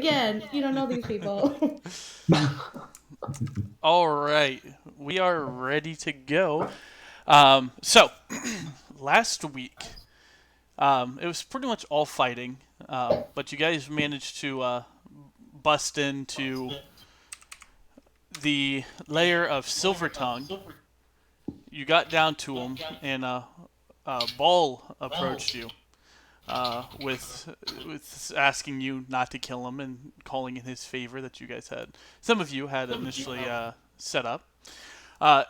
Again, you don't know these people. All right, we are ready to go. So last week, it was pretty much all fighting, but you guys managed to bust into the lair of Silver Tongue. You got down to him, and Ball approached you with asking you not to kill him and calling in his favor that you guys had. Some of you had initially set up.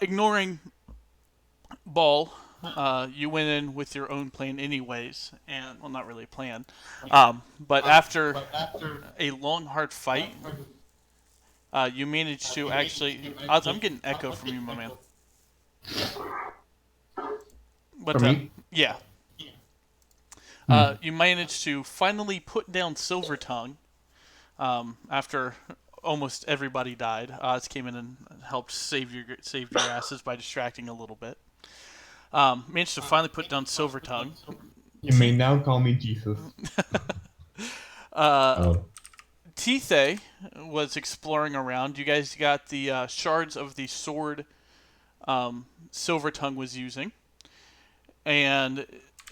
Ignoring Ball, you went in with your own plan anyways, and well, not really a plan, but after a long hard fight, you managed to actually. I'm getting echo from you, my man. For But me? yeah, Hmm. you managed to finally put down Silver Tongue after almost everybody died. Oz came in and helped saved your asses by distracting a little bit. Managed to finally put down Silver Tongue. You may now call me Jesus. Uh, Oh. Tithe was exploring around. You guys got the shards of the sword Silver Tongue was using, and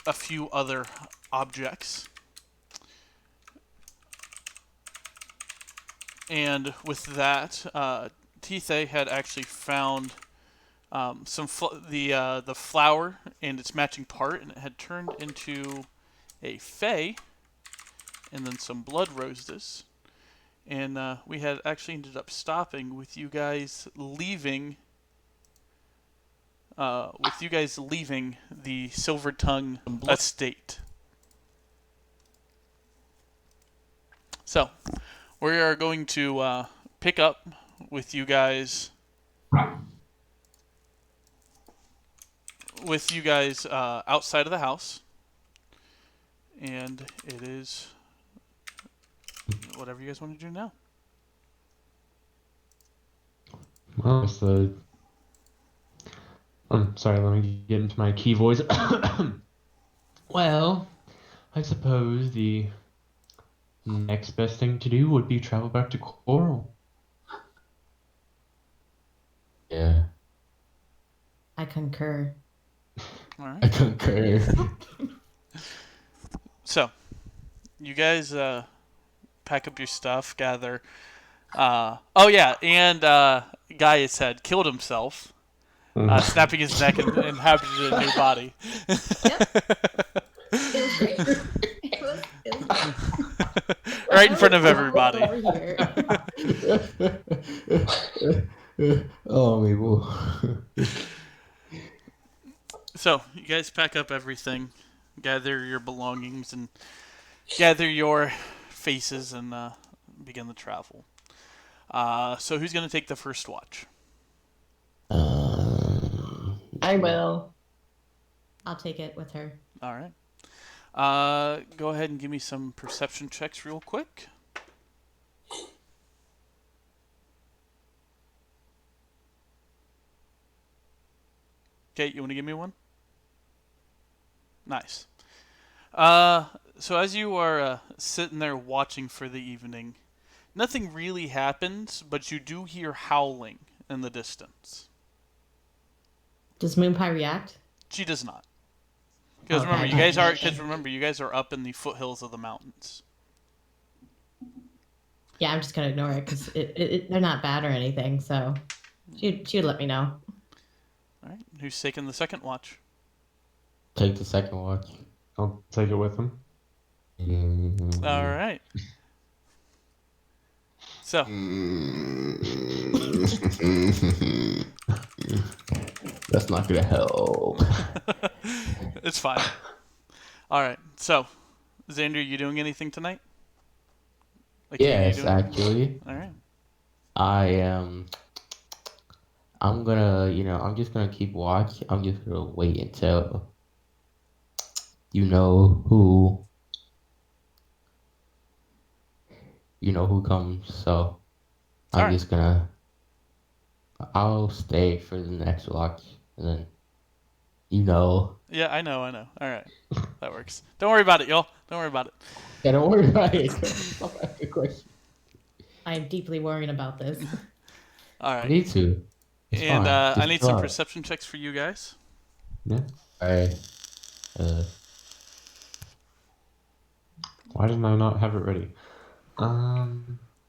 a few other objects. And with that, Tithe had actually found the flower and its matching part, and it had turned into a fey, and then some blood roses. And we had actually ended up stopping with you guys leaving. The Silver Tongue estate. So we are going to pick up with you guys outside of the house, and it is whatever you guys want to do now. Well, so I'm sorry, let me get into my key voice. Well, I suppose the next best thing to do would be travel back to Coral. Yeah, I concur. All I right. concur. So you guys pack up your stuff, gather. And Gaius had killed himself, snapping his neck and inhabited a new body. It was great. It was great. Right in front of everybody. Over here. Oh, Mabel. So you guys pack up everything, gather your belongings, and gather your faces, and begin the travel. So who's going to take the first watch? I will. I'll take it with her. All right. Go ahead and give me some perception checks real quick. Okay, you want to give me one? Nice. So as you are sitting there watching for the evening, nothing really happens, but you do hear howling in the distance. Does Moonpie react? She does not. Because Okay. remember you guys are up in the foothills of the mountains. Yeah, I'm just gonna ignore it because they're not bad or anything. So she would let me know. All right. Who's taking the second watch? Take the second watch. I'll take it with him. All right. So That's not gonna help. it's fine. All right. So, Xander, you doing anything tonight? Yes, actually, All right. I am. I'm gonna, I'm just gonna keep watch. I'm just gonna wait until who, who comes. So I'm Alright. just gonna. I'll stay for the next watch, and then, Yeah, I know. All right. That works. Don't worry about it, y'all. Don't worry about it. Yeah, don't worry about it. I'll ask the question. I'm deeply worried about this. All I right. need to. It's And fine. I Just need chill some out. perception checks for you guys. Yeah. Alright. Uh, Why didn't I not have it ready?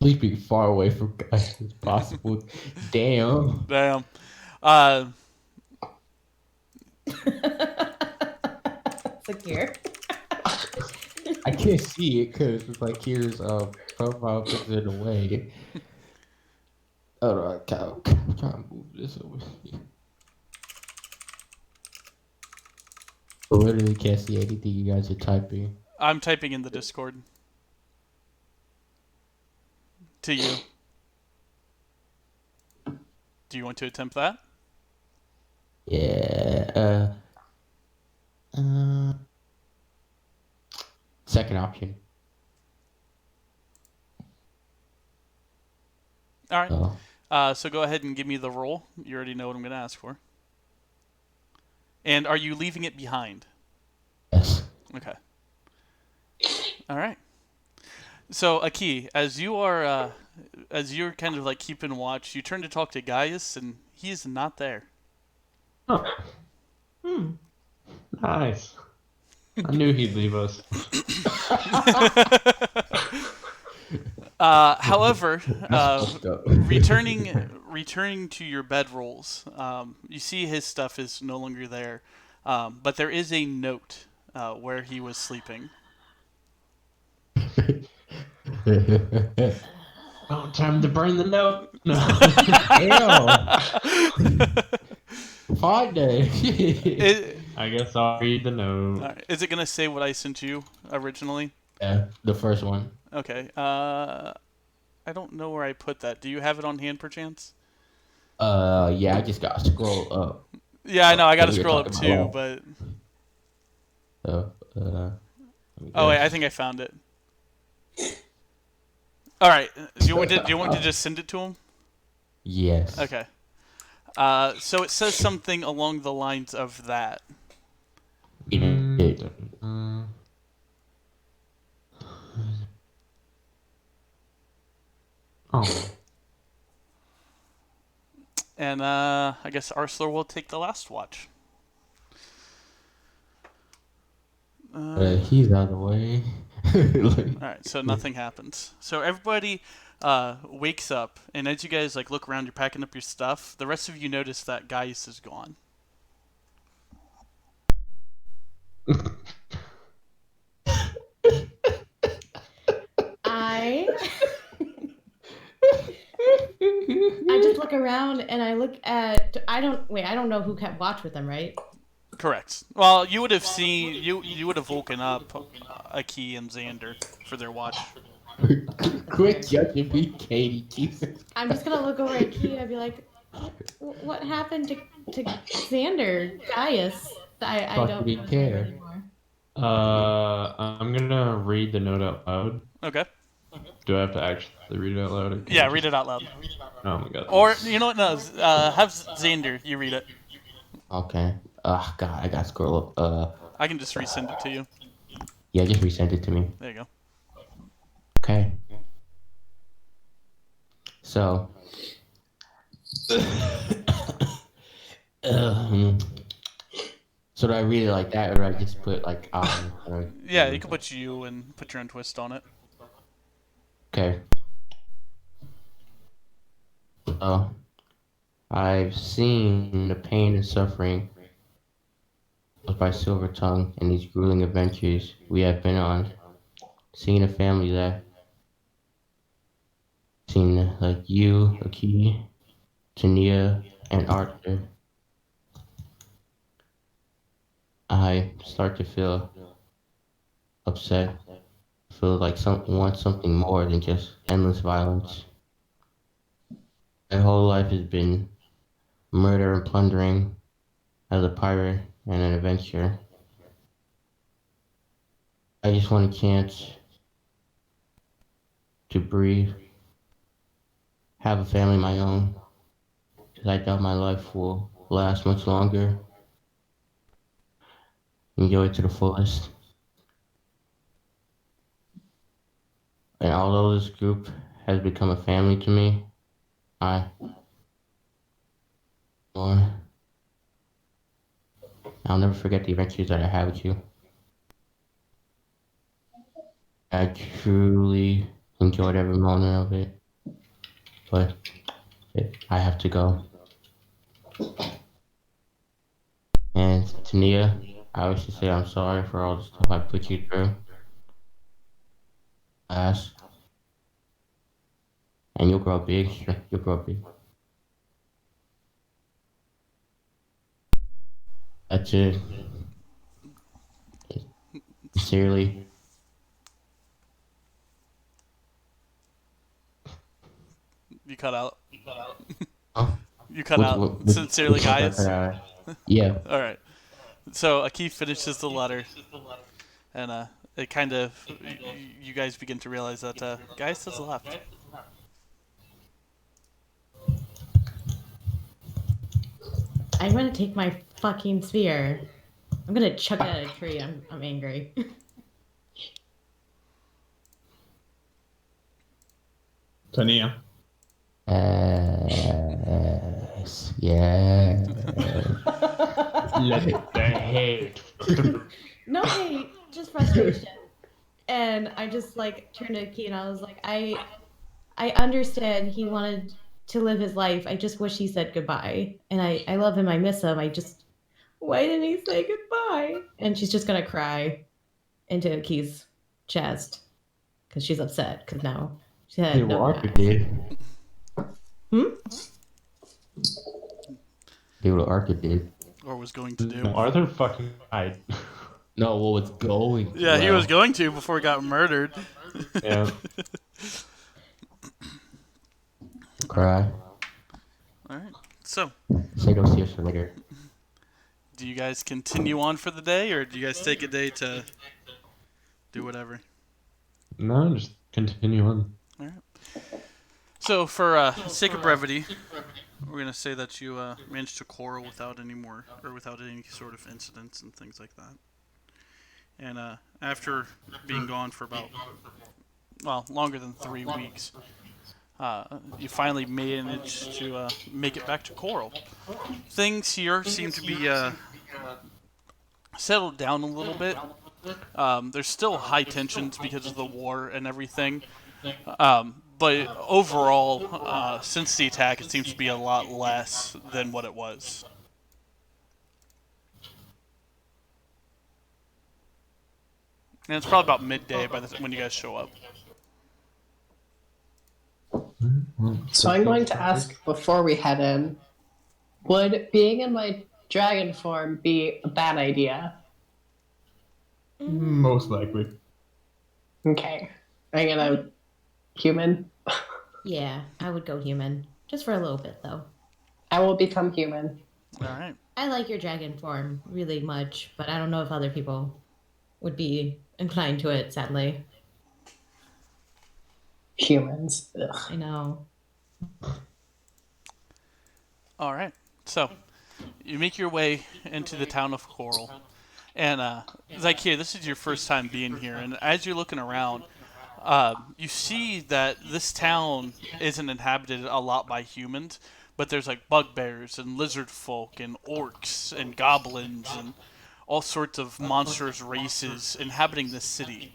please be far away from guys as possible. Damn. Damn. Uh, Secure. I can't see it because it's like here's profile picture in the way. Hold on, I'm trying to move this over here. I literally can't see anything you guys are typing. I'm typing in the Discord to you. Do you want to attempt that? Yeah. Second option. All right. Oh. So go ahead and give me the roll. You already know what I'm going to ask for. And are you leaving it behind? Yes. Okay. All right. So Aki, as you're kind of like keeping watch, you turn to talk to Gaius, and he's not there. Oh, Hmm. nice. I knew he'd leave us. However, That's fucked up. returning to your bedrolls, you see his stuff is no longer there, but there is a note where he was sleeping. Oh, time to burn the note. No. Ew. Fine day. It, I guess I'll read the note. is it gonna say what I sent you originally? Yeah, the first one. Okay. I don't know where I put that. Do you have it on hand, perchance? Yeah, I just gotta scroll up. Yeah, I know. I got to We were scroll up talking too, about but So, let me oh wait, guess. I think I found it. All right. Do you want me to just send it to him? Yes. Okay. So it says something along the lines of that. Read it. Oh, And I guess Arsler will take the last watch. He's out of the way. All right, so nothing happens. So everybody wakes up, and as you guys like look around, you're packing up your stuff. The rest of you notice that Gaius is gone. I I just look around and I look at I don't know who kept watch with them, right? Correct. Well, you would have seen you would have woken up Aki and Xander for their watch. Quit judging me, Katie. Jesus. I'm just gonna look over at Key and I'd be like, what happened to Xander, Gaius? I Thought don't you know didn't his name care. anymore. I'm gonna read the note out loud. Okay. Do I have to actually read it out loud? Or can I Yeah, just- read it out loud. Oh my god. Or you know what? No, have Xander. You read it. Okay. God, I gotta scroll up. I can just resend it to you. Yeah, just resend it to me. There you go. Okay. So. So do I read it like that, or do I just put like or- Yeah, you can put you and put your own twist on it. Okay. So, I've seen the pain and suffering caused by Silver Tongue and these grueling adventures we have been on. Seen a family that seen like you, Aki, Tania, and Arthur. I start to feel upset. Feel like want something more than just endless violence. My whole life has been murder and plundering as a pirate and an adventurer. I just want a chance to breathe, have a family of my own, because I doubt my life will last much longer. Enjoy it to the fullest. And although this group has become a family to me. I, Lord, I'll never forget the adventures that I had with you. I truly enjoyed every moment of it, but I have to go. And Tania, I wish to say I'm sorry for all the stuff I put you through. Last, and you'll grow big. Sure, you'll grow big. That's it. Sincerely, You cut out. huh? You cut out. Sincerely, Which ones guys. yeah. All right. So Akif finishes the letter, and it kind of you guys begin to realize that Gaius has left. I'm gonna take my fucking spear. I'm gonna chuck it at a tree. I'm angry. Tania. Yes. Yeah. Let the hate. No hate, just frustration. And I just like turned to Key and I was like, I understand he wanted to live his life. I just wish he said goodbye. And I love him. I miss him. I just why didn't he say goodbye? And she's just gonna cry into Key's chest because she's upset because now she had Hey, no well, Arthur back. did. Hmm? Do what Arthur did. Or was going to do. No, Arthur fucking died. No, what was going? Yeah, he was going to before he got murdered. Yeah. Cry. All right. So, Say those tears for later. do you guys continue on for the day, or do you guys take a day to do whatever? No, just continue on. All right. So, for sake of brevity, we're gonna say that you managed to quarrel without any more, or without any sort of incidents and things like that. And after being gone for about, well, longer than 3 weeks, you finally managed to make it back to Coral. Things here seem to be settled down a little bit. There's still high tensions because of the war and everything. But overall, since the attack, it seems to be a lot less than what it was. And it's probably about midday when you guys show up. So I'm going to ask before we head in, would being in my dragon form be a bad idea? Most likely. Okay. I'm gonna human. Yeah, I would go human. Just for a little bit though. I will become human. All right. I like your dragon form really much, but I don't know if other people would be inclined to it, sadly. Humans. Ugh. I know. All right. So, you make your way into the town of Coral. And, Zykia, this is your first time being here. And as you're looking around, you see that this town isn't inhabited a lot by humans, but there's like bugbears and lizard folk and orcs and goblins and all sorts of monstrous races inhabiting this city.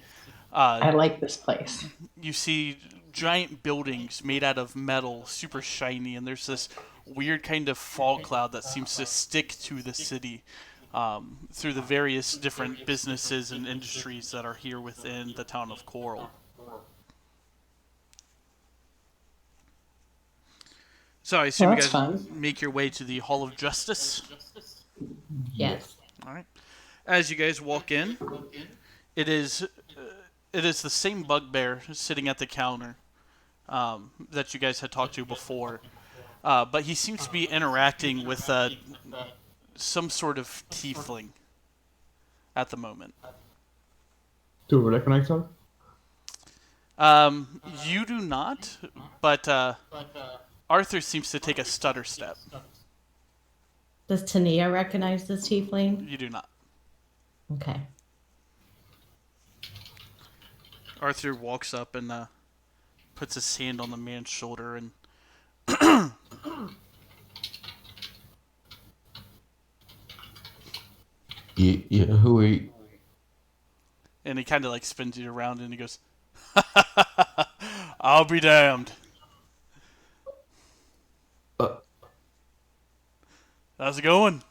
I like this place. You see giant buildings made out of metal, super shiny, and there's this weird kind of fog cloud that seems to stick to the city through the various different businesses and industries that are here within the town of Coral. So I assume Well, you that's guys fun. make your way to the Hall of Justice. Yes. All right. As you guys walk in, it is the same bugbear sitting at the counter that you guys had talked to before, but he seems to be interacting with some sort of tiefling at the moment. Do we recognize him? You do not, but Arthur seems to take a stutter step. Does Tania recognize this tiefling? You do not. Okay. Arthur walks up and puts his hand on the man's shoulder and Who are you? he kind of like spins you around and he goes, "I'll be damned." Uh, How's it going?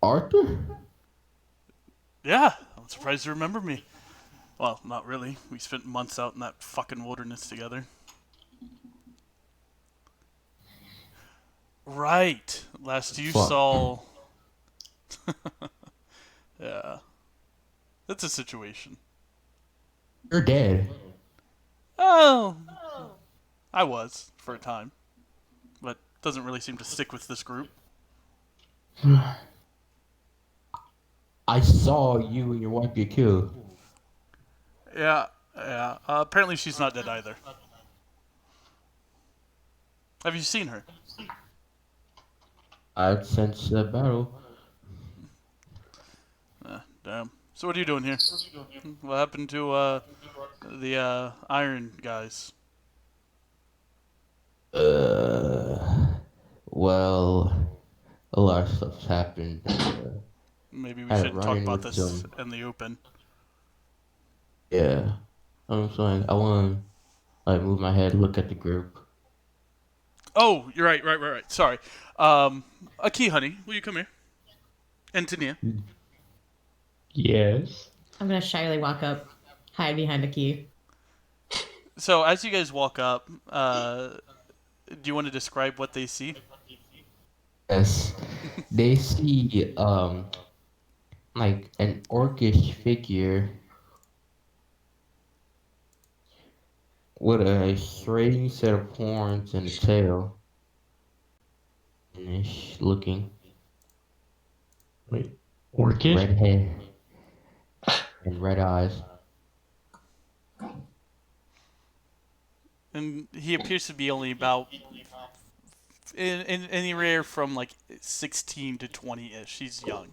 Arthur? Yeah, I'm surprised you remember me. Well, not really. We spent months out in that fucking wilderness together. Right. Last you Fuck. saw. Yeah. That's a situation. You're dead. Oh. I was, for a time. But doesn't really seem to stick with this group. I saw you and your wife get killed. Yeah, yeah. Apparently she's not dead either. Have you seen her? I sensed a battle. Damn. So what are you doing here? What happened to, the, Iron guys? Well, a lot of stuff's happened. Maybe we Had a shouldn't talk run-in about with this some. in the open. Yeah. I'm saying I want to like move my head, look at the group. Oh, you're right. Sorry. Aki, honey, will you come here? And Tania. Yes. I'm gonna shyly walk up, hide behind a key. So as you guys walk up, do you want to describe what they see? Yes. They see like an orcish figure with a strange set of horns and a tail. Ish looking. Wait. Orchid? Red hair and red eyes. And he appears to be only about in anywhere from like 16 to 20-ish. He's young.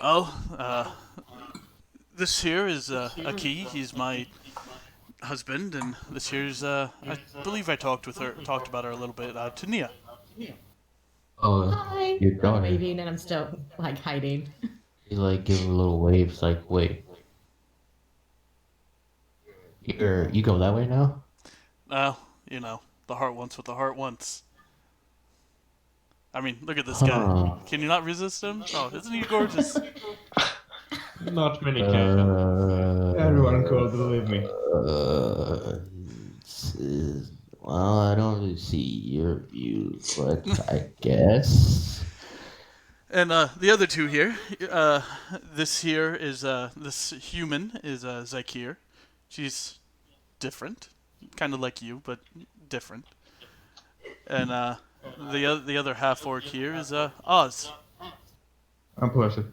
Oh, this here is Aki. He's my husband, and this here's I believe I talked about her a little bit. Tania. Oh, Hi. your I'm daughter. waving and I'm still like hiding. He's like giving little waves, like, wait. You go that way now? Well, the heart wants what the heart wants. I mean, look at this Huh. guy. Can you not resist him? Oh, isn't he gorgeous? Not many can. Everyone could, believe me. Well, I don't really see your views, but I guess. And the other two here, this here is this human is Zakir. She's different, kind of like you, but different. And the other half orc here is Oz. I'm pleasure.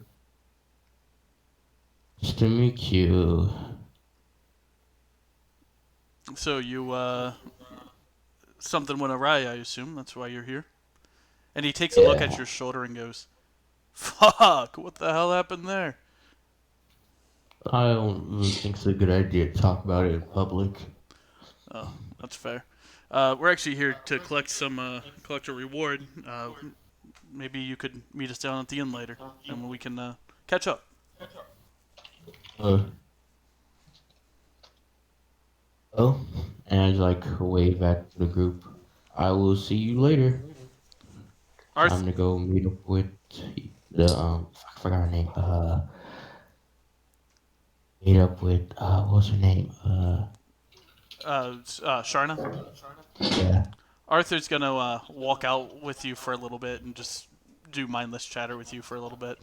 Nice to meet you. So you something went awry, I assume. That's why you're here. And he takes a look at your shoulder and goes, "Fuck! What the hell happened there?" I don't really think it's a good idea to talk about it in public. Oh, that's fair. We're actually here to collect a reward. Maybe you could meet us down at the inn later, and we can catch up. Oh, and I like wave at the group. I will see you later. Time to go meet up with the I forgot her name. Meet up with what was her name? Sharna. Yeah. Arthur's gonna walk out with you for a little bit and just do mindless chatter with you for a little bit.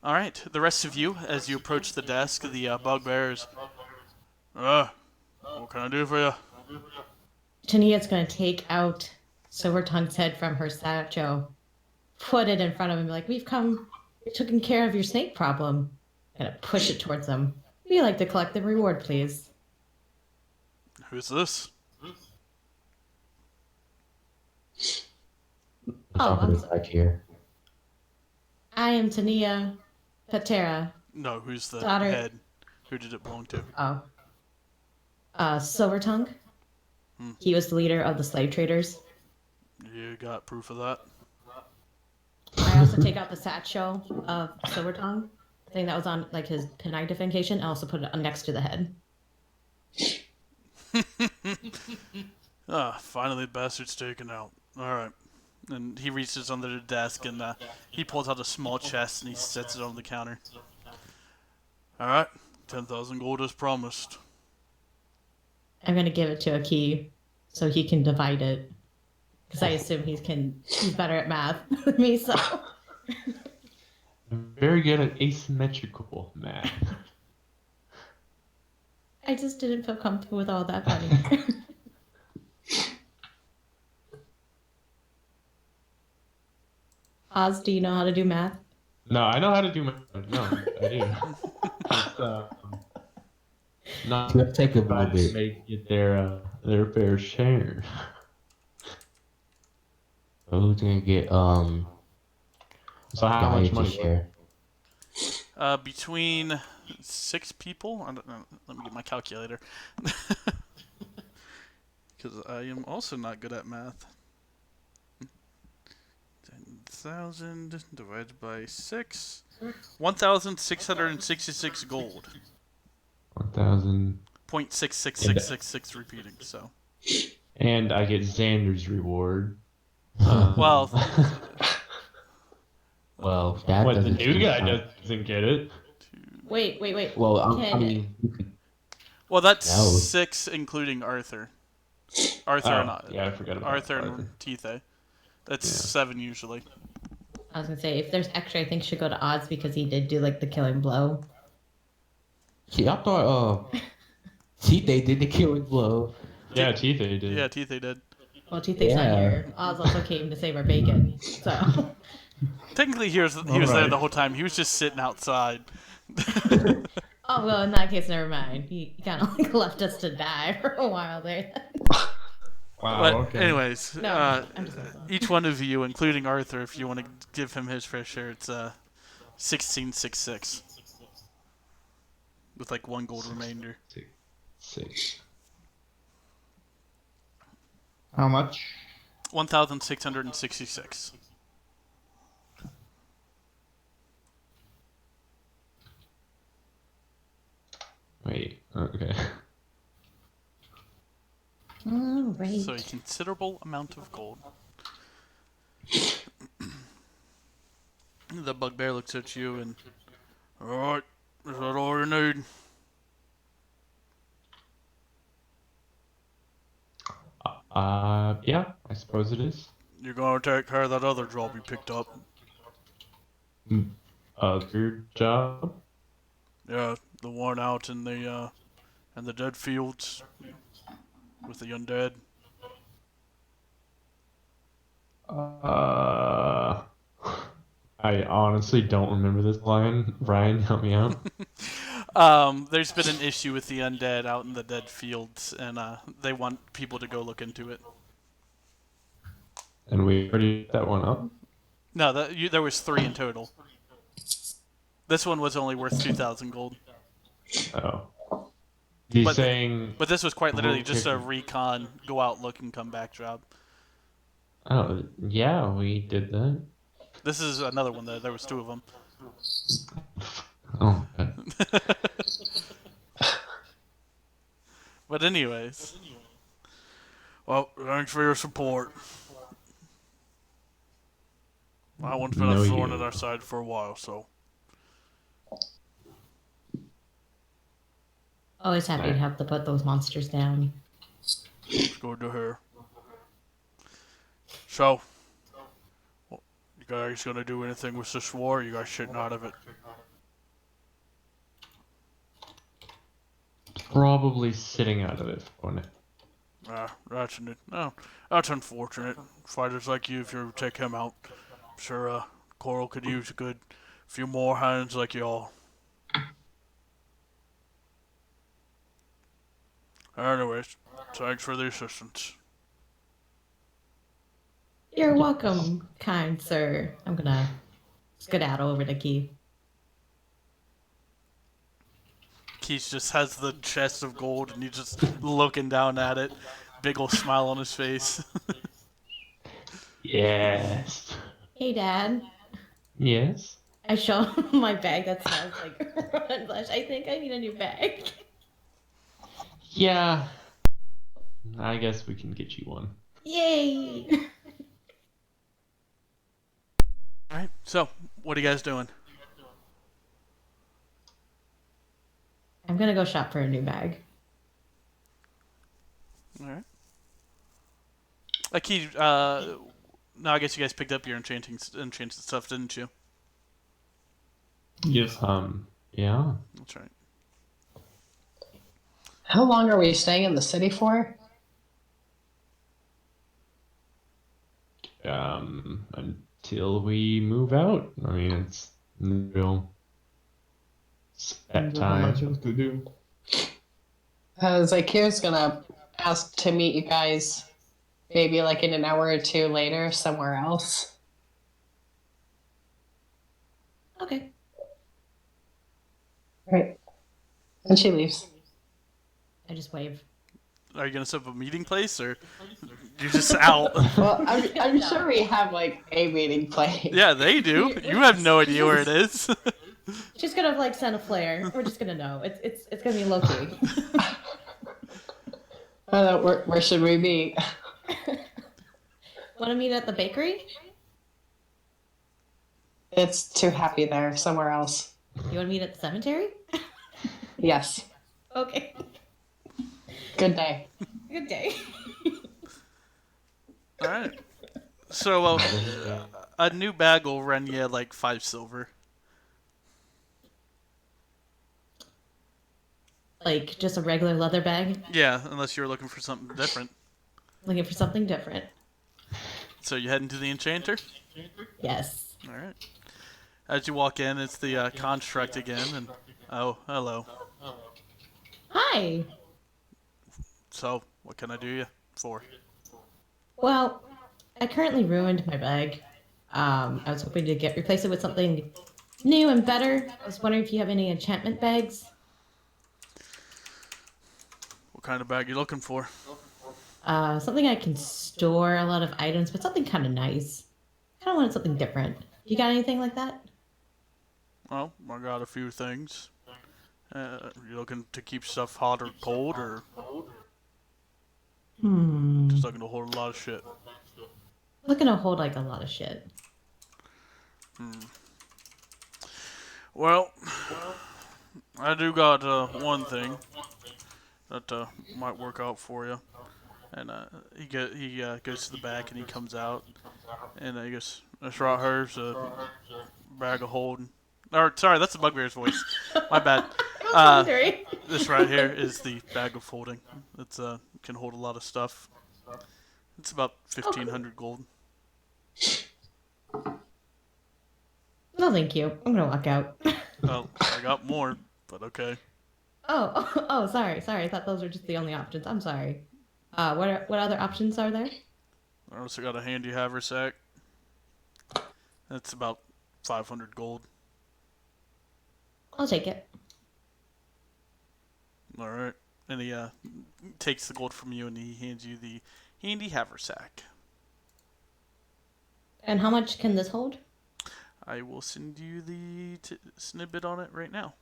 All right, the rest of you, as you approach the desk, the bugbearers. What can I do for you? Tania's gonna take out Silvertongue's head from her satchel, put it in front of him, and be like, "We've taken care of your snake problem." Gonna push it towards them. We like to collect the reward, please. Who's this? Oh, I'm Back here. I am Tania Patera. No, who's the Daughter- head? Who did it belong to? Oh. Silvertongue. Hmm. He was the leader of the slave traders. You got proof of that? I also take out the satchel of Silvertongue. I think that was on like his pin identification. I also put it next to the head. Finally the bastard's taken out. Alright. And he reaches under the desk and he pulls out a small chest and he sets it on the counter. Alright, 10,000 gold as promised. I'm gonna give it to a key so he can divide it. Because I assume he's better at math than me, so Very good at asymmetrical math. I just didn't feel comfortable with all that money. Oz, do you know how to do math? No, I know how to do math. No, I do. It's, not It's gonna take a little bit. make it their fair share. So who's gonna get So how much Guy to money? share? Between 6 people? I don't know. Let me get my calculator. Because I am also not good at math. 10,000 divided by 6. 1,666 gold. 1,000. 0.66666 repeating, so. And I get Xander's reward. Well, Well, that what the doesn't new seem guy fun. doesn't get it. Wait. Well, I Can- mean, you could, well, that's No. 6 including Arthur. Arthur and Yeah, I forgot about Arthur and Tithe. That's Yeah. 7 usually. I was gonna say if there's extra, I think should go to Oz because he did do like the killing blow. see, I thought they did the killing blow. Yeah, Tithe did. Yeah, Tithe did. Well, Tithe's Yeah. not here. Oz also came to save our bacon, so. Technically, he was there Alright. the whole time. He was just sitting outside. Oh well, in that case, never mind. He kind of like left us to die for a while there. Wow. But okay. anyways, No, I'm just messing. each one of you, including Arthur, if you want to give him his fair share, it's 1666 with like 1 gold remainder. 6. How much? 1,666. Wait. Okay. All right. So a considerable amount of gold. The bugbear looks at you and, alright, is that all you need? Yeah, I suppose it is. You're gonna take care of that other job you picked up. Other job? Yeah, the one out in the dead fields with the undead. I honestly don't remember this line. Brian, help me out. There's been an issue with the undead out in the dead fields, and they want people to go look into it. And we already did that one up. No, there was 3 in total. This one was only worth 2,000 gold, Oh. He's But- saying. but this was quite literally just a Okay. recon, go out, look, and come back job. Oh, yeah, we did that. This is another one though. There was 2 of them. Oh, okay. But anyways, well, thanks for your support. That one's been No, a thorn you. in our side for a while, so Always happy to have to put those monsters down. it's good to hear. So, you guys gonna do anything with this war? Or you guys shitting out of it? Probably sitting out of it for now. That's unfortunate. Fighters like you, if you take him out, I'm sure Coral could use a good few more hands like y'all. Anyways, thanks for the assistance. You're welcome, kind sir. I'm gonna skedaddle over to Key. Keith just has the chest of gold, and he's just looking down at it. Big ol' smile on his face. Yes. Hey, Dad. Yes. I show him my bag that smells like rotten flesh. I think I need a new bag. Yeah. I guess we can get you one. Yay! Alright, so, what are you guys doing? I'm gonna go shop for a new bag. Alright. Keith, no, I guess you guys picked up your enchanted stuff, didn't you? Yes. Yeah. That's right. How long are we staying in the city for? Until we move out. I mean, it's no real set time. Much else to do. Zakir's gonna ask to meet you guys maybe like in an hour or two later somewhere else. Okay. Right. And she leaves. I just wave. Are you gonna set up a meeting place, or you're just out? Well, I'm sure we have like a meeting place. Yeah, they do. You have no idea where it is. She's gonna like send a flare. We're just gonna know. It's gonna be low key. Where should we be? Want to meet at the bakery? It's too happy there. Somewhere else. You want to meet at the cemetery? Yes. Okay. Good day. Good day. Alright. So, a new bag will run you like 5 silver. Like just a regular leather bag. Yeah, unless you're looking for something different. Looking for something different. So you heading to the enchanter? Yes. Alright. As you walk in, it's the construct again, and oh, hello. Hi. So, what can I do you for? Well, I currently ruined my bag. I was hoping to replace it with something new and better. I was wondering if you have any enchantment bags. What kind of bag you looking for? Something I can store a lot of items, but something kind of nice. Kind of wanted something different. You got anything like that? Well, I got a few things. You looking to keep stuff hot or cold, or just looking to hold a lot of shit? Looking to hold like a lot of shit. Well, I do got one thing that might work out for you. And he goes to the back and he comes out, and he goes, "That's right, here's a bag of holding." Or sorry, that's the bugbear's voice. My bad. Hungry. This right here is the bag of holding. It's can hold a lot of stuff. It's about 1,500 gold. No, thank you. I'm gonna walk out. Well, I got more, but okay. Oh, sorry. I thought those were just the only options. I'm sorry. What other options are there? I also got a handy haversack. That's about 500 gold. I'll take it. All right. And he takes the gold from you and he hands you the handy haversack. And how much can this hold? I will send you the snippet on it right now.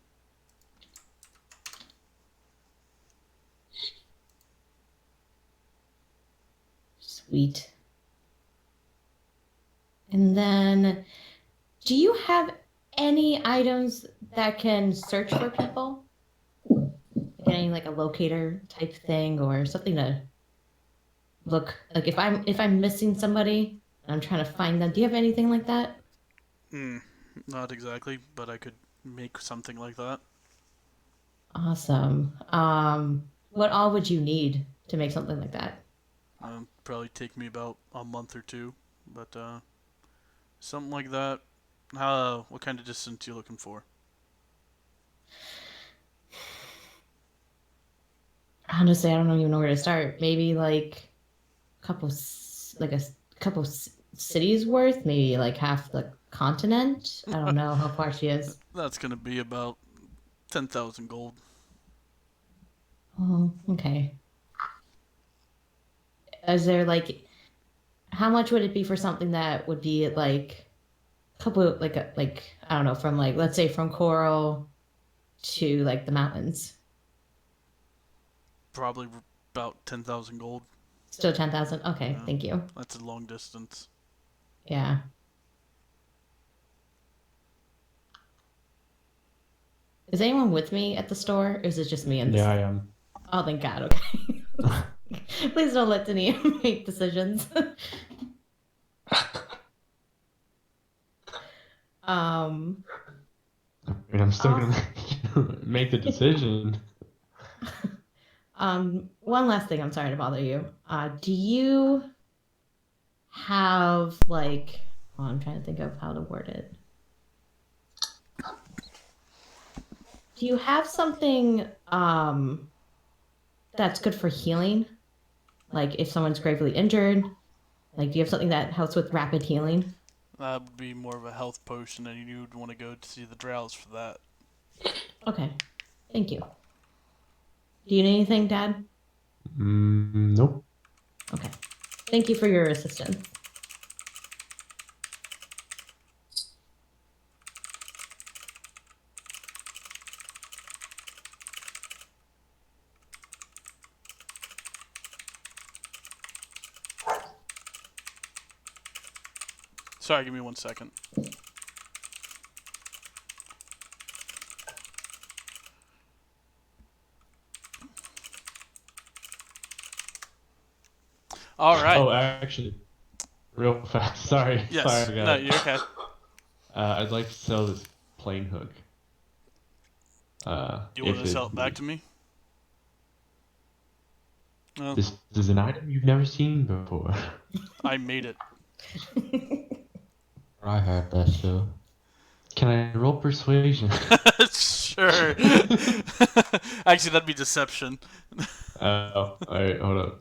Sweet. And then, do you have any items that can search for people? Getting like a locator type thing or something to look like if I'm missing somebody and I'm trying to find them. Do you have anything like that? Not exactly, but I could make something like that. Awesome. What all would you need to make something like that? Probably take me about a month or two, but something like that. What kind of distance you looking for? Honestly, I don't even know where to start. Maybe like a couple cities worth. Maybe like half the continent. I don't know how far she is. That's gonna be about 10,000 gold. Oh, okay. Is there like, how much would it be for something that would be like a couple, like I don't know, from like let's say from Coral to like the mountains? Probably about 10,000 gold. Still 10,000. Okay, Yeah. thank you. That's a long distance. Yeah. Is anyone with me at the store, or is it just me and Yeah, I am. Oh, thank God. Okay. Please don't let Denny make decisions. um. I mean, I'm still gonna make the decision. One last thing. I'm sorry to bother you. Do you have like? Oh, I'm trying to think of how to word it. Do you have something that's good for healing? Like if someone's gravely injured, like do you have something that helps with rapid healing? That would be more of a health potion, and you would want to go to see the Drows for that. Okay, thank you. Do you need anything, Dad? Nope. Okay, thank you for your assistance. Sorry, give me 1 second. All right. Oh, actually, real fast. Sorry. Yes. Sorry, No, guys. you're okay. I'd like to sell this plane hook. You want to sell it back to me? Well, This is an item you've never seen before. I made it. I heard that too. Can I roll persuasion? Sure. Actually, that'd be deception. Oh, alright, hold up.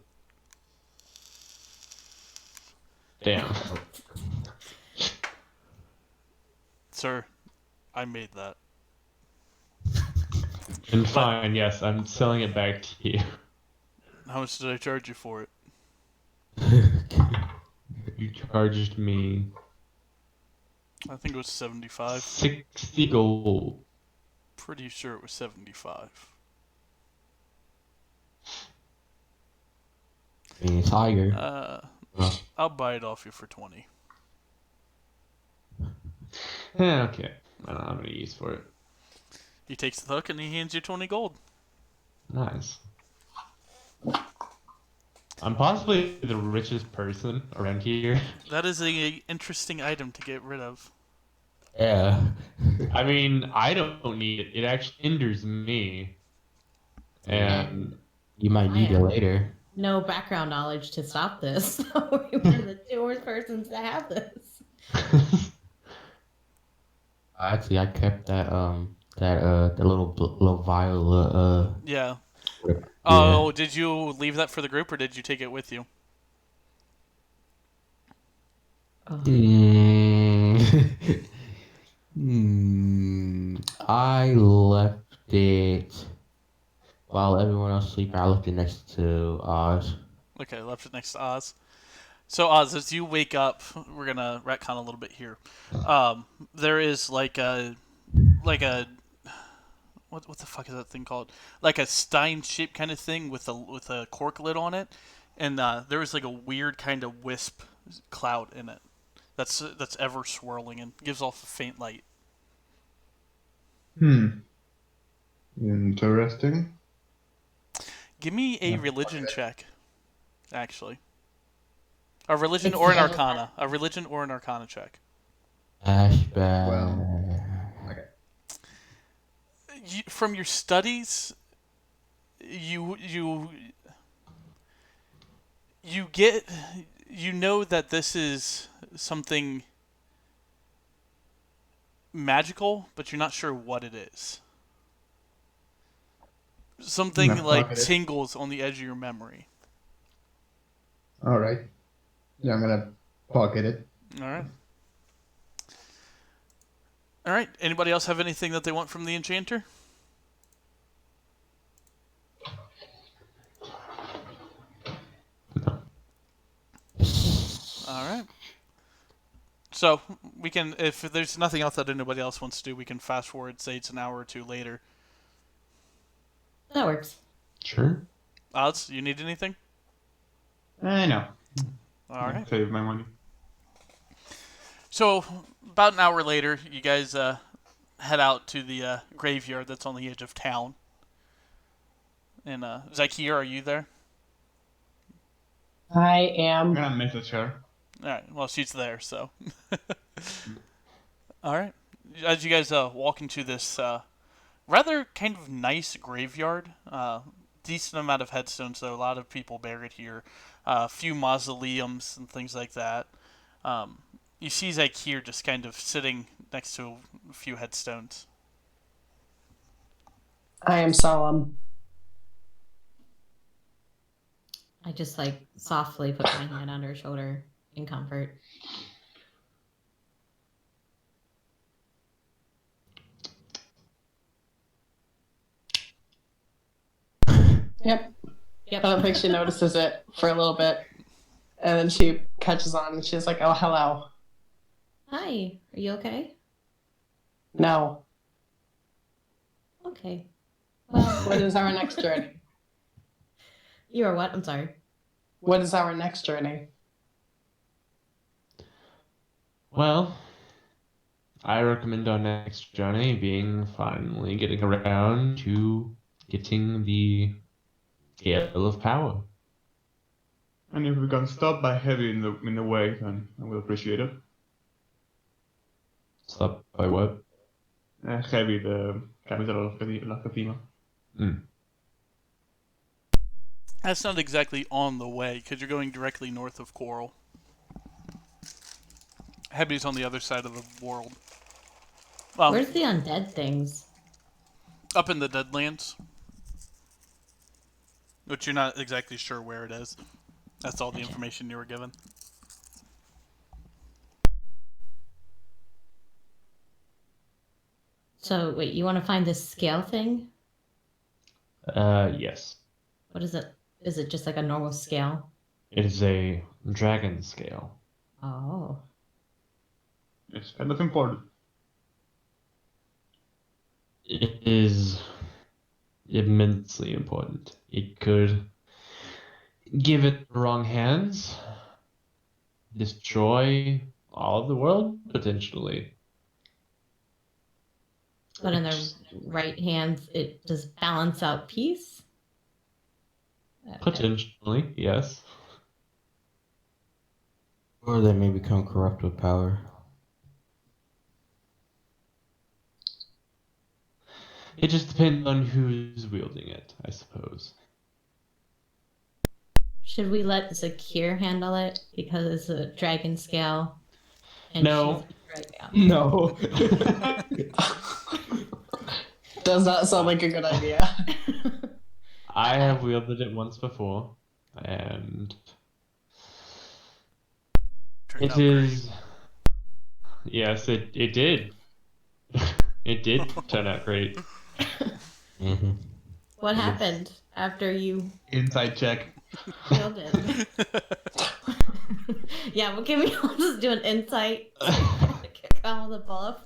Damn. Sir, I made that. And fine, yes, I'm selling it back to you. How much did I charge you for it? You charged me I think it was 75. 60 gold. Pretty sure it was 75. I mean, it's higher. I'll buy it off you for 20. Okay. I don't have any use for it. He takes the hook and he hands you 20 gold. Nice. I'm possibly the richest person around here. That is a interesting item to get rid of. Yeah. I mean, I don't need it. It actually hinders me. And You might need it later. No background knowledge to stop this. So we were the two worst persons to have this. Actually, I kept that the little vial Yeah. yeah. Oh, did you leave that for the group or did you take it with you? I left it while everyone else sleep. I left it next to Oz. Okay, left it next to Oz. So Oz, as you wake up, we're gonna retcon a little bit here. There is like a what the fuck is that thing called? Like a Stein shaped kind of thing with a cork lid on it, and there is like a weird kind of wisp cloud in it. That's ever swirling and gives off a faint light. Interesting. Give me a religion check, actually. A religion It's or an the- arcana. A religion or an arcana check. Ashback. Well, okay. From your studies, you know that this is something magical, but you're not sure what it is. Something No, like okay. tingles on the edge of your memory. All right. Yeah, I'm gonna pocket it. All right. All right. Anybody else have anything that they want from the enchanter? No. All right. So we can, if there's nothing else that anybody else wants to do, we can fast forward. Say it's an hour or two later. That works. Sure. Odds, you need anything? No. All right. Save my money. So about an hour later, you guys head out to the graveyard that's on the edge of town. And Zykia, are you there? I I'm am. gonna message her. All right. Well, she's there, so. All right. As you guys walk into this rather kind of nice graveyard, decent amount of headstones, though a lot of people buried here, a few mausoleums and things like that. You see Zykia just kind of sitting next to a few headstones. I am solemn. I just like softly put my hand on her shoulder in comfort. Yep. Yep. I don't think she notices it for a little bit. And then she catches on and she's like, oh, hello. Hi. Are you okay? No. Okay. Well, What is our next journey? you are what? I'm sorry. What is our next journey? Well, I recommend our next journey being finally getting around to getting the Scale of Power. And if we can stop by Heavy in the way, then I will appreciate it. Stop by what? Heavy, the capital of La Fatima. That's not exactly on the way, because you're going directly north of Coral. Heby's on the other side of the world. Well, Where's the undead things? up in the Deadlands. Which you're not exactly sure where it is. That's all the Gotcha. information you were given. So wait, you want to find this scale thing? Yes. What is it? Is it just like a normal scale? It is a dragon scale. Oh. It's kind of important. It is immensely important. It could give it the wrong hands, destroy all of the world, potentially. But in the right hands, it does balance out peace? Okay. Potentially, yes. Or they may become corrupt with power. It just depends on who's wielding it, I suppose. Should we let Zakir handle it because it's a dragon scale? No. she's right now. No. Does not sound like a good idea. I have wielded it once before, and Turned it out great. is. Yes, it did. It did turn out great. Mm-hmm. What happened after you Inside check. killed it? Yeah, but can we all just do an insight? Call the buff.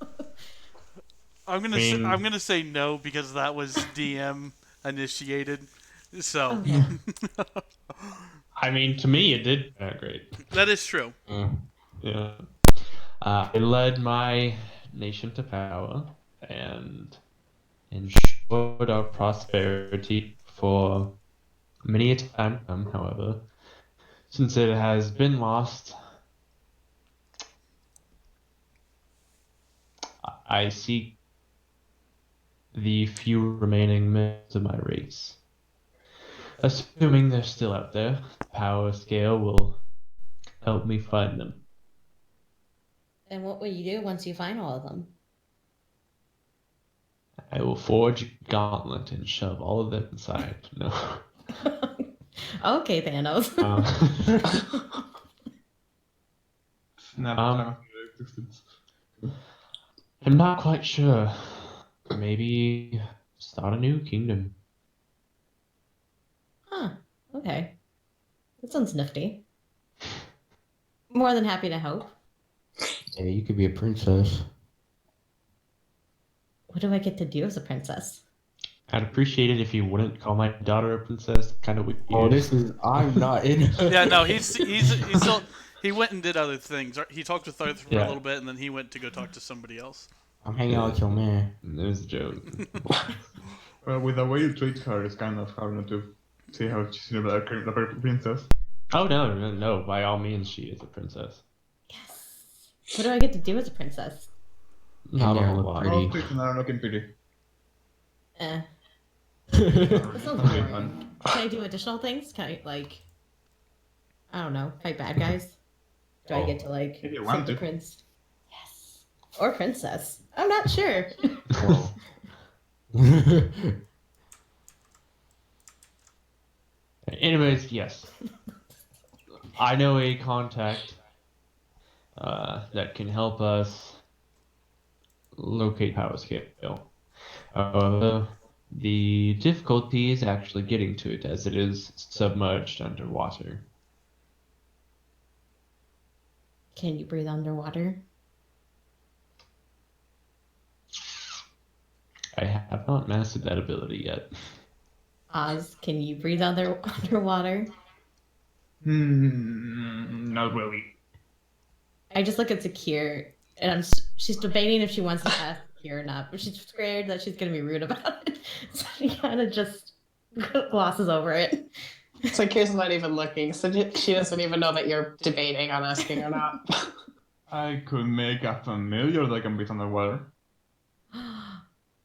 I'm gonna mean- I'm gonna say no because that was DM initiated. So Okay. I mean, to me, it did turn out great. that is true. Yeah. I led my nation to power and ensured our prosperity for many a time to come, however. Since it has been lost, I seek the few remaining members of my race. Assuming they're still out there, the power scale will help me find them. And what will you do once you find all of them? I will forge a gauntlet and shove all of them inside. No. Okay, Thanos. Snap. Um, I'm not quite sure. Maybe start a new kingdom. Huh. Okay. That sounds nifty. More than happy to help. Yeah, you could be a princess. What do I get to do as a princess? I'd appreciate it if you wouldn't call my daughter a princess. Kind of weird. Oh, I'm not in. Yeah, no, he's still he went and did other things. He talked with Arthur for a Yeah. little bit, and then he went to go talk to somebody else. I'm hanging out with your man. There's a joke. Well, with the way you treat her, it's kind of hard not to see how she's a perfect princess. Oh no! By all means, she is a princess. Yes. What do I get to do as a princess? Not Hang all on, look why? pretty. Oh, pretty, no, looking pretty. Eh. That sounds Okay, boring. fun. Can I do additional things? Can I, like, I don't know, fight bad guys? Do I get to, like, If you save want the to. prince? Yes. Or princess. I'm not sure. Anyways, yes. I know a contact that can help us locate power scale. However, the difficulty is actually getting to it as it is submerged underwater. Can you breathe underwater? I have not mastered that ability yet. Oz, can you breathe underwater? Not really. I just look at Secure, and she's debating if she wants to ask Secure or not, but she's scared that she's going to be rude about it. So she kind of just glosses over it. So Kira's not even looking, so she doesn't even know that you're debating on asking or not. I could make a familiar that can breathe underwater.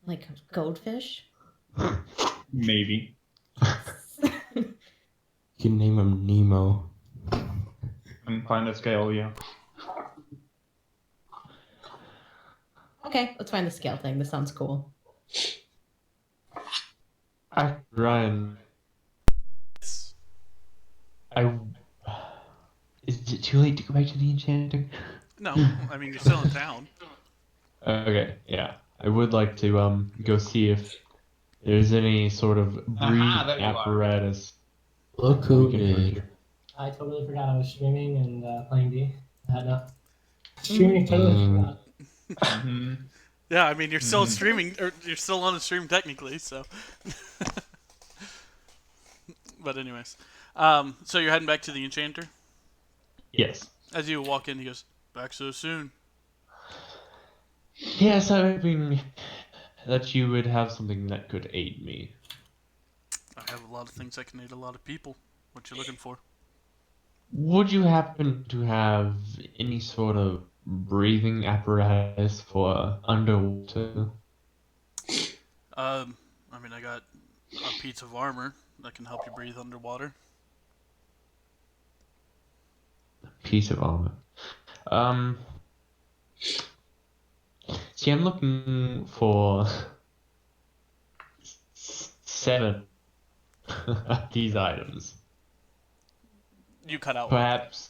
Like goldfish? Maybe. You can name him Nemo. And find a scale, yeah. Okay, let's find the scale thing. This sounds cool. Ryan, is it too late to go back to the enchanter? No, I mean you're still in town. Okay, yeah. I would like to go see if there's any sort of breathing there you are. apparatus. Look who we can did. purchase. I totally forgot I was streaming and playing D. I had not. Streaming totally forgot. Mhm. Yeah, I mean you're still streaming, or you're still on the stream technically. So, but anyways, so you're heading back to the enchanter. Yes. As you walk in, he goes, "Back so soon." Yes, I'm hoping that you would have something that could aid me. I have a lot of things that can aid a lot of people. What you looking for? Would you happen to have any sort of breathing apparatus for underwater? I mean I got a piece of armor that can help you breathe underwater. Piece of armor. See, I'm looking for 7 of these items. You cut out. Perhaps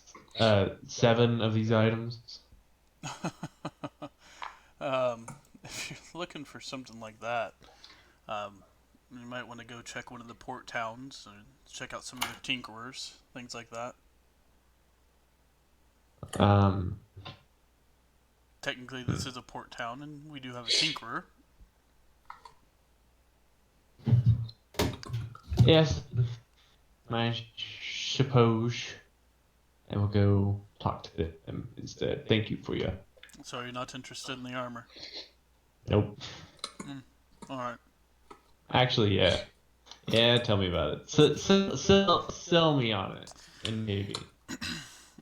7 of these items. If you're looking for something like that, you might want to go check one of the port towns and check out some of the tinkerers, things like that. Technically, this is a port town, and we do have a tinkerer. Yes, I suppose I will go talk to them instead. Thank you for your. So you're not interested in the armor? Nope. All right. Actually, yeah. Yeah, tell me about it. Sell me on it, and maybe.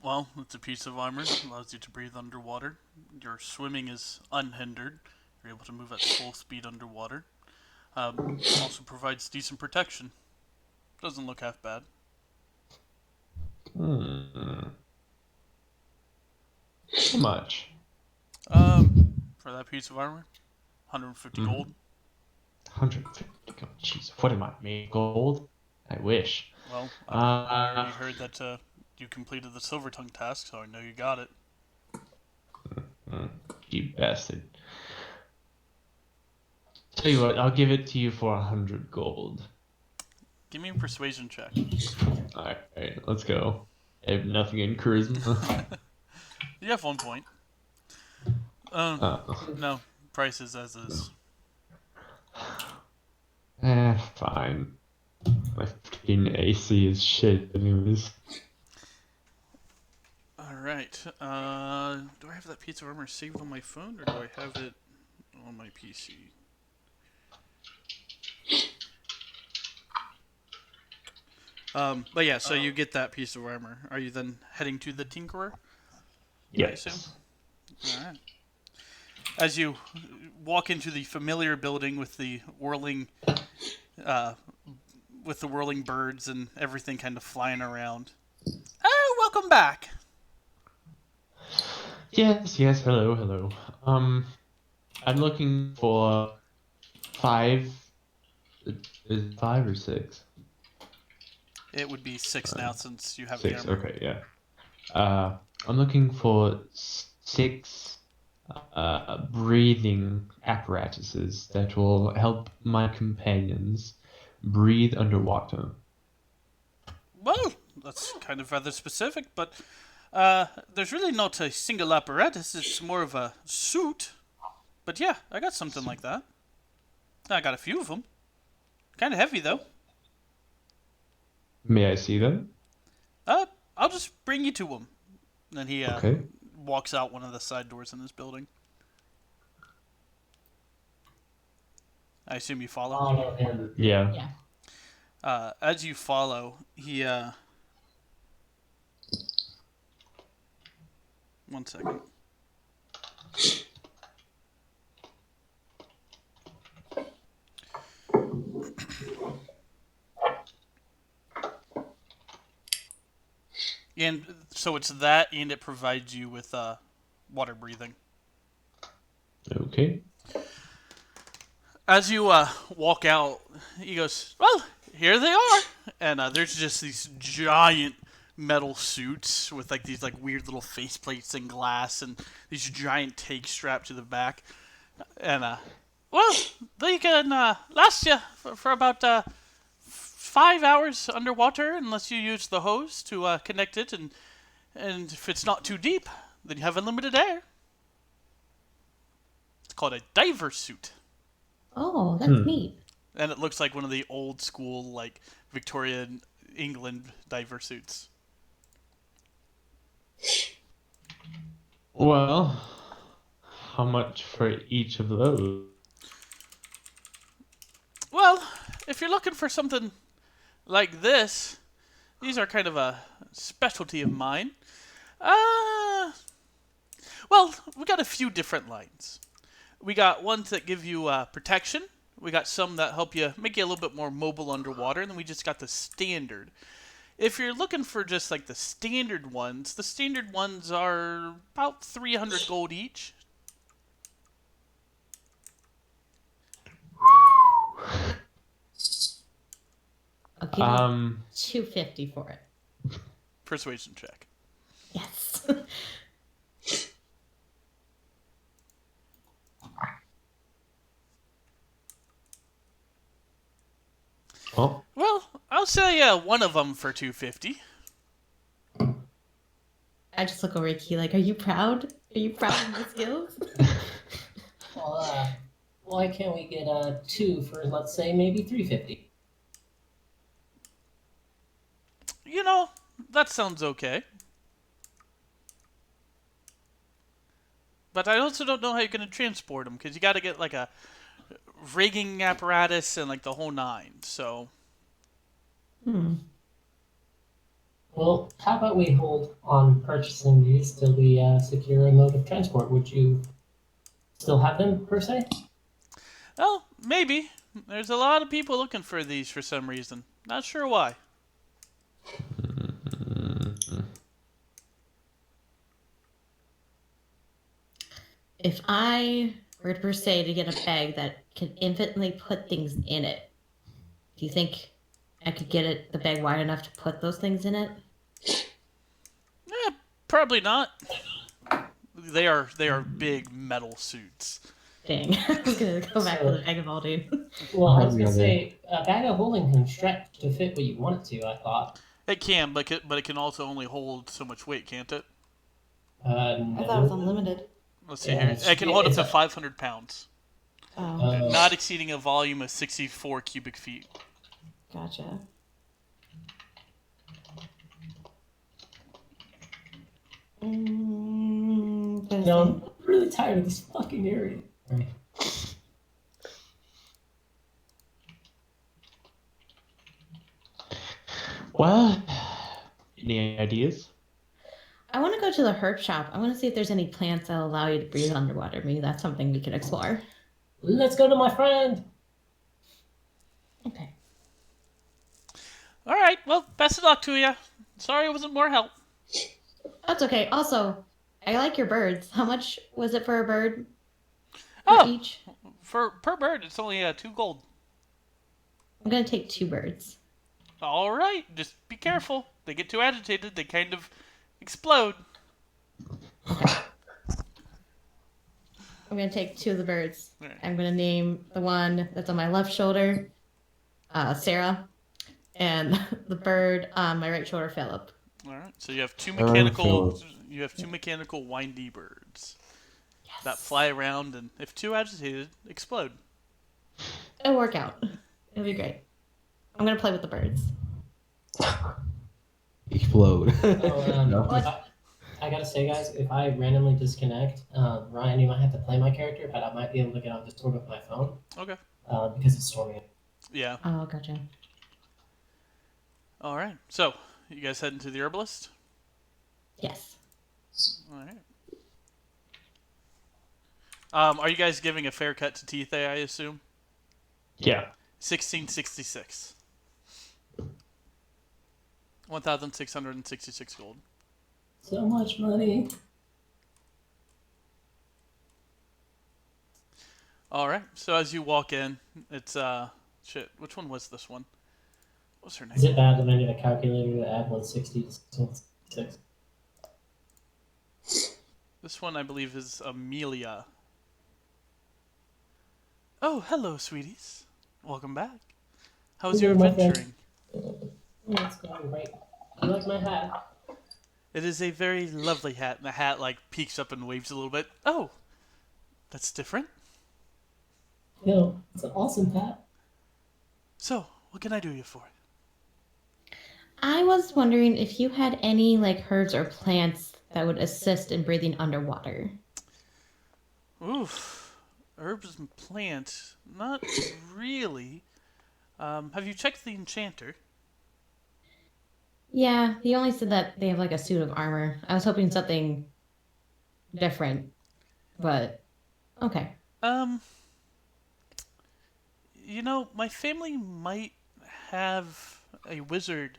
Well, it's a piece of armor. Allows you to breathe underwater. Your swimming is unhindered. You're able to move at full speed underwater. Also provides decent protection. Doesn't look half bad. How much? For that piece of armor, 150 gold. 150 gold. Jeez, what am I made gold? I wish. Well, I already heard that you completed the Silver Tongue task, so I know you got it. You bastard. tell you what, I'll give it to you for 100 gold. Give me a persuasion check. Alright, let's go. I have nothing in charisma. You have 1 point. No, price is as is. Fine. My fucking AC is shit anyways. Alright. Do I have that piece of armor saved on my phone, or do I have it on my PC? But yeah, so you get that piece of armor. Are you then heading to the Tinkerer? Yes. assume? Alright. As you walk into the familiar building with the whirling birds and everything kind of flying around. Oh, welcome back. Yes, hello. I'm looking for 5. Is it 5 or 6? It would be 6 now since you have 6, the armor. okay, yeah. I'm looking for 6 breathing apparatuses that will help my companions breathe underwater. Well, that's kind of rather specific, but there's really not a single apparatus. It's more of a suit. But yeah, I got something like that. I got a few of them. Kind of heavy, though. May I see them? I'll just bring you to them. Then he Okay. walks out one of the side doors in this building. I assume you follow. Follow him. Yeah. As you follow, he 1 second. And so it's that, and it provides you with water breathing. Okay. As you walk out, he goes, "Well, here they are." And there's just these giant metal suits with like these like weird little faceplates and glass, and these giant takes strapped to the back. And well, they can last you for about 5 hours underwater, unless you use the hose to connect it, and if it's not too deep, then you have unlimited air. It's called a diver suit. Oh, that's neat. And it looks like one of the old school, like, Victorian England diver suits. Well, how much for each of those? Well, if you're looking for something like this, these are kind of a specialty of mine. Well, we got a few different lines. We got ones that give you protection. We got some that help you, make you a little bit more mobile underwater, and then we just got the standard. If you're looking for just like the standard ones are about 300 gold each. I'll give you 250 for it. Persuasion check. Yes. Oh, Well, I'll sell you one of them for 250. I just look over at Key like, are you proud? Are you proud of the skills? Well, why can't we get 2 for, let's say, maybe 350? You know, that sounds okay. But I also don't know how you're going to transport them, because you got to get like a rigging apparatus and like the whole 9. So Well, how about we hold on purchasing these till we secure a mode of transport? Would you still have them, per se? well, maybe. There's a lot of people looking for these for some reason. Not sure why. If I were per se to get a bag that can infinitely put things in it, do you think I could get the bag wide enough to put those things in it? Probably not. They are big metal suits. Dang, I was gonna go back to the bag of holding. Well, I was Yeah, gonna say a bag of holding can stretch to fit what you want it to. I thought. It can, but it can also only hold so much weight, can't it? I thought it was unlimited. Let's see Yeah, here. It can hold up it's to a- 500 pounds, Oh, not exceeding a volume of 64 cubic feet. gotcha. Let's No, see. I'm really tired of this fucking area. Right. Well, any ideas? I want to go to the herb shop. I want to see if there's any plants that allow you to breathe underwater. Maybe that's something we can explore. Let's go to my friend. Okay. All right. Well, best of luck to you. Sorry, it wasn't more help. That's okay. Also, I like your birds. How much was it for a bird? Oh, Each? per bird, it's only 2 gold. I'm gonna take 2 birds. All right. Just be careful. They get too agitated, they kind of explode. Okay. I'm gonna take 2 of the birds. All right. I'm gonna name the one that's on my left shoulder, Sarah, and the bird on my right shoulder, Philip. All right. So you have 2 Alright, mechanical. Philip. You have 2 mechanical windy birds Yes. that fly around, and if too agitated, explode. It'll work out. It'll be great. I'm gonna play with the birds. Explode. Oh, No. I gotta say, guys, if I randomly disconnect, Ryan, you might have to play my character, but I might be able to get on Discord with my phone Okay. because it's storming. Yeah. Oh, gotcha. All right. So you guys heading to the herbalist? Yes. All right. Are you guys giving a fair cut to Teeth? I assume. Yeah. 1666. 1,666 gold. So much money. All right. So as you walk in, it's shit. Which one was this one? What's her name? Is it bad that I need a calculator to add 160 to 616? This one I believe is Amelia. Oh, hello, sweeties. Welcome back. How's your Hello, my friend. adventuring? Oh, it's going great. You like my hat? It is a very lovely hat, and the hat like peeks up and waves a little bit. Oh, that's different. No, it's an awesome hat. So, what can I do you for? I was wondering if you had any like herbs or plants that would assist in breathing underwater. Oof, herbs and plants. Not really. Have you checked the enchanter? Yeah, he only said that they have like a suit of armor. I was hoping something different, but okay. You know, my family might have a wizard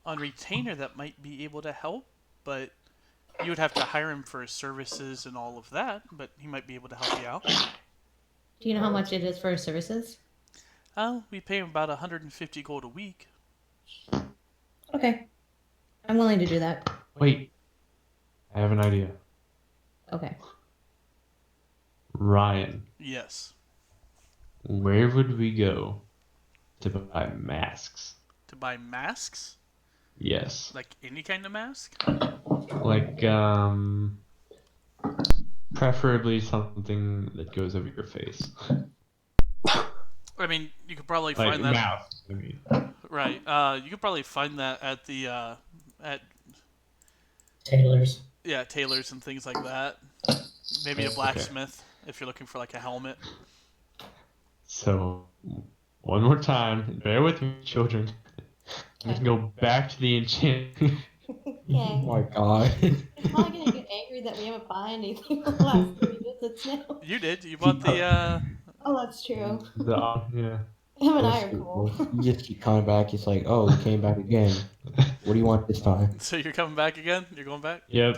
on retainer that might be able to help, but you would have to hire him for his services and all of that, but he might be able to help you out. Do you know how much it is for services? We pay him about 150 gold a week. Okay. I'm willing to do that. Wait. I have an idea. Okay. Ryan, Yes. where would we go to buy masks? To buy masks? Yes. Like any kind of mask? Like, preferably something that goes over your face. I mean, you could probably Like, find that. mouth, I mean. Right. You could probably find that at the, at, Tailors. yeah, tailors and things like that. Maybe a blacksmith if you're looking for like a helmet. So, one more time, bear with me, children. We can go back to the enchantment. Okay. my god. I'm probably gonna get angry that we haven't bought anything for the last 3 visits now. You did. You bought the, Oh, that's true. Yeah. Him and I are cool. You just keep coming back. It's like, oh, you came back again. What do you want this time? so you're coming back again? You're going back? Yep.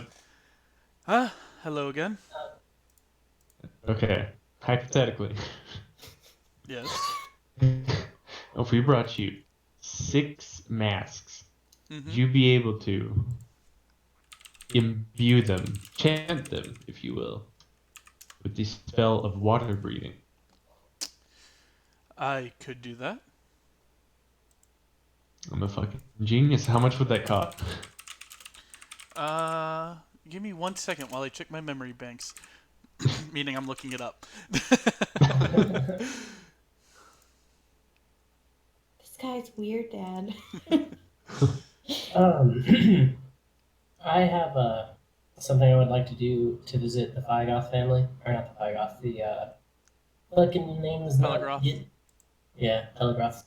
Hello again. Okay. Hypothetically, Yes. if we brought you 6 masks, Mm-hmm. would you be able to imbue them, chant them, if you will, with the spell of water breathing. I could do that. I'm a fucking genius. How much would that cost? Give me 1 second while I check my memory banks. Meaning I'm looking it up. This guy's weird, Dad. I have something I would like to do to visit the Phygoth family, or not the Phygoth, the fucking name is not. Telegraph. Yeah, Telegraph.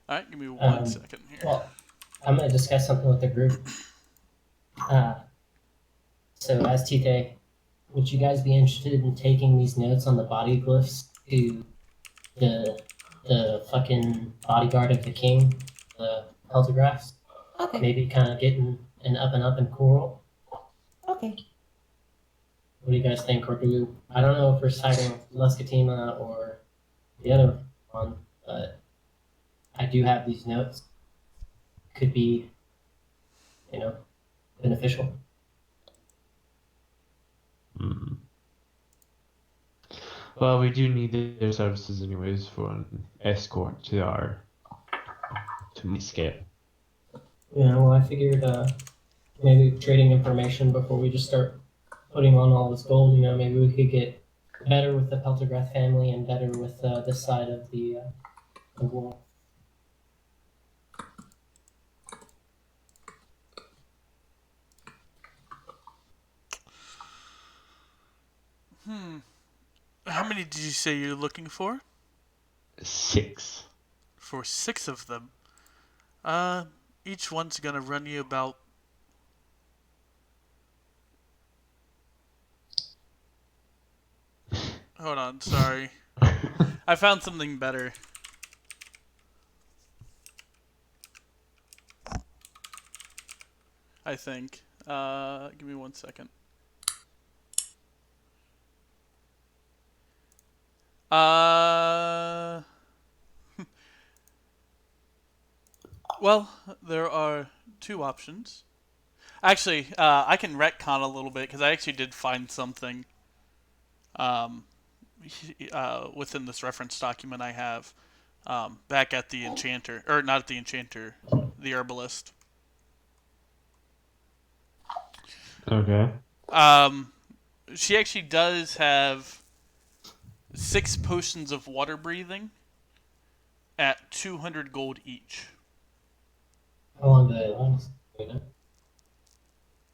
All right, give me 1 second here. Well, I'm going to discuss something with the group. So, as Tite, would you guys be interested in taking these notes on the body glyphs to the fucking bodyguard of the king, the Peltographs? Okay. Maybe kind of getting an up and up in coral. Okay. What do you guys think? Or do we, I don't know if we're citing Muscatina or the other one, but I do have these notes. Could be, beneficial. Hmm. Well, we do need their services anyways for an escort to my scale. Yeah, well, I figured maybe trading information before we just start putting on all this gold. Maybe we could get better with the Peltograth family and better with this side of the wall. How many did you say you're looking for? 6. For 6 of them. Each one's gonna run you about. Hold on, sorry. I found something better. I think. Give me 1 second. Well, there are 2 options. Actually, I can retcon a little bit because I actually did find something within this reference document I have back at the enchanter, or not at the enchanter, the herbalist. Okay. She actually does have 6 potions of water breathing at 200 gold each. How long do they last?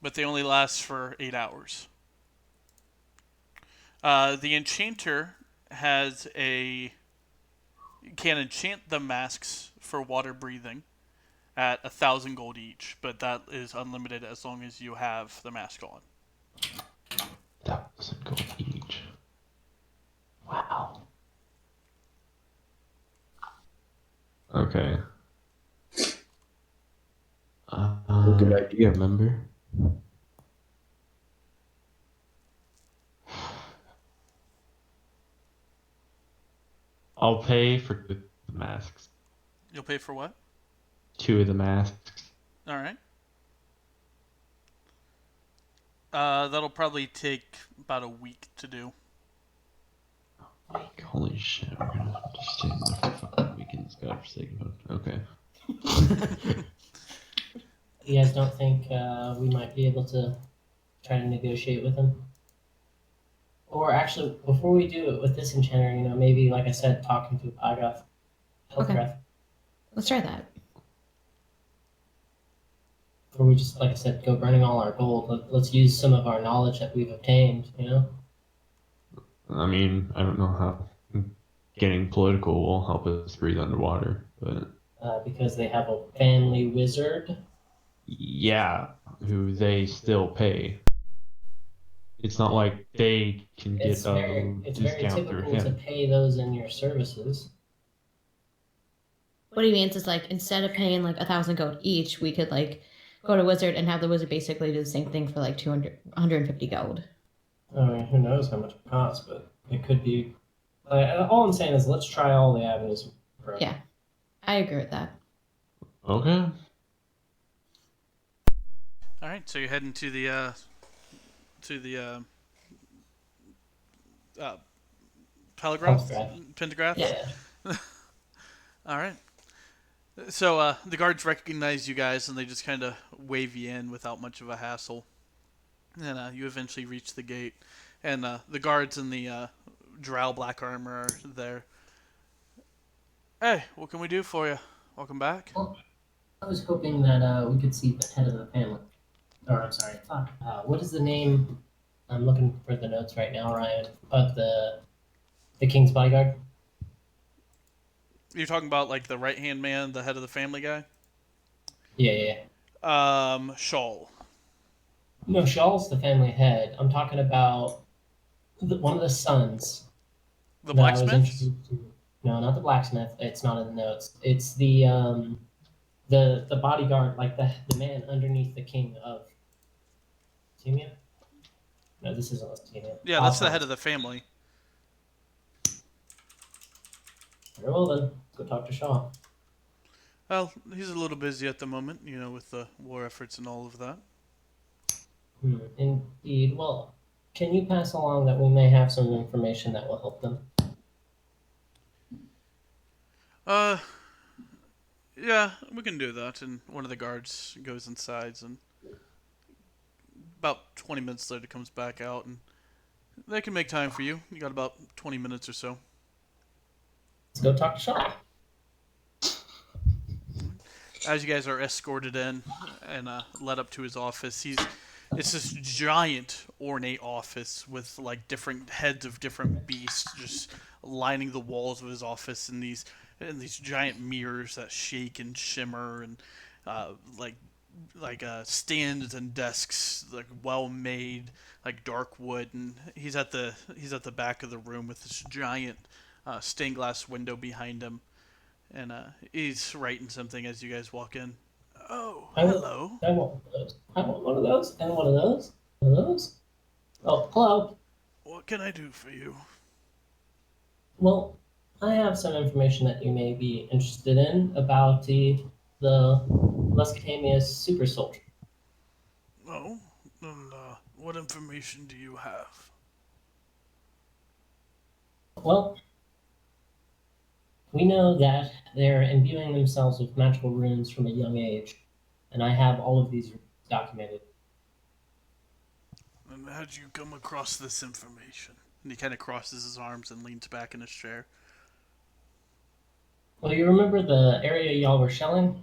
But they only last for 8 hours. The enchanter can enchant the masks for water breathing at 1,000 gold each, but that is unlimited as long as you have the mask on. 1,000 gold each. Wow. Okay. Good idea, remember? I'll pay for 2 of the masks. You'll pay for what? 2 of the masks. All right. That'll probably take about a week to do. Like, holy shit, we're gonna have to stay in there for fucking weekends, godforsaken. Okay. You guys don't think we might be able to try to negotiate with him? Or actually, before we do it with this enchanter, maybe, like I said, talking to Pagath. Okay. Let's try that. Or we just, like I said, go burning all our gold. Let's use some of our knowledge that we've obtained, I mean, I don't know how getting political will help us breathe underwater, but... because they have a family wizard. Yeah, who they still pay. It's not like they can get It's very discount through typical to him. pay those in your services. What he means is like instead of paying like 1,000 gold each, we could like go to wizard and have the wizard basically do the same thing for like 150 gold. I mean, who knows how much it costs, but it could be. All I'm saying is let's try all the avenues. Yeah, I agree with that. Okay. All right, so you're heading to the Telegraph? Telegraph. Pentagraph? Yeah. All right. So the guards recognize you guys, and they just kind of wave you in without much of a hassle. And you eventually reach the gate, and the guards in the drow black armor are there. Hey, what can we do for you? Welcome back. Well, I was hoping that we could see the head of the family. Or, I'm sorry, what is the name? I'm looking for the notes right now, Ryan, of the king's bodyguard. You're talking about like the right hand man, the head of the family guy? Yeah. Shawl. No, Shaw's the family head. I'm talking about one of the sons. The that I was blacksmith? introduced to. No, not the blacksmith. It's not in the notes. It's the bodyguard, like the man underneath the king of Timia. No, this isn't Timia. Yeah, that's the head of the family. Very well then, let's go talk to Shaw. Well, he's a little busy at the moment, with the war efforts and all of that. Indeed. Well, can you pass along that we may have some information that will help them? Yeah, we can do that. And one of the guards goes inside, and about 20 minutes later comes back out, and they can make time for you. You got about 20 minutes or so. Let's go talk to Shaw. As you guys are escorted in and led up to his office, it's this giant ornate office with like different heads of different beasts just lining the walls of his office, and these giant mirrors that shake and shimmer, and stands and desks like well made, like dark wood. And he's at the back of the room with this giant stained glass window behind him, and he's writing something as you guys walk in. Oh, hello. I want one of those. I want one of those. And one of those. One of those. Oh, hello. What can I do for you? Well, I have some information that you may be interested in about the Lescatamia's super soldier. Oh, and what information do you have? Well, we know that they're imbuing themselves with magical runes from a young age, and I have all of these documented. And how did you come across this information? And he kind of crosses his arms and leans back in his chair. Well, you remember the area y'all were shelling?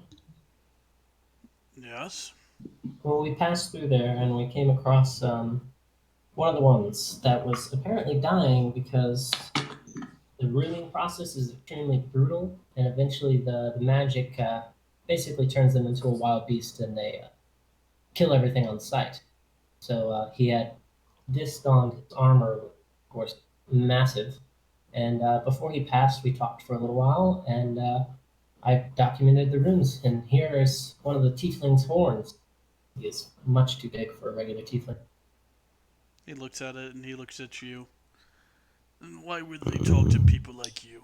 Yes. Well, we passed through there and we came across one of the ones that was apparently dying because the ruling process is extremely brutal, and eventually the magic basically turns them into a wild beast, and they kill everything on sight. So he had disdonned his armor, of course, massive. And before he passed, we talked for a little while, and I documented the runes. And here is one of the tiefling's horns. He is much too big for a regular tiefling. He looks at it and he looks at you. And why would they talk to people like you?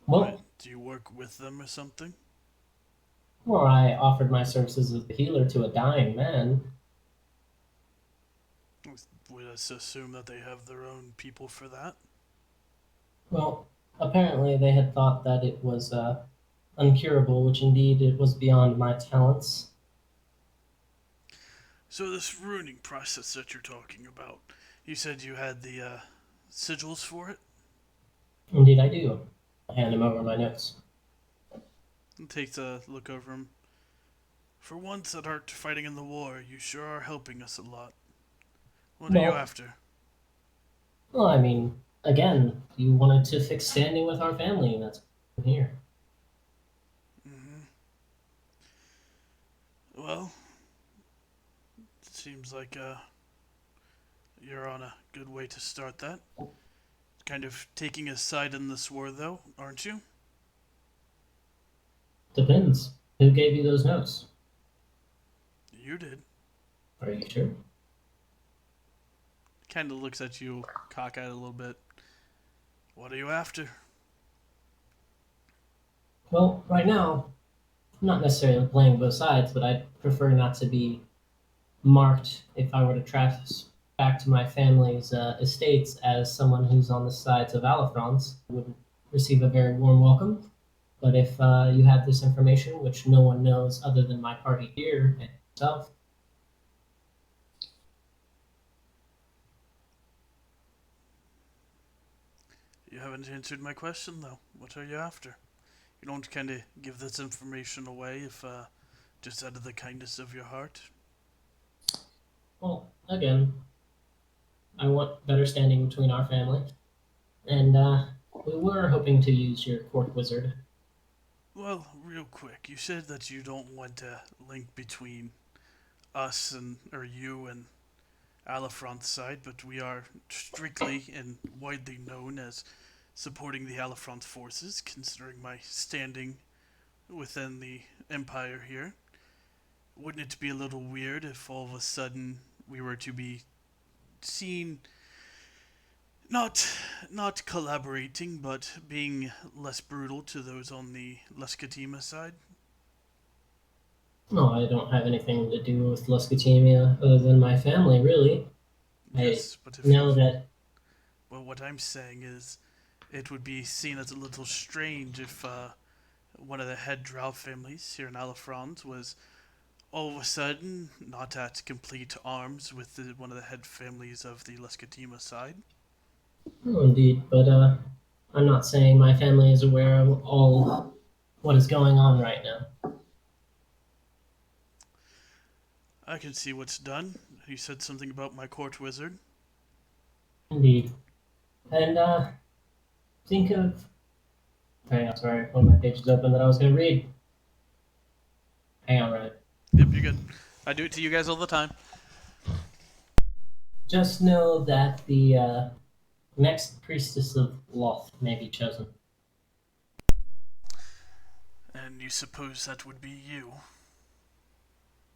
Well, What, do you work with them or something? well, I offered my services as a healer to a dying man. Would us assume that they have their own people for that? Well, apparently they had thought that it was uncurable, which indeed it was beyond my talents. So this ruining process that you're talking about, you said you had the sigils for it? Indeed I do. I hand him over my notes. He takes a look over him. For once that aren't fighting in the war, you sure are helping us a lot. What are you Well- after? Well, I mean, again, you wanted to fix standing with our family, and that's why I'm here. Well, it seems like you're on a good way to start that. Kind of taking a side in this war, though, aren't you? Depends. Who gave you those notes? You did. Are you sure? Kind of looks at you, cockeyed a little bit. What are you after? Well, right now, I'm not necessarily playing both sides, but I'd prefer not to be marked if I were to back to my family's estates as someone who's on the sides of Alafrance would receive a very warm welcome. But if you have this information, which no one knows other than my party here and yourself, You haven't answered my question, though. What are you after? You don't kind of give this information away if just out of the kindness of your heart. well, again, I want better standing between our family, and we were hoping to use your court wizard. Well, real quick, you said that you don't want a link between us and or you and Alafront's side, but we are strictly and widely known as supporting the Alafront forces, considering my standing within the Empire here. Wouldn't it be a little weird if all of a sudden we were to be seen not collaborating, but being less brutal to those on the Lescatima side? No, I don't have anything to do with Luscatemia other than my family, really. Yes, but if I know you that. well, what I'm saying is, it would be seen as a little strange if one of the head Drow families here in Alafront was all of a sudden not at complete arms with one of the head families of the Lescatima side. Oh, indeed, but I'm not saying my family is aware of all what is going on right now. I can see what's done. You said something about my court wizard. Indeed. And think of. Hang on, sorry, one of my pages open that I was going to read. Hang on, right. Yep, you're good. I do it to you guys all the time. Just know that the next priestess of Loth may be chosen. And you suppose that would be you?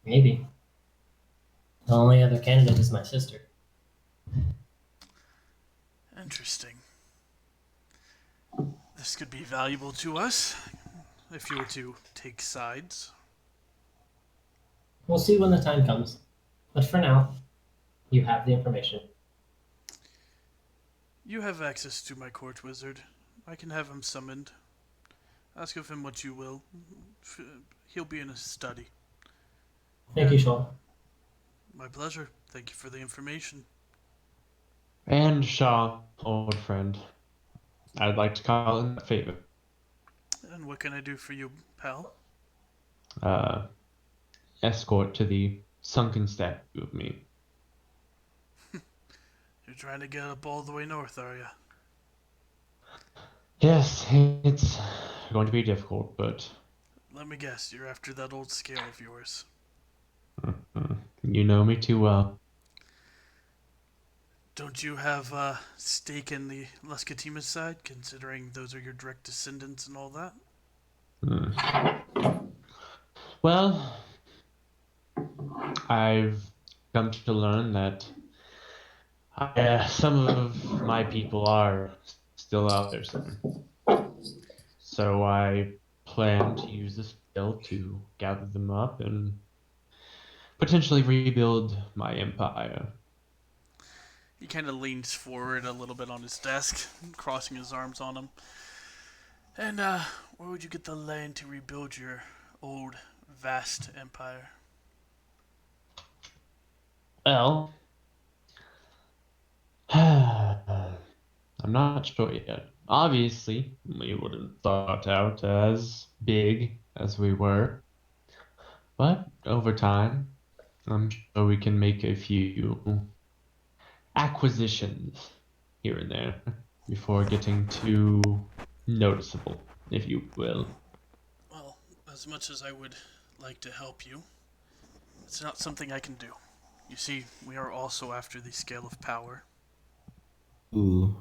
Maybe. The only other candidate is my sister. Interesting. This could be valuable to us if you were to take sides. We'll see when the time comes. But for now, you have the information. You have access to my court wizard. I can have him summoned. Ask of him what you will. He'll be in his study. Thank you, Shaw. My pleasure. Thank you for the information. And Shaw, old friend, I'd like to call in a favor. And what can I do for you, pal? Escort to the sunken statue of me. You're trying to get up all the way north, are you? Yes, it's going to be difficult, but Let me guess, you're after that old scale of yours. you know me too well. Don't you have a stake in the Lescatima side, considering those are your direct descendants and all that? Well, I've come to learn that some of my people are still out there, sir. So I plan to use this skill to gather them up and potentially rebuild my empire. He kind of leans forward a little bit on his desk, crossing his arms on him. And, where would you get the land to rebuild your old, vast empire? Well, I'm not sure yet. Obviously, we wouldn't start out as big as we were. But over time, I'm sure we can make a few acquisitions here and there before getting too noticeable, if you will. Well, as much as I would like to help you, it's not something I can do. You see, we are also after the scale of power, Ooh.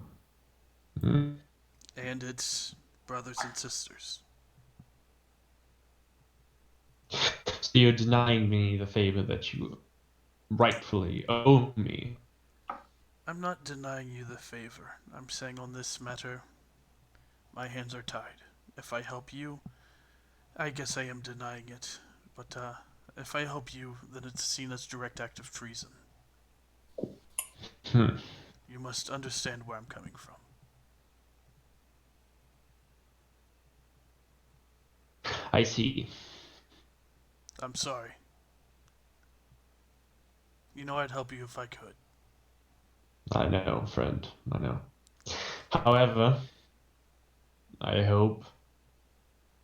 Hmm? and its brothers and sisters. So you're denying me the favor that you rightfully owe me. I'm not denying you the favor. I'm saying on this matter, my hands are tied. If I help you, I guess I am denying it. But if I help you, then it's seen as direct act of treason. Hmm. You must understand where I'm coming from. I see. I'm sorry. You know I'd help you if I could. I know, friend. I know. However, I hope,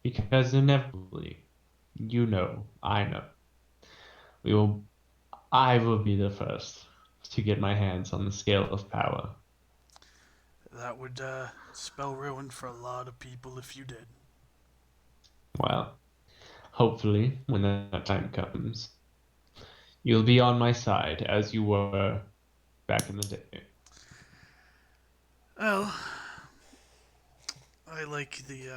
because inevitably, you know, I know, we will. I will be the first to get my hands on the scale of power. That would spell ruin for a lot of people if you did. Well, hopefully, when that time comes, you'll be on my side as you were back in the day. Well, I like the.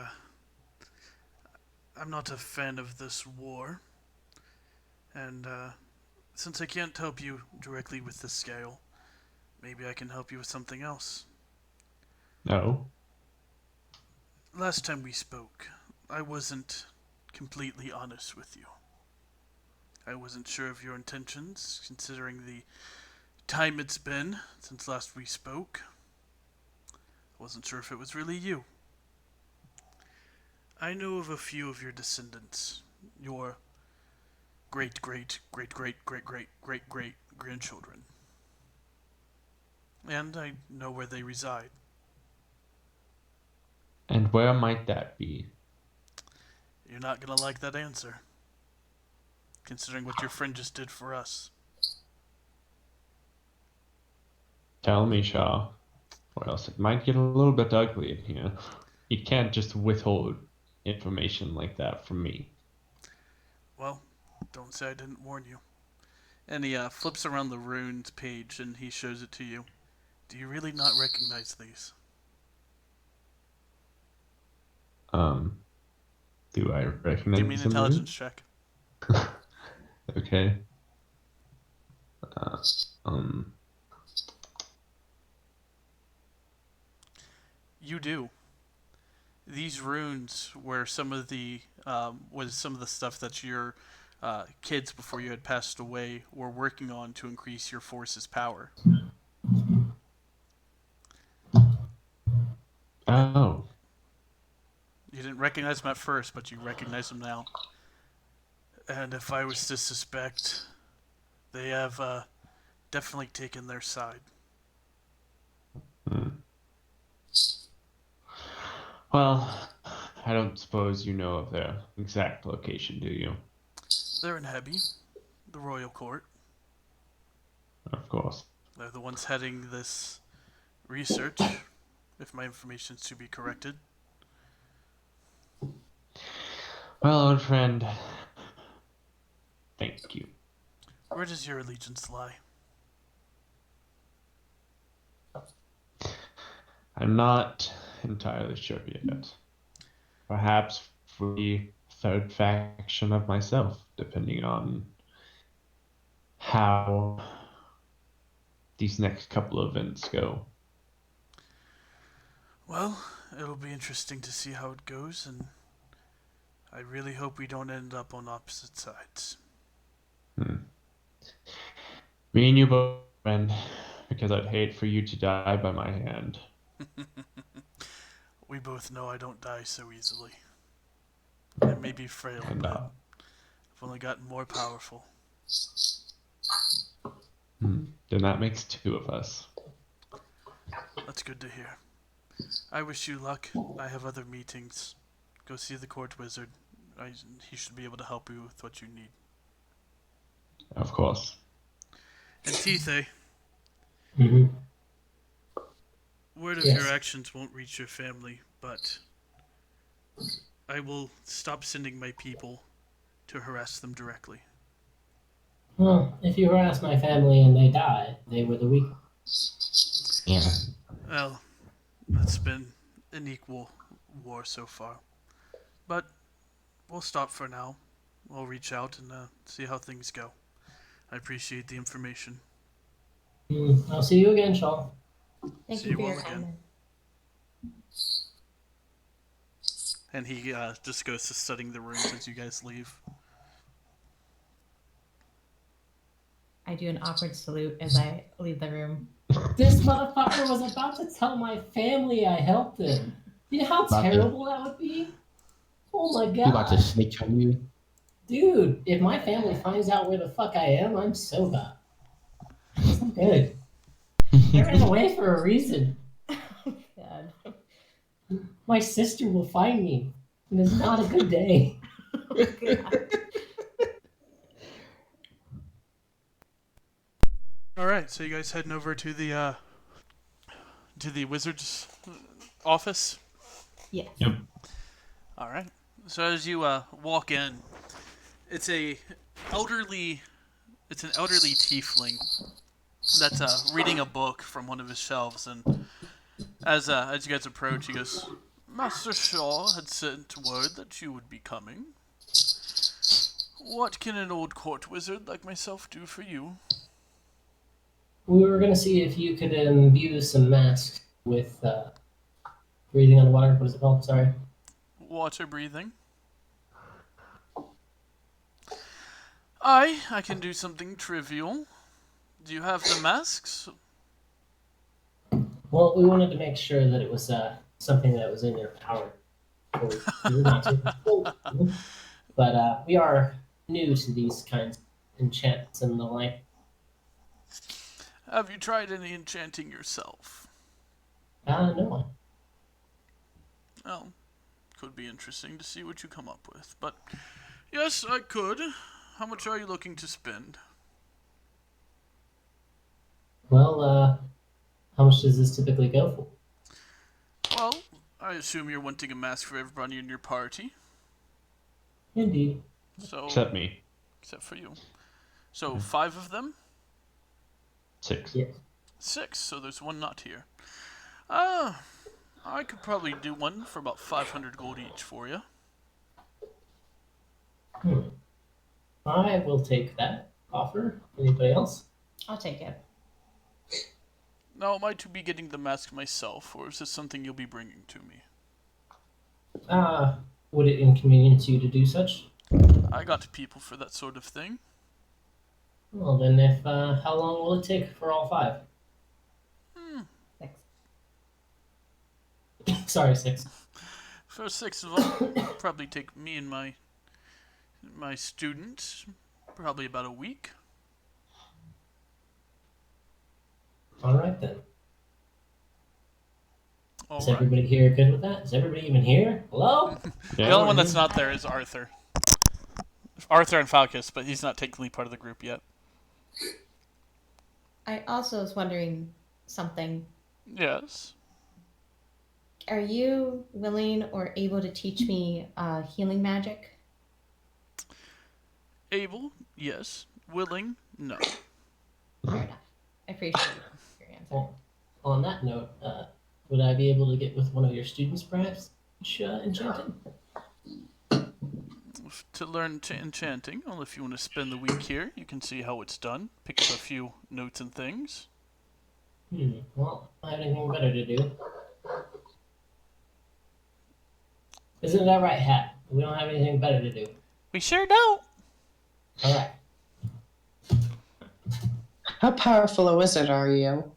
I'm not a fan of this war, and since I can't help you directly with the scale, maybe I can help you with something else. No. Last time we spoke, I wasn't completely honest with you. I wasn't sure of your intentions, considering the time it's been since last we spoke. I wasn't sure if it was really you. I know of a few of your descendants, your great great great great great great great great grandchildren. And I know where they reside. And where might that be? You're not gonna like that answer, considering what your friend just did for us. Tell me, Shaw, or else it might get a little bit ugly in here. You can't just withhold information like that from me. Well, don't say I didn't warn you. And he flips around the runes page and he shows it to you. Do you really not recognize these? Do I recognize Give me an some intelligence runes? check. Okay. Uh, um, You do. These runes were some of the was some of the stuff that your kids before you had passed away were working on to increase your force's power. oh, You didn't recognize them at first, but you recognize them now. And if I was to suspect, they have definitely taken their side. hmm. Well, I don't suppose you know of their exact location, do you? They're in Hebby, the royal court. Of course. They're the ones heading this research, if my information is to be corrected. Well, old friend, thank you. Where does your allegiance lie? I'm not entirely sure yet. Perhaps for the third faction of myself, depending on how these next couple of events go. Well, it'll be interesting to see how it goes, and I really hope we don't end up on opposite sides. Me and you both, friend, because I'd hate for you to die by my hand. We both know I don't die so easily. I may be frail, And but I've only gotten more powerful. then that makes two of us. That's good to hear. I wish you luck. I have other meetings. Go see the court wizard. He should be able to help you with what you need. Of course. And Tithe, Mm-hmm. word of Yes. your actions won't reach your family, but I will stop sending my people to harass them directly. Well, if you harass my family and they die, they were the weak ones. Yeah. Well, it's been an equal war so far. But we'll stop for now. We'll reach out and see how things go. I appreciate the information. I'll see you again, Shaw. Thank See you you for your all again. kindness. And he just goes to studying the rooms as you guys leave. I do an awkward salute as I leave the room. This motherfucker was about to tell my family I helped him. You know how About to- terrible that would be? Oh my You about to god. snitch on you? Dude, if my family finds out where the fuck I am, I'm so bad. So good. I ran away for a reason. God. My sister will find me. And it's not a good day. God. All right, so you guys heading over to the wizard's office. Yes. Yep. All right. So as you walk in, it's an elderly tiefling that's reading a book from one of his shelves, and as you guys approach, he goes, "Master Shaw had sent word that you would be coming. What can an old court wizard like myself do for you?" We were gonna see if you could imbue some masks with breathing underwater. What is it called? Sorry. Water breathing. I can do something trivial. Do you have the masks? Well, we wanted to make sure that it was something that was in your power. So we were not taking full control. But we are new to these kinds of enchantments and the like. Have you tried any enchanting yourself? No. Oh, could be interesting to see what you come up with. But yes, I could. How much are you looking to spend? Well, how much does this typically go for? Well, I assume you're wanting a mask for everybody in your party. Indeed. So Except me. except for you. So 5 of them? 6. Yes. 6, so there's one not here. I could probably do one for about 500 gold each for you. I will take that offer. Anybody else? I'll take it. Now, am I to be getting the mask myself, or is this something you'll be bringing to me? Would it inconvenience you to do such? I got people for that sort of thing. Well, then, if how long will it take for all 5? 6. Sorry, 6. For 6 of them, probably take me and my student probably about a week. All right then. All Is right. everybody here good with that? Is everybody even here? Hello? The only one that's not there is Arthur. Arthur and Falcus, but he's not technically part of the group yet. I also was wondering something. Yes. Are you willing or able to teach me healing magic? Able? Yes. Willing? No. Fair enough. I appreciate your answer. Well, on that note, would I be able to get with one of your students, perhaps? Enchanting? To learn enchanting, well, if you want to spend the week here, you can see how it's done. Pick up a few notes and things. Well, I have anything better to do. Isn't that right, Hat? We don't have anything better to do. We sure don't. All right. How powerful a wizard are you?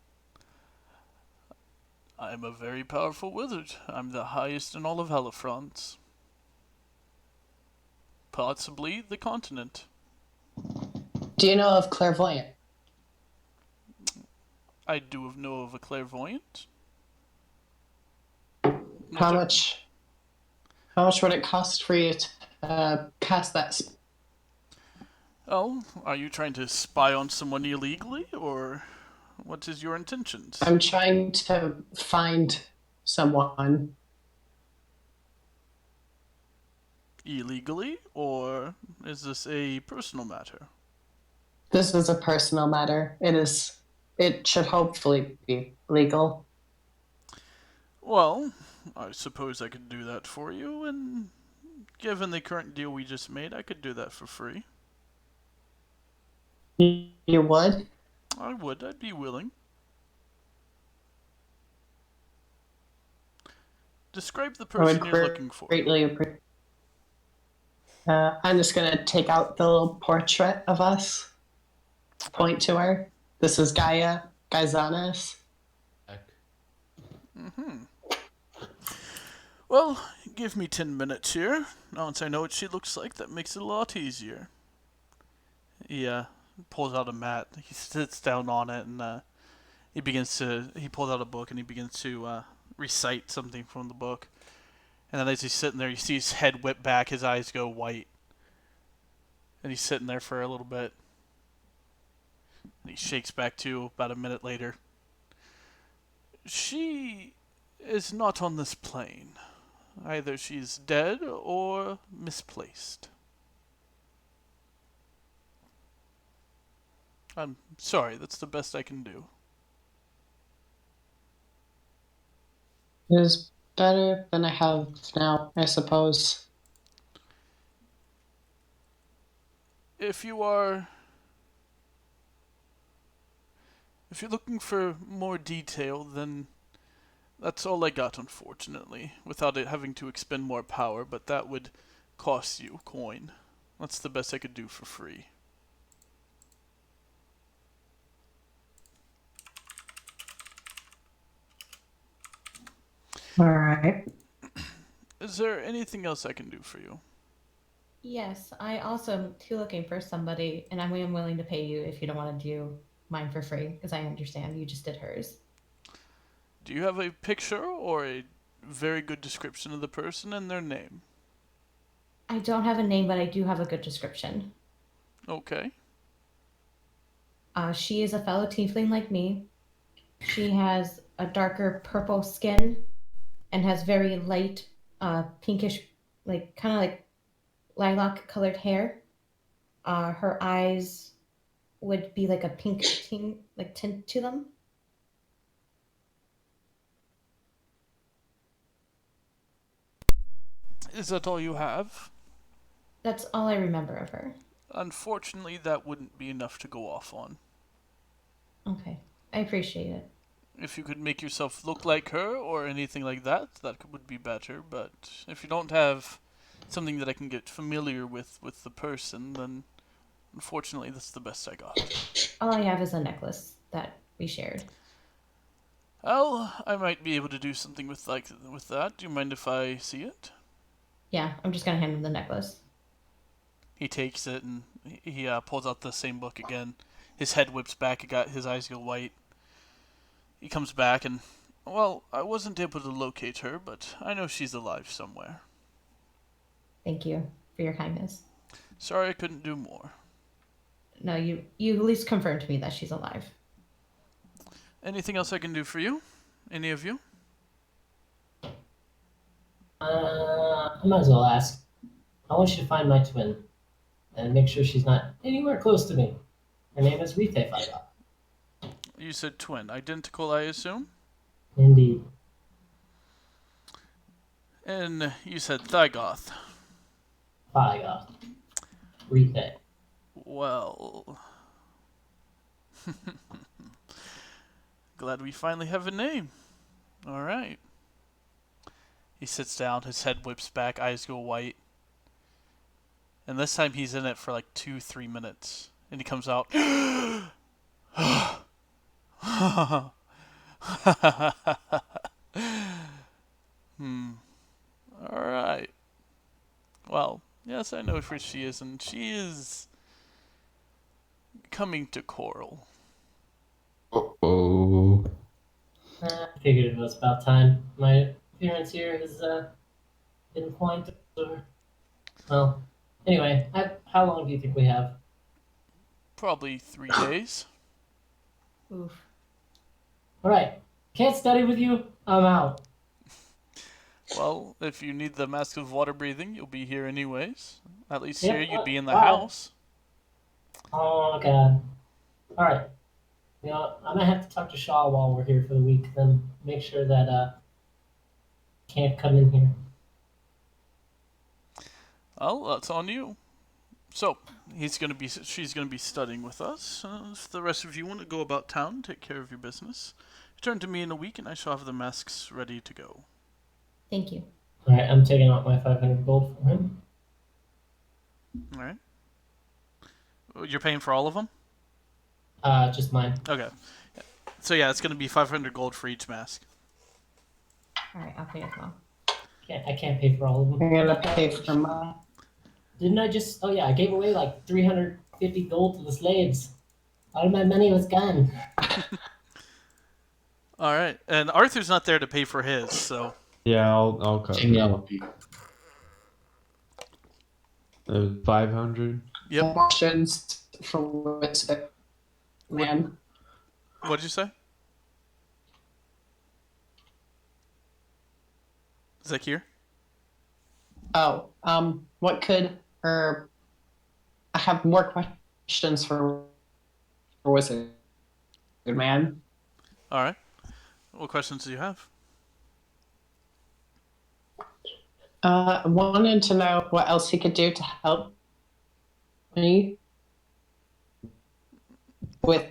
I'm a very powerful wizard. I'm the highest in all of Helifrance. Possibly the continent. Do you know of clairvoyant? I do know of a clairvoyant. How much would it cost for you to cast that? Oh, are you trying to spy on someone illegally, or what is your intentions? I'm trying to find someone. Illegally, or is this a personal matter? This is a personal matter. It should hopefully be legal. Well, I suppose I could do that for you, and given the current deal we just made, I could do that for free. You would? I would, I'd be willing. Describe the I would person you're looking for. greatly appreciate. I'm just gonna take out the little portrait of us. Point to her. This is Gaia Gaizanis. Well, give me 10 minutes here. Now, once I know what she looks like, that makes it a lot easier. He pulls out a mat. He sits down on it and he pulls out a book and he begins to recite something from the book. And then as he's sitting there, you see his head whip back, his eyes go white. And he's sitting there for a little bit. And he shakes back to about a minute later. She is not on this plane. Either she's dead or misplaced. I'm sorry, that's the best I can do. It is better than I have now, I suppose. If you're looking for more detail, then that's all I got, unfortunately, without it having to expend more power, but that would cost you coin. That's the best I could do for free. Alright. Is there anything else I can do for you? Yes, I also am too looking for somebody, and I'm willing to pay you if you don't want to do mine for free, because I understand you just did hers. Do you have a picture or a very good description of the person and their name? I don't have a name, but I do have a good description. Okay. She is a fellow tiefling like me. She has a darker purple skin and has very light pinkish, like kind of like lilac colored hair. Her eyes would be like a pink tint to them. Is that all you have? That's all I remember of her. Unfortunately, that wouldn't be enough to go off on. Okay, I appreciate it. If you could make yourself look like her or anything like that, that would be better. But if you don't have something that I can get familiar with the person, then unfortunately that's the best I got. All I have is a necklace that we shared. Well, I might be able to do something with that. Do you mind if I see it? Yeah, I'm just gonna hand him the necklace. He takes it and he pulls out the same book again. His head whips back. His eyes go white. He comes back and, well, I wasn't able to locate her, but I know she's alive somewhere. Thank you for your kindness. Sorry I couldn't do more. No, you at least confirmed to me that she's alive. Anything else I can do for you? Any of you? I might as well ask. I want you to find my twin and make sure she's not anywhere close to me. Her name is Rite Faiga. You said twin. Identical, I assume? Indeed. And you said Thygoth. Faiga. Rite. Well... Glad we finally have a name. Alright. He sits down, his head whips back, eyes go white. And this time he's in it for like 2-3 minutes. And he comes out. Alright. Well, yes, I know where she is, and she is coming to Coral. Uh-oh. I figured it was about time. My appearance here has been point. Well, anyway, how long do you think we have? Probably 3 days. Oof. All right. Can't study with you. I'm out. Well, if you need the mask of water breathing, you'll be here anyways. At least Yep, here you'd be in the bye. house. Oh god. All right. You know, I'm gonna have to talk to Shaw while we're here for the week. Then make sure that can't come in here. Well, that's on you. So, she's gonna be studying with us. If the rest of you want to go about town, take care of your business. Return to me in a week, and I shall have the masks ready to go. Thank you. All right. I'm taking out my 500 gold from him. All right. You're paying for all of them? Just mine. Okay. So yeah, it's gonna be 500 gold for each mask. All right, I'll pay as well. I can't pay for all of them. I'm gonna pay for mine. Didn't I just? Oh yeah, I gave away like 350 gold to the slaves. All of my money was gone. All right, and Arthur's not there to pay for his, so Yeah, I'll cut. No. 500. yep. Questions for Wizard Man. What'd you say? Zakir? Oh, what could I have more questions for Wizard Man. All right. What questions do you have? Wanted to know what else he could do to help me with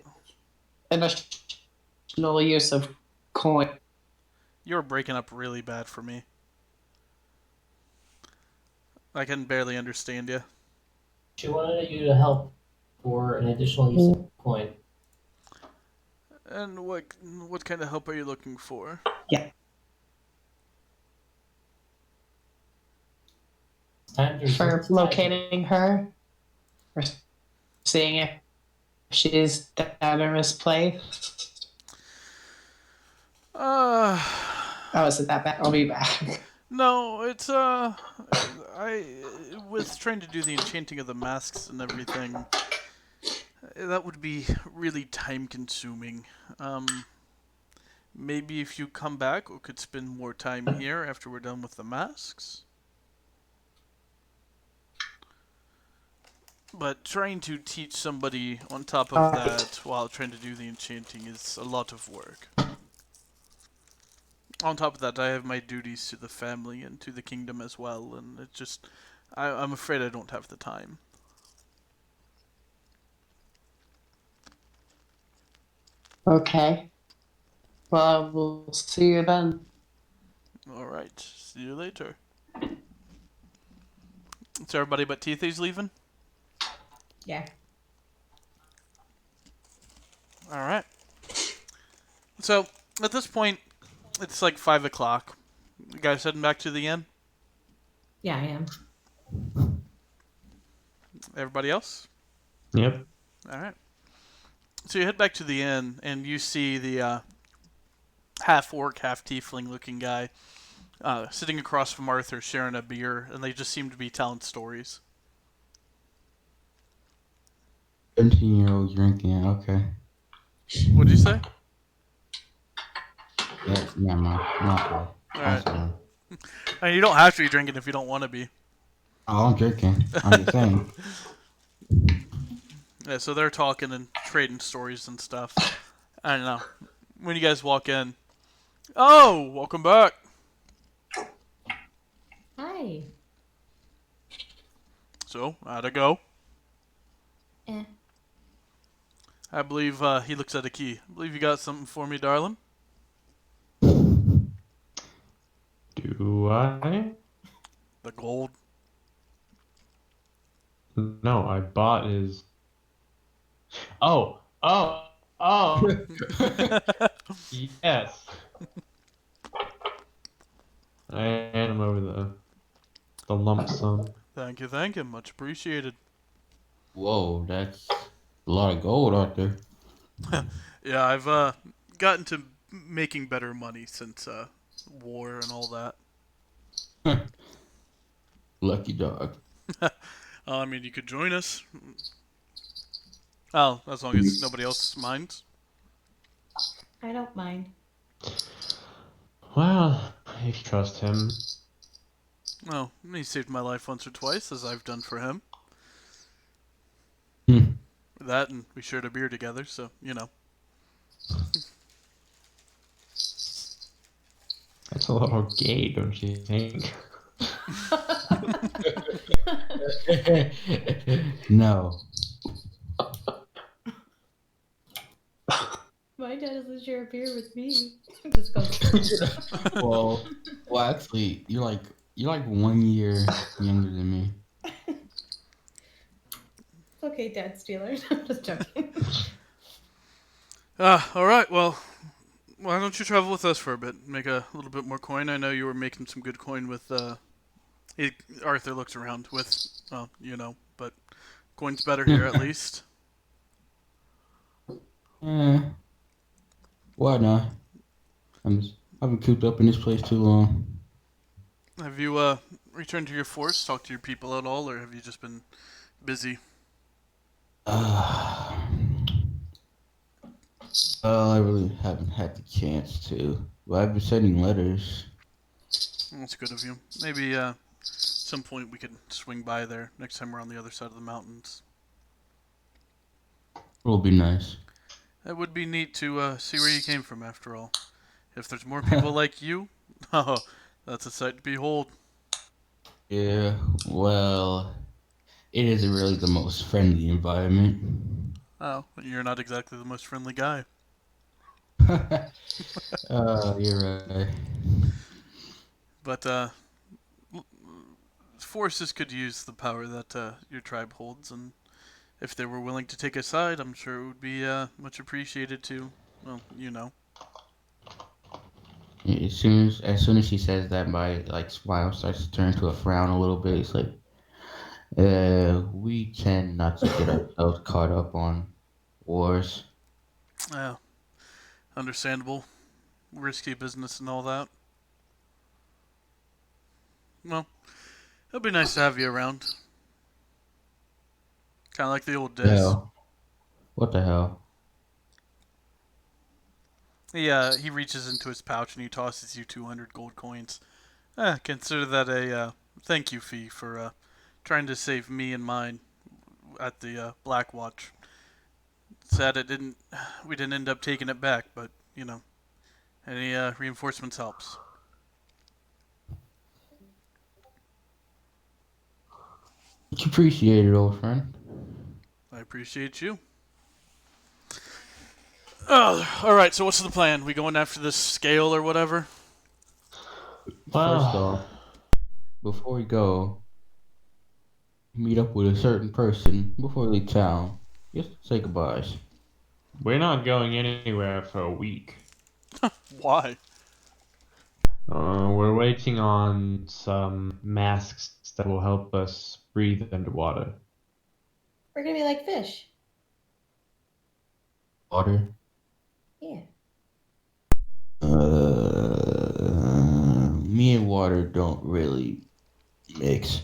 additional use of coin. You're breaking up really bad for me. I can barely understand you. She wanted you to help for an additional use of coin. And what kind of help are you looking for? It's time to For resort to locating her, or seeing if she's down in this place. Oh, is it that bad? I'll be back. No, it's I was trying to do the enchanting of the masks and everything. That would be really time consuming. Maybe if you come back, we could spend more time here after we're done with the masks. But trying to teach somebody on top of that while trying to do the enchanting is a lot of work. On top of that, I have my duties to the family and to the kingdom as well, and it just... I'm afraid I don't have the time. Okay. Well, we'll see you then. Alright, see you later. So everybody but Teethy's leaving? Yeah. Alright. So, at this point, it's like 5 o'clock. You guys heading back to the inn? Yeah, I am. Everybody else? Yep. Alright. So you head back to the inn, and you see the half-orc, half-tiefling looking guy sitting across from Arthur sharing a beer, and they just seem to be telling stories. 17-year-old drinking, okay. What'd you say? Yeah, never mind. Not bad. Alright. Awesome. I mean, you don't have to be drinking if you don't want to be. Oh, I'm drinking. I'm just saying. Yeah, so they're talking and trading stories and stuff. I don't know. When you guys walk in, oh, welcome back. Hi. So, how'd it go? Eh. I believe he looks at a key. I believe you got something for me, darling. Do I? The gold. No, I bought his. Oh. Yes. I hand him over the lump sum. Thank you. Much appreciated. Whoa, that's a lot of gold, Arthur. Yeah, I've gotten to making better money since war and all that. Lucky dog. I mean, you could join us. Oh, as long as nobody else minds. I don't mind. Well, if you trust him. Oh, he saved my life once or twice, as I've done for him. That, and we shared a beer together, so, you know. That's a little gay, don't you think? No. My dad doesn't share a beer with me. Just go. Well, actually, you're like 1 year younger than me. It's okay, Dad Steeler. I'm just joking. All right. Well, why don't you travel with us for a bit? Make a little bit more coin. I know you were making some good coin with. Arthur looks around with, well, but coin's better here at least. Eh, why not? I've been cooped up in this place too long. Have you returned to your force, talked to your people at all, or have you just been busy? Uh, well, I really haven't had the chance to. But I've been sending letters. That's good of you. Maybe some point we could swing by there next time we're on the other side of the mountains. It'll be nice. That would be neat to see where you came from, after all. If there's more people like you, oh, that's a sight to behold. Yeah, well, it isn't really the most friendly environment. Oh, you're not exactly the most friendly guy. You're right. But forces could use the power that your tribe holds, and if they were willing to take a side, I'm sure it would be much appreciated too. Well, As soon as she says that, my smile starts to turn to a frown a little bit. It's like, we tend not to get ourselves caught up on wars. Yeah, understandable. Risky business and all that. Well, it'll be nice to have you around. Kind of like the old days. Hell, what the hell? He reaches into his pouch and he tosses you 200 gold coins. Consider that a thank you fee for trying to save me and mine at the Black Watch. Sad we didn't end up taking it back, but any reinforcements helps. Much appreciated, old friend. I appreciate you. Oh, all right. So what's the plan? We going after this scale or whatever? First off, before we go, meet up with a certain person before we leave town. Just say goodbyes. We're not going anywhere for a week. Why? We're waiting on some masks that will help us breathe underwater. We're gonna be like fish. Water. Yeah. Me and water don't really mix.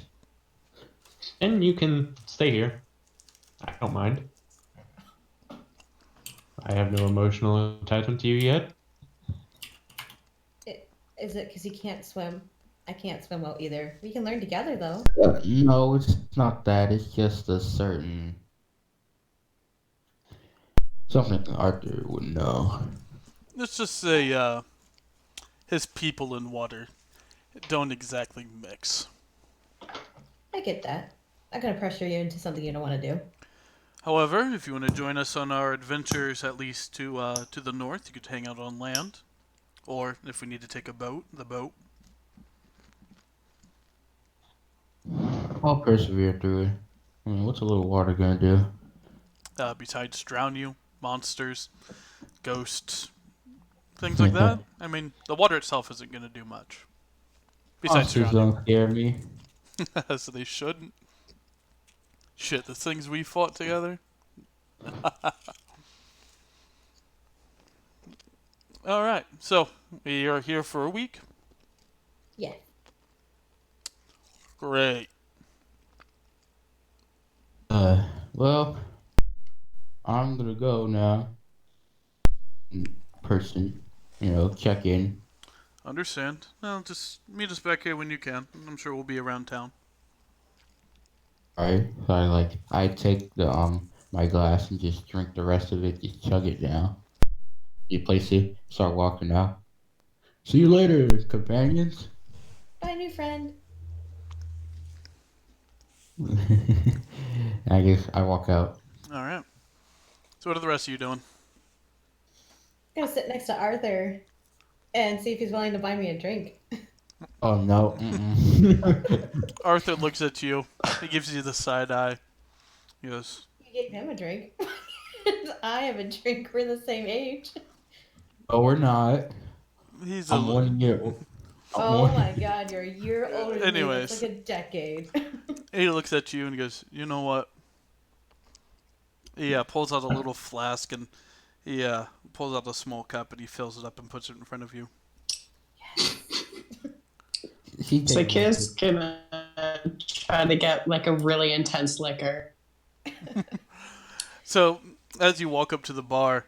And you can stay here. I don't mind. I have no emotional attachment to you yet. Is it because you can't swim? I can't swim well either. We can learn together though. No, it's not that. It's just a certain something Arthur would know. Let's just say his people and water don't exactly mix. I get that. I'm gonna pressure you into something you don't want to do. However, if you want to join us on our adventures, at least to the north, you could hang out on land, or if we need to take a boat, the boat. I'll persevere through it. I mean, what's a little water gonna do? Besides drown you, monsters, ghosts, things like that. I mean, the water itself isn't going to do much. Besides Monsters drown don't scare me. you. So they shouldn't. Shit, the things we fought together. Alright, so we are here for a week. Yeah. Great. Well, I'm gonna go now. In person, check in. Understand. Well, just meet us back here when you can. I'm sure we'll be around town. Alright, so I take the my glass and just drink the rest of it, just chug it down. You place it, start walking out. See you later, companions. Bye, new friend. I guess I walk out. Alright. So what are the rest of you doing? I'm gonna sit next to Arthur and see if he's willing to buy me a drink. Oh no. Mm-mm. Arthur looks at you. He gives you the side eye. He goes, You gave him a drink. I have a drink. We're the same age. Oh, we're not. He's I'm a. 1 year. I'm Oh one- my god, you're a year older than me. That's Anyways. like a decade. He looks at you and goes, "You know what?" He pulls out a little flask and he pulls out a small cup and he fills it up and puts it in front of you. She So takes one Kid's gonna try to get like a really intense liquor. So as you walk up to the bar,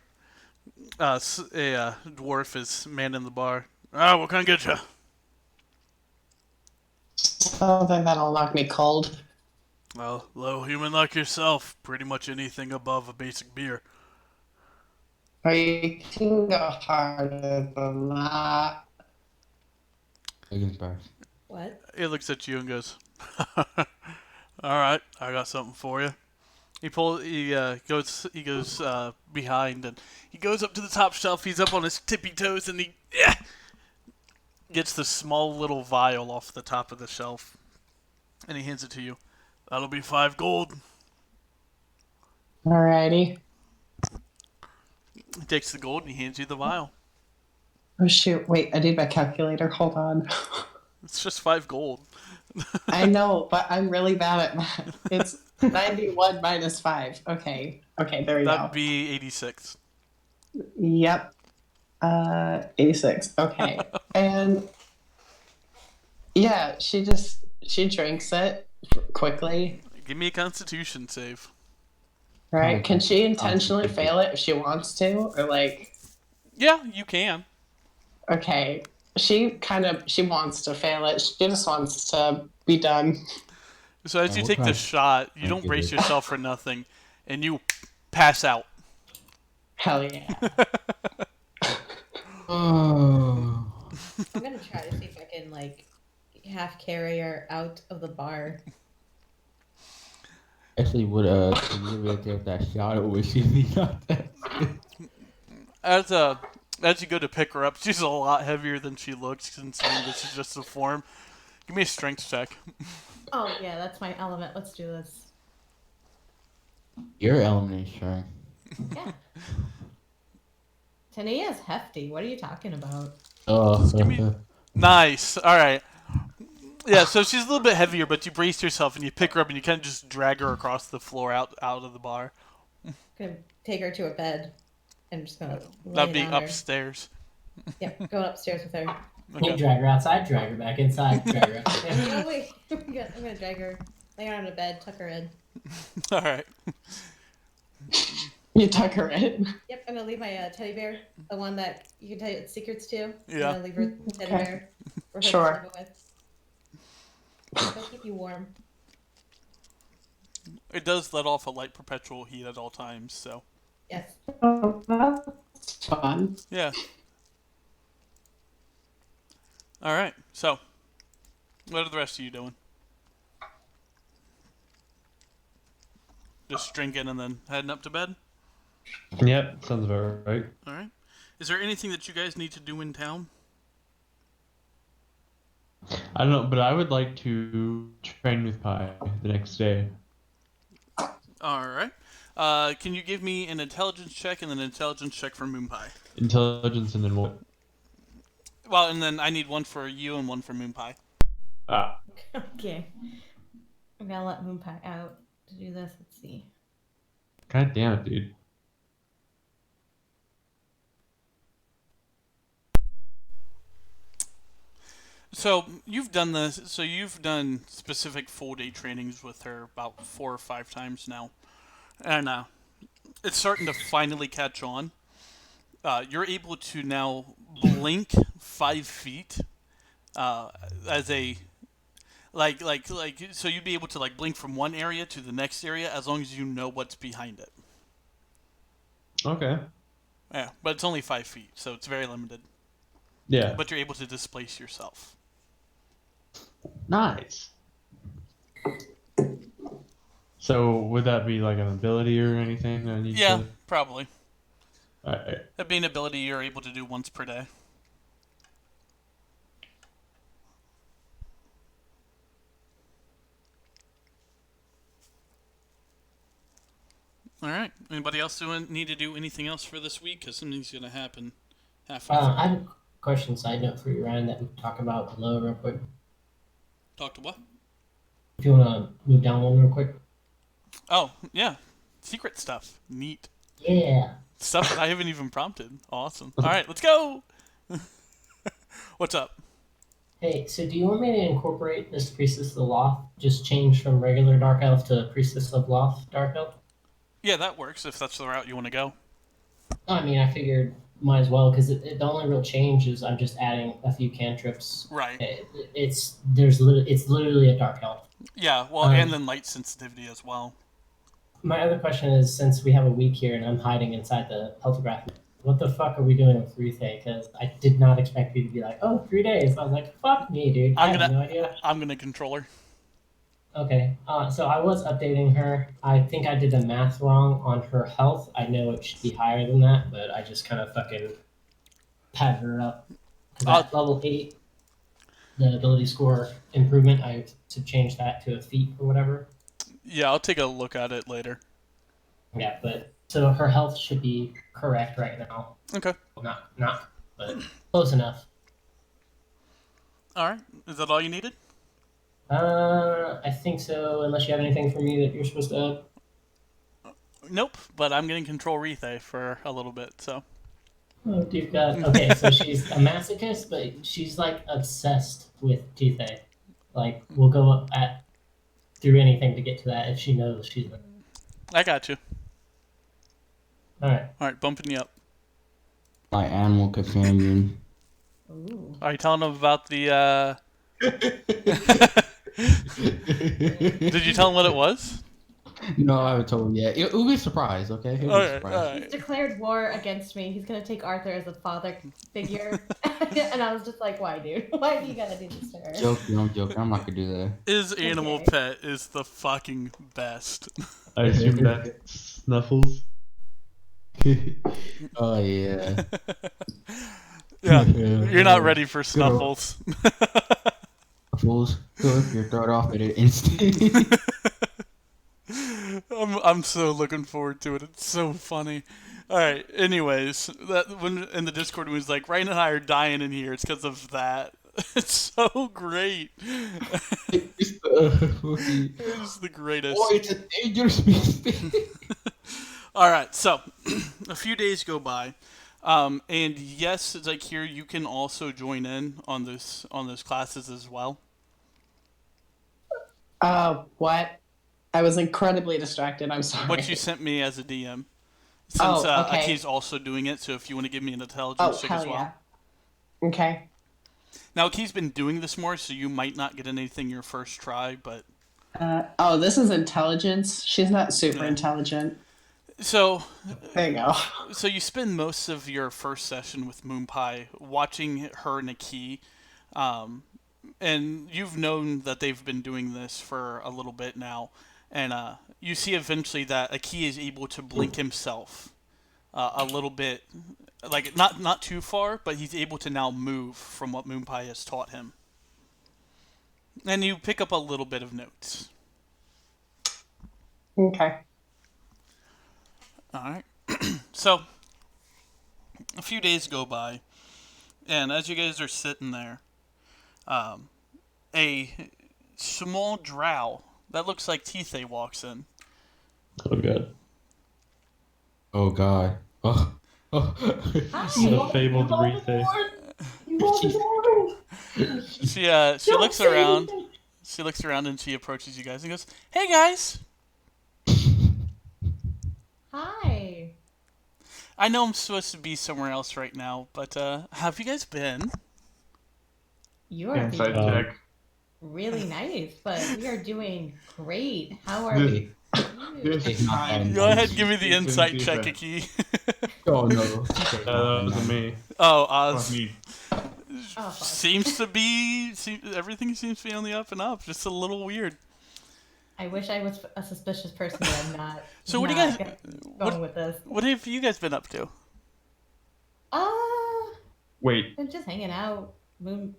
a dwarf is manning the bar. What can I get you? Something that'll knock me cold. Well, low human like yourself, pretty much anything above a basic beer. Or you can go harder than that. Megan's first. What? He looks at you and goes, "All right, I got something for you." He goes behind and he goes up to the top shelf. He's up on his tippy toes and he gets the small little vial off the top of the shelf and he hands it to you. That'll be 5 gold. Alrighty. He takes the gold and he hands you the vial. Oh shoot, wait, I need my calculator. Hold on. It's just 5 gold. I know, but I'm really bad at math. It's 91 minus 5. Okay. Okay, there we That'd go. be 86. Yep. 86. Okay. And yeah, she drinks it quickly. Give me a Constitution save. Right? Okay. Can she intentionally fail it if she wants to? Or like, Yeah, you can. okay. She wants to fail it. She just wants to be done. So as you what take the kind- shot, you don't Thank you, brace dude. yourself for nothing, and you pass out. Hell yeah. Oh. I'm gonna try to see if I can like half carry her out of the bar. Actually, would Cornelia get that shot or would she be not that? As you go to pick her up, she's a lot heavier than she looks, considering this is just a form. Give me a strength check. Oh yeah, that's my element. Let's do this. Your element is strength. Yeah. Tania is hefty. What are you talking about? Oh. give me- Nice. All right. Yeah, so she's a little bit heavier, but you brace yourself and you pick her up and you kind of just drag her across the floor out of the bar. Gonna take her to a bed. I'm just gonna lay That'd be down her. upstairs. Yep, going upstairs with her. You Okay. drag her outside, drag her back inside, drag her outside. No, wait. I'm gonna drag her, lay her on a bed, tuck her in. All right. You tuck her in. Yep, I'm gonna leave my teddy bear, the one that you can tell its secrets to. Yeah. I'm gonna leave her teddy Okay. bear. For her Sure. To snuggle with. They'll keep you warm. It does let off a light perpetual heat at all times, so Yes. Oh, that's fun. yeah. All right. So, what are the rest of you doing? Just drinking and then heading up to bed? Yep, sounds about right. All right. Is there anything that you guys need to do in town? I don't know, but I would like to train with Pi the next day. All right. Can you give me an intelligence check and an intelligence check for Moonpie? Intelligence and then what? Well, and then I need one for you and one for Moonpie. Ah, Okay. I'm gonna let Moonpie out to do this. Let's see. god damn it, dude. So you've done this. So you've done specific full day trainings with her about 4 or 5 times now, and it's starting to finally catch on. You're able to now blink 5 feet as a like so you'd be able to like blink from one area to the next area as long as you know what's behind it. Okay. Yeah, but it's only 5 feet, so it's very limited. Yeah. But you're able to displace yourself. Nice. So would that be like an ability or anything that I need Yeah, to... probably. Alright. That'd be an ability you're able to do once per day. All right. Anybody else need to do anything else for this week? Because something's going to happen halfway I through. have a question side note for you, Ryan, that we can talk about below real quick. Talk to what? If you want to move down one real quick. Oh, yeah. Secret stuff. Neat. Yeah. Stuff that I haven't even prompted. Awesome. All right, let's go. What's up? Hey, so do you want me to incorporate this Priestess of the Loth? Just change from regular Dark Elf to Priestess of Loth Dark Elf? Yeah, that works if that's the route you want to go. I mean, I figured might as well because the only real change is I'm just adding a few cantrips. Right. It's literally a Dark Elf. Yeah, well, and then light sensitivity as well. My other question is, since we have a week here and I'm hiding inside the peltograph, what the fuck are we doing with Rethe? Because I did not expect you to be like, oh, 3 days. I was like, fuck me, dude. I have no idea. I'm gonna control her. Okay, so I was updating her. I think I did the math wrong on her health. I know it should be higher than that, but I just kind of fucking padded her up. 'Cause at level 8, the ability score improvement, I to change that to a feat or whatever. Yeah, I'll take a look at it later. Yeah, but so her health should be correct right now. Okay. Not, but close enough. All right. Is that all you needed? I think so. Unless you have anything for me that you're supposed to add. Nope, but I'm getting control Rethe for a little bit, so. Oh dear God. Okay, so she's a masochist, but she's like obsessed with Tithe. Like, we'll go through anything to get to that if she knows she's. I got you. All right. All right, bumping you up. My animal companion. Ooh. Are you telling them about the? Did you tell him what it was? No, I haven't told him yet. It'll be a surprise, okay? It'll be a surprise. He's declared war against me. He's gonna take Arthur as a father figure. And I was just like, why, dude? Why do you gotta do this to her? Joking, I'm joking. I'm not gonna do that. His animal Okay. pet is the fucking best. I assume that Snuffles. Oh, yeah. Yeah, you're not ready for Snuffles. Fools, you're thrown off at an instant. I'm so looking forward to it. It's so funny. All right. Anyways, that when in the Discord when he was like, Ryan and I are dying in here. It's because of that. It's so great. It's It's the greatest. Boy, it's a dangerous beast. All right. So a few days go by, and yes, it's like here you can also join in on those classes as well. What? I was incredibly distracted. I'm sorry. What you sent me as a DM. Since okay. Aki's also doing it, so if you want to give me an intelligence check hell as well. yeah. Okay. Now Aki's been doing this more, so you might not get anything your first try, but This is intelligence. She's not super intelligent. so There you go. so you spend most of your first session with Moonpie watching her and Aki, and you've known that they've been doing this for a little bit now, and you see eventually that Aki is able to blink himself a little bit, like not too far, but he's able to now move from what Moonpie has taught him. And you pick up a little bit of notes. Okay. All right. So a few days go by, and as you guys are sitting there, a small drow that looks like Tithe walks in. Oh god. Oh, God. Oh. The fabled Rethe. She looks around. She looks around and she approaches you guys and goes, "Hey guys, Hi. I know I'm supposed to be somewhere else right now, but how have you guys been?" You are Inside being check. really nice, but we are doing great. How are we? This It's not time- Go ahead, and give me the It's insight in check, defense. Aki. Oh, no. That wasn't me. Oh, Fuck Oz. me. Oh, fuck. Seems to be everything seems to be on the up and up. Just a little weird. I wish I was a suspicious person, but I'm not. So what do you not guys? going with this? What have you guys been up to? Wait, I'm just hanging out, learning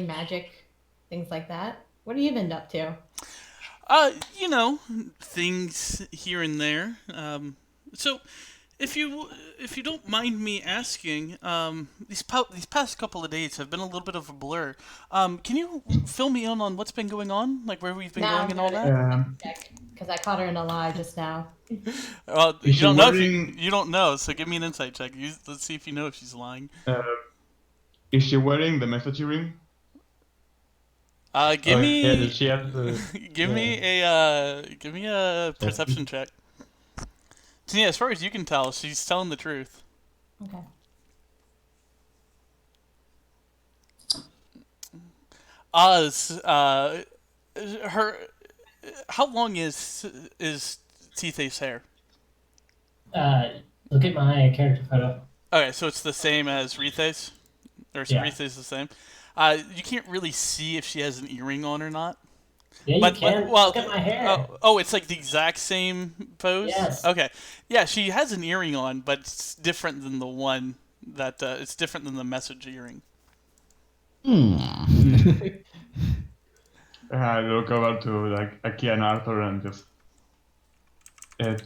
magic, things like that. What have you been up to? You know, things here and there. So, if you don't mind me asking, these past couple of days have been a little bit of a blur. Can you fill me in on what's been going on, like where we've been Now going and all that? because I caught her in a lie just now. Well, you Is she don't know wearing- you don't know, so give me an insight check. Let's see if you know if she's lying. Is she wearing the message ring? Give Oh, me Yeah, does she have the? give me a perception check. So, yeah, as far as you can tell, she's telling the truth. Okay. Oz, her, how long is Teethay's hair? Look at my character photo. Okay, so it's the same as Rethay's, or Yeah. Rethay's the same. You can't really see if she has an earring on or not. Yeah, you can. Well, Look at my hair. oh, it's like the exact same pose. Yes. Okay. Yeah, she has an earring on, but it's different than the one that it's different than the message earring. I look over to like Aki and Arthur and just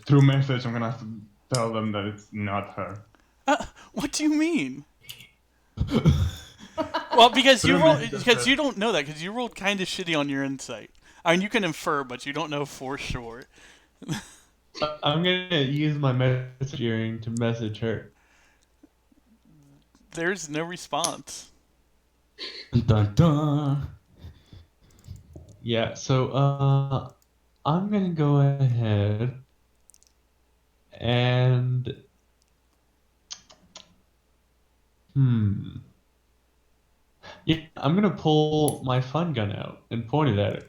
through message. I'm gonna have to tell them that it's not her. What do you mean? Well, because you Through rolled, message, because you don't know that, because you rolled kind of shitty on your insight. I mean, you can infer, but you don't know for sure. I'm gonna use my message earring to message her. There's no response. Dun dun. Yeah, so I'm gonna go ahead and yeah, I'm gonna pull my fun gun out and point it at her.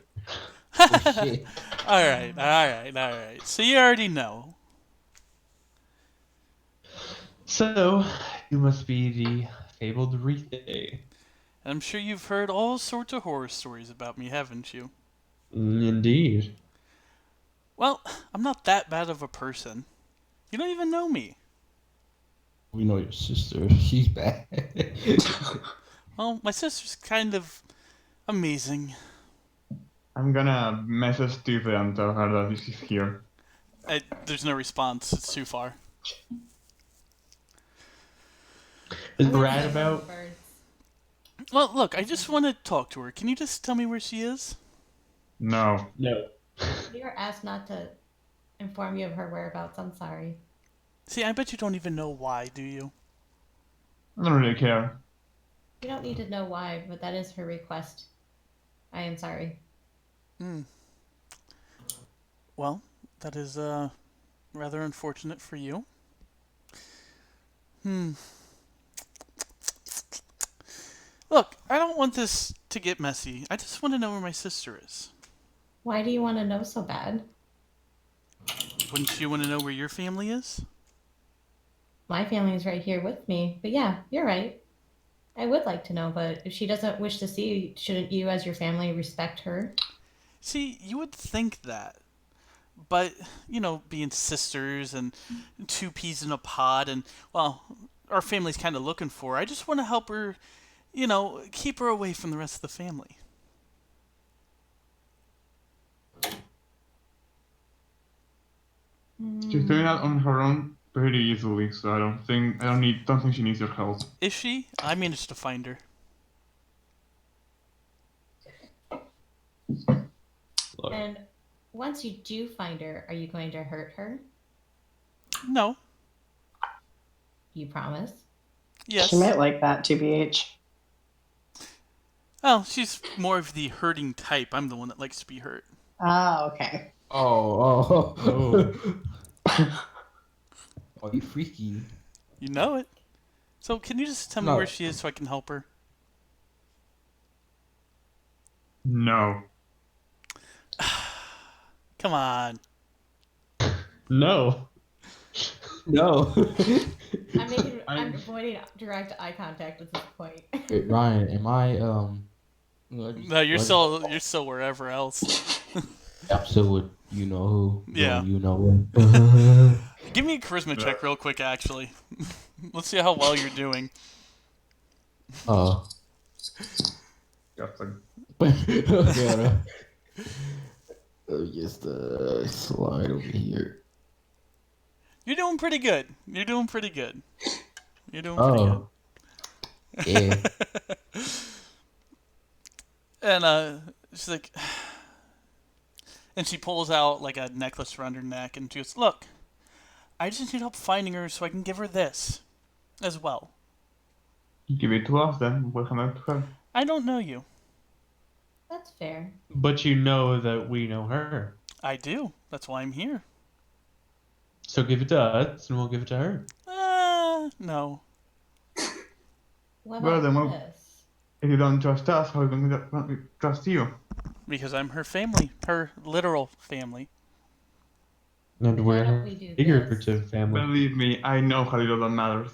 Oh, shit. All right. So you already know. So you must be the fabled Rethay. I'm sure you've heard all sorts of horror stories about me, haven't you? Indeed. Well, I'm not that bad of a person. You don't even know me. We know your sister. She's bad. Well, my sister's kind of amazing. I'm gonna message Steve and tell her that she's here. There's no response. It's too far. Is Brad about? Birds. Well, look, I just want to talk to her. Can you just tell me where she is? No. No. You were asked not to inform you of her whereabouts. I'm sorry. See, I bet you don't even know why, do you? I don't really care. You don't need to know why, but that is her request. I am sorry. Well, that is rather unfortunate for you. Look, I don't want this to get messy. I just want to know where my sister is. Why do you want to know so bad? Wouldn't you want to know where your family is? My family is right here with me. But yeah, you're right. I would like to know, but if she doesn't wish to see you, shouldn't you, as your family, respect her? See, you would think that. But, you know, being sisters and two peas in a pod and, well, our family's kind of looking for her. I just want to help her, you know, keep her away from the rest of the family. She's doing that on her own pretty easily, so I don't think she needs your help. Is she? I managed to find her. Look, And once you do find her, are you going to hurt her? No. You promise? Yes. She might like that, TBH. Oh, she's more of the hurting type. I'm the one that likes to be hurt. Ah, okay. Oh. Oh, you freaky. You know it. So can you just tell me No. where she is so I can help her? No. Come on. no. No. I'm avoiding direct eye contact at this point. Wait, Ryan, am I No, you're still wherever else. I'm still with you know who. Yeah. You know who. Give me a charisma check real quick, actually. Let's see how well you're doing. Oh. Got the- Okay, Just slide over here. You're doing pretty good. You're doing pretty good. You're doing pretty good. Oh, yeah. And she's like, and she pulls out like a necklace around her neck, and she goes, "Look, I just need help finding her so I can give her this as well. Give it to us then. We'll hand it to her. I don't know you. That's fair. But you know that we know her. I do. That's why I'm here. So give it to us, and we'll give it to her. No. What Well, about then we'll- this? If you don't trust us, how are we going to trust you? Because I'm her family. Her literal family. And Why don't we're we do this? figurative family. Believe me, I know how little that matters.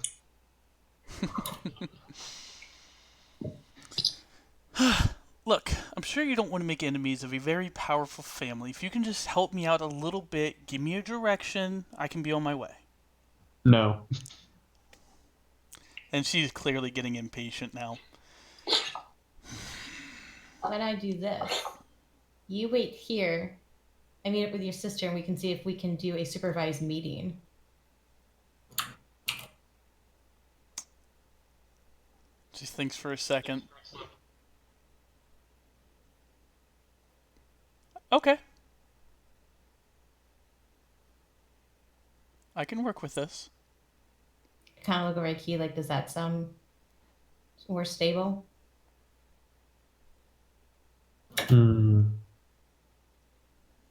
Look, I'm sure you don't want to make enemies of a very powerful family. If you can just help me out a little bit, give me a direction, I can be on my way. No. And she's clearly getting impatient now. When I do this, you wait here. I meet up with your sister, and we can see if we can do a supervised meeting. She thinks for a second. Okay. I can work with this. Kind of look over at Key like, does that sound more stable? Hmm.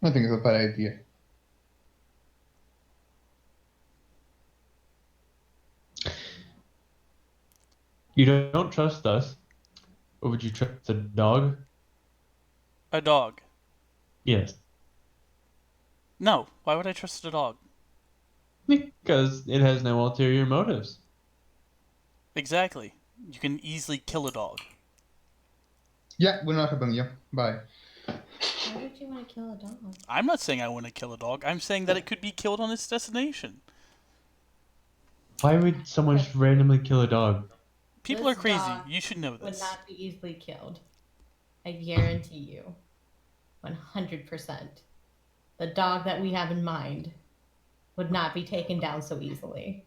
I think it's a bad idea. You don't trust us. Or would you trust a dog? A dog. Yes. No, why would I trust a dog? Because it has no ulterior motives. Exactly. You can easily kill a dog. Yeah, we're not helping you. Bye. Why would you want to kill a dog? I'm not saying I want to kill a dog. I'm saying that it could be killed on its destination. Why would someone just randomly kill a dog? People This are crazy. dog You should know Would this. not be easily killed. I guarantee you. 100%. The dog that we have in mind would not be taken down so easily.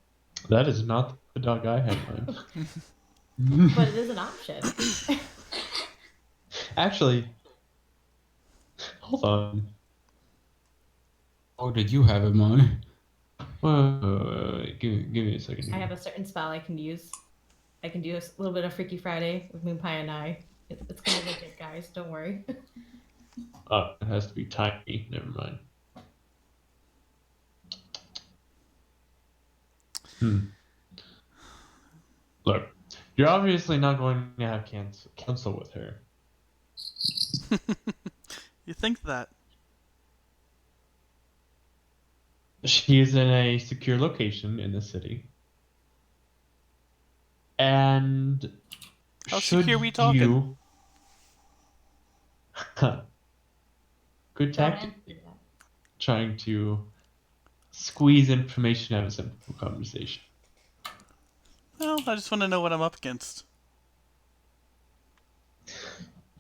That is not the dog I had in mind. But it is an option. Actually, hold on. Oh, did you have in mind? Wait, give me a second. I Here. have a certain spell I can use. I can do a little bit of Freaky Friday with Moon Pie and I. It's gonna look it, guys. Don't worry. Oh, it has to be tiny. Never mind. Look, you're obviously not going to have counsel with her. You think that? She is in a secure location in the city. And How should secure we talking? you... Good Don't tactic. answer that. Trying to squeeze information out of simple conversation. Well, I just want to know what I'm up against.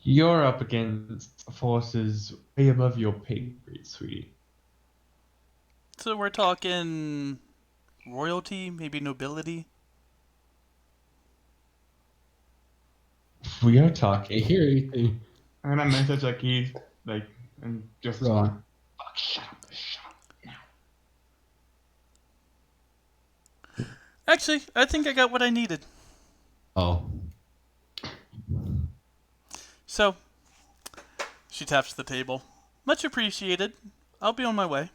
You're up against forces way above your pay grade, sweetie. So we're talking royalty, maybe nobility. We are I talking. hear anything. I'm gonna message a kid, like, and just. Go on. Fuck, shut up. Actually, I think I got what I needed. Oh. So, she taps the table. Much appreciated. I'll be on my way.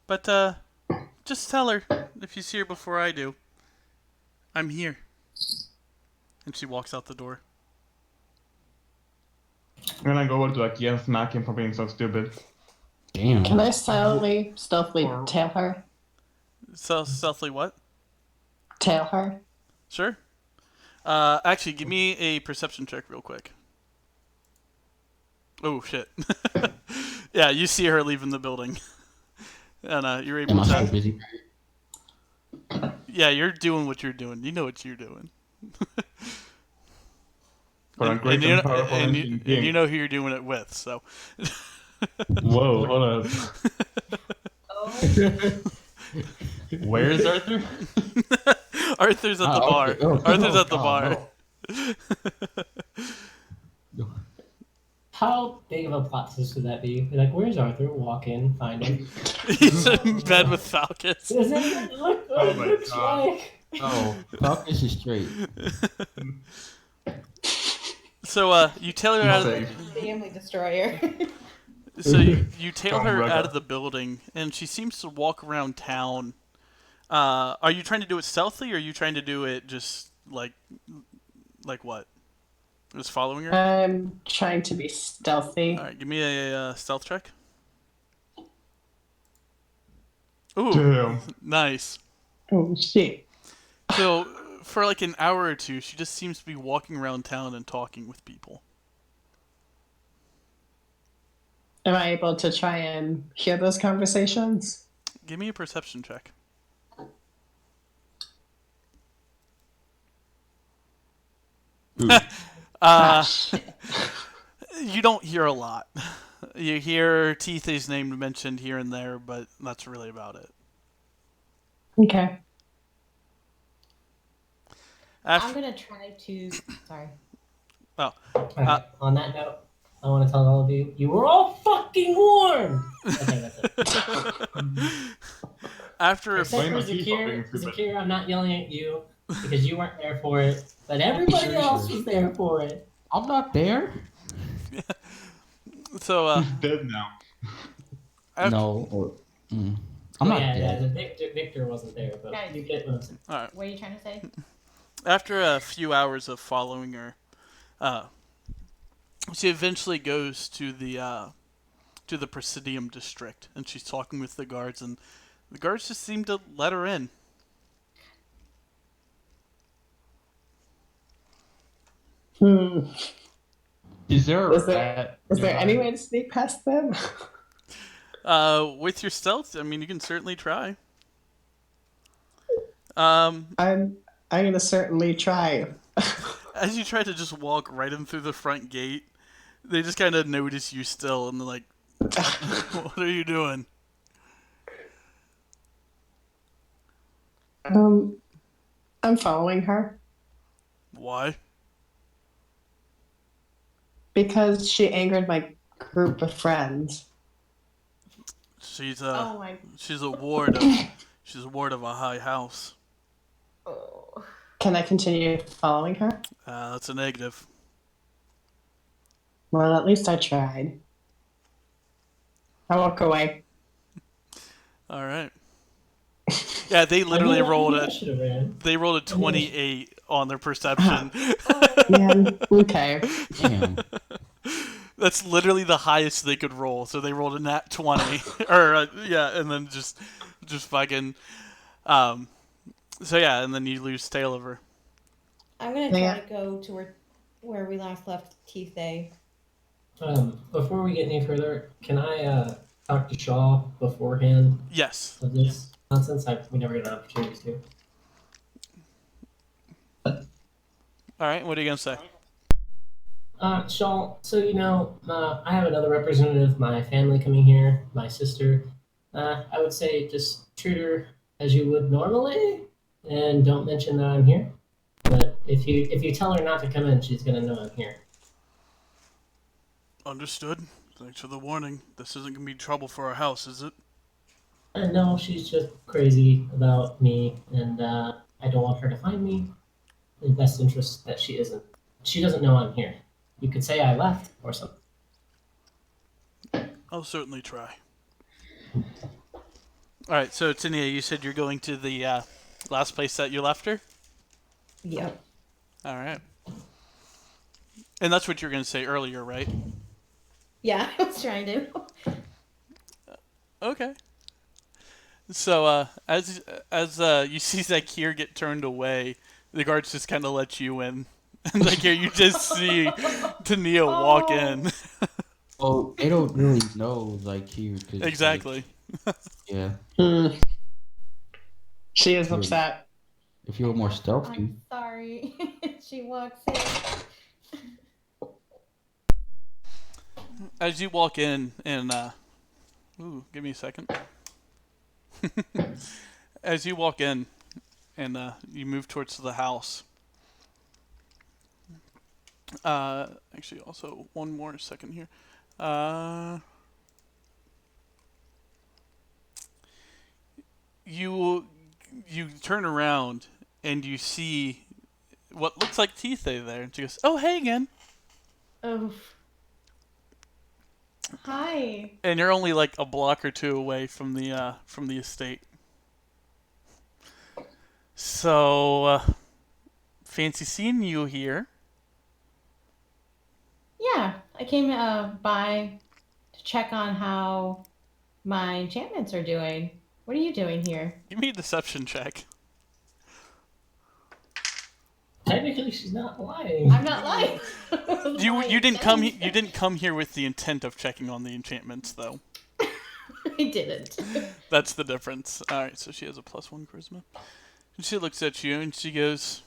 But, just tell her, if you see her before I do, I'm here. And she walks out the door. I'm gonna go over to Aki and smack him for being so stupid. Damn. Can I silently, stealthily tail her? So, stealthily what? Tail her? Sure. Actually, give me a perception check real quick. Oh, shit. Yeah, you see her leaving the building. And, you're Am able I so to... busy? Yeah, you're doing what you're doing. You know what you're doing. For a And, great and, and, you know, powerful and, you, ancient and being. you know who you're doing it with, so. Whoa, hold up. Oh. Where is Arthur? Arthur's at the Ah, bar. okay. Oh, Arthur's no. at the Oh, bar. no. How big of a plot twist would that be? Like, where's Arthur? Walk in, find him. He's in bed with Falcus. Does it look what Oh it my looks God. like? Oh, Falcus is straight. So you tail her out of Safe. Family destroyer. so you tail Come on, her brother. out of the building, and she seems to walk around town. Are you trying to do it stealthy, or are you trying to do it just like what? Just following her? I'm trying to be stealthy. All right, give me a stealth check. Ooh, Damn. nice. Oh shit. So for like an hour or two, she just seems to be walking around town and talking with people. Am I able to try and hear those conversations? Give me a perception check. Ooh. You don't hear a lot. You hear Teethay's name mentioned here and there, but that's really about it. Okay. I'm After, gonna try to. Sorry. Alright, on that note, I want to tell all of you, you were all fucking warned! Okay, that's it. after a Except Blame for the people being Zakir. stupid. Zakir, I'm not yelling at you because you weren't there for it, but everybody else was there for it. I'm not there. so He's dead now. after, No. I'm Oh, not yeah, dead. the Victor wasn't there, but Guys. you get what I'm saying. all right. What are you trying to say? After a few hours of following her, she eventually goes to the Presidium district, and she's talking with the guards, and the guards just seem to let her in. Is there a Is there- rat? Is there nearby? any way to sneak past them? With your stealth, I mean, you can certainly try. I'm gonna certainly try. As you try to just walk right in through the front gate, they just kind of notice you still, and they're like, "What are you doing?" I'm following her Why? because she angered my group of friends. She's Oh my. she's a ward of she's a ward of a high house. Oh. Can I continue following her? That's a negative. Well, at least I tried. I walk away. All right. Yeah, they literally I should have ran. They rolled a 28 on their perception. Man, okay. Damn. That's literally the highest they could roll. So they rolled a nat 20, or yeah, and then just fucking. So yeah, and then you lose tail of her. I'm gonna try Yeah. to go to where we last left Teethay. Before we get any further, can I talk to Shaw beforehand Yes. of this nonsense? We never get an opportunity to. All right. What are you gonna say? Shaw, so I have another representative of my family coming here, my sister. I would say just treat her as you would normally, and don't mention that I'm here. But if you tell her not to come in, she's gonna know I'm here. Understood. Thanks for the warning. This isn't gonna be trouble for our house, is it? I know she's just crazy about me, and I don't want her to find me. In best interest that she isn't. She doesn't know I'm here. You could say I left or something. I'll certainly try. All right. So Tania, you said you're going to the last place that you left her. Yep. All right. And that's what you were gonna say earlier, right? Yeah, I was trying to. Okay. So as you see Zakir get turned away, the guards just kind of let you in. And Zakir, you just see Tania walk in. Oh, they don't really know, like, here. 'Cause, Exactly. Like, yeah. She is Hmm. upset. If you were more stealthy. I'm sorry. She walks in. As you walk in and ooh, give me a second. As you walk in and you move towards the house. Actually, also one more second here. You turn around and you see what looks like Tithe there, and she goes, "Oh, hey again." Oh. Hi. And you're only like a block or two away from the estate. So, fancy seeing you here. Yeah, I came by to check on how my enchantments are doing. What are you doing here? Give me a deception check. Technically, she's not lying. I'm not lying. You didn't come here with the intent of checking on the enchantments, though. I didn't. That's the difference. All right, so she has a +1 charisma, and she looks at you and she goes,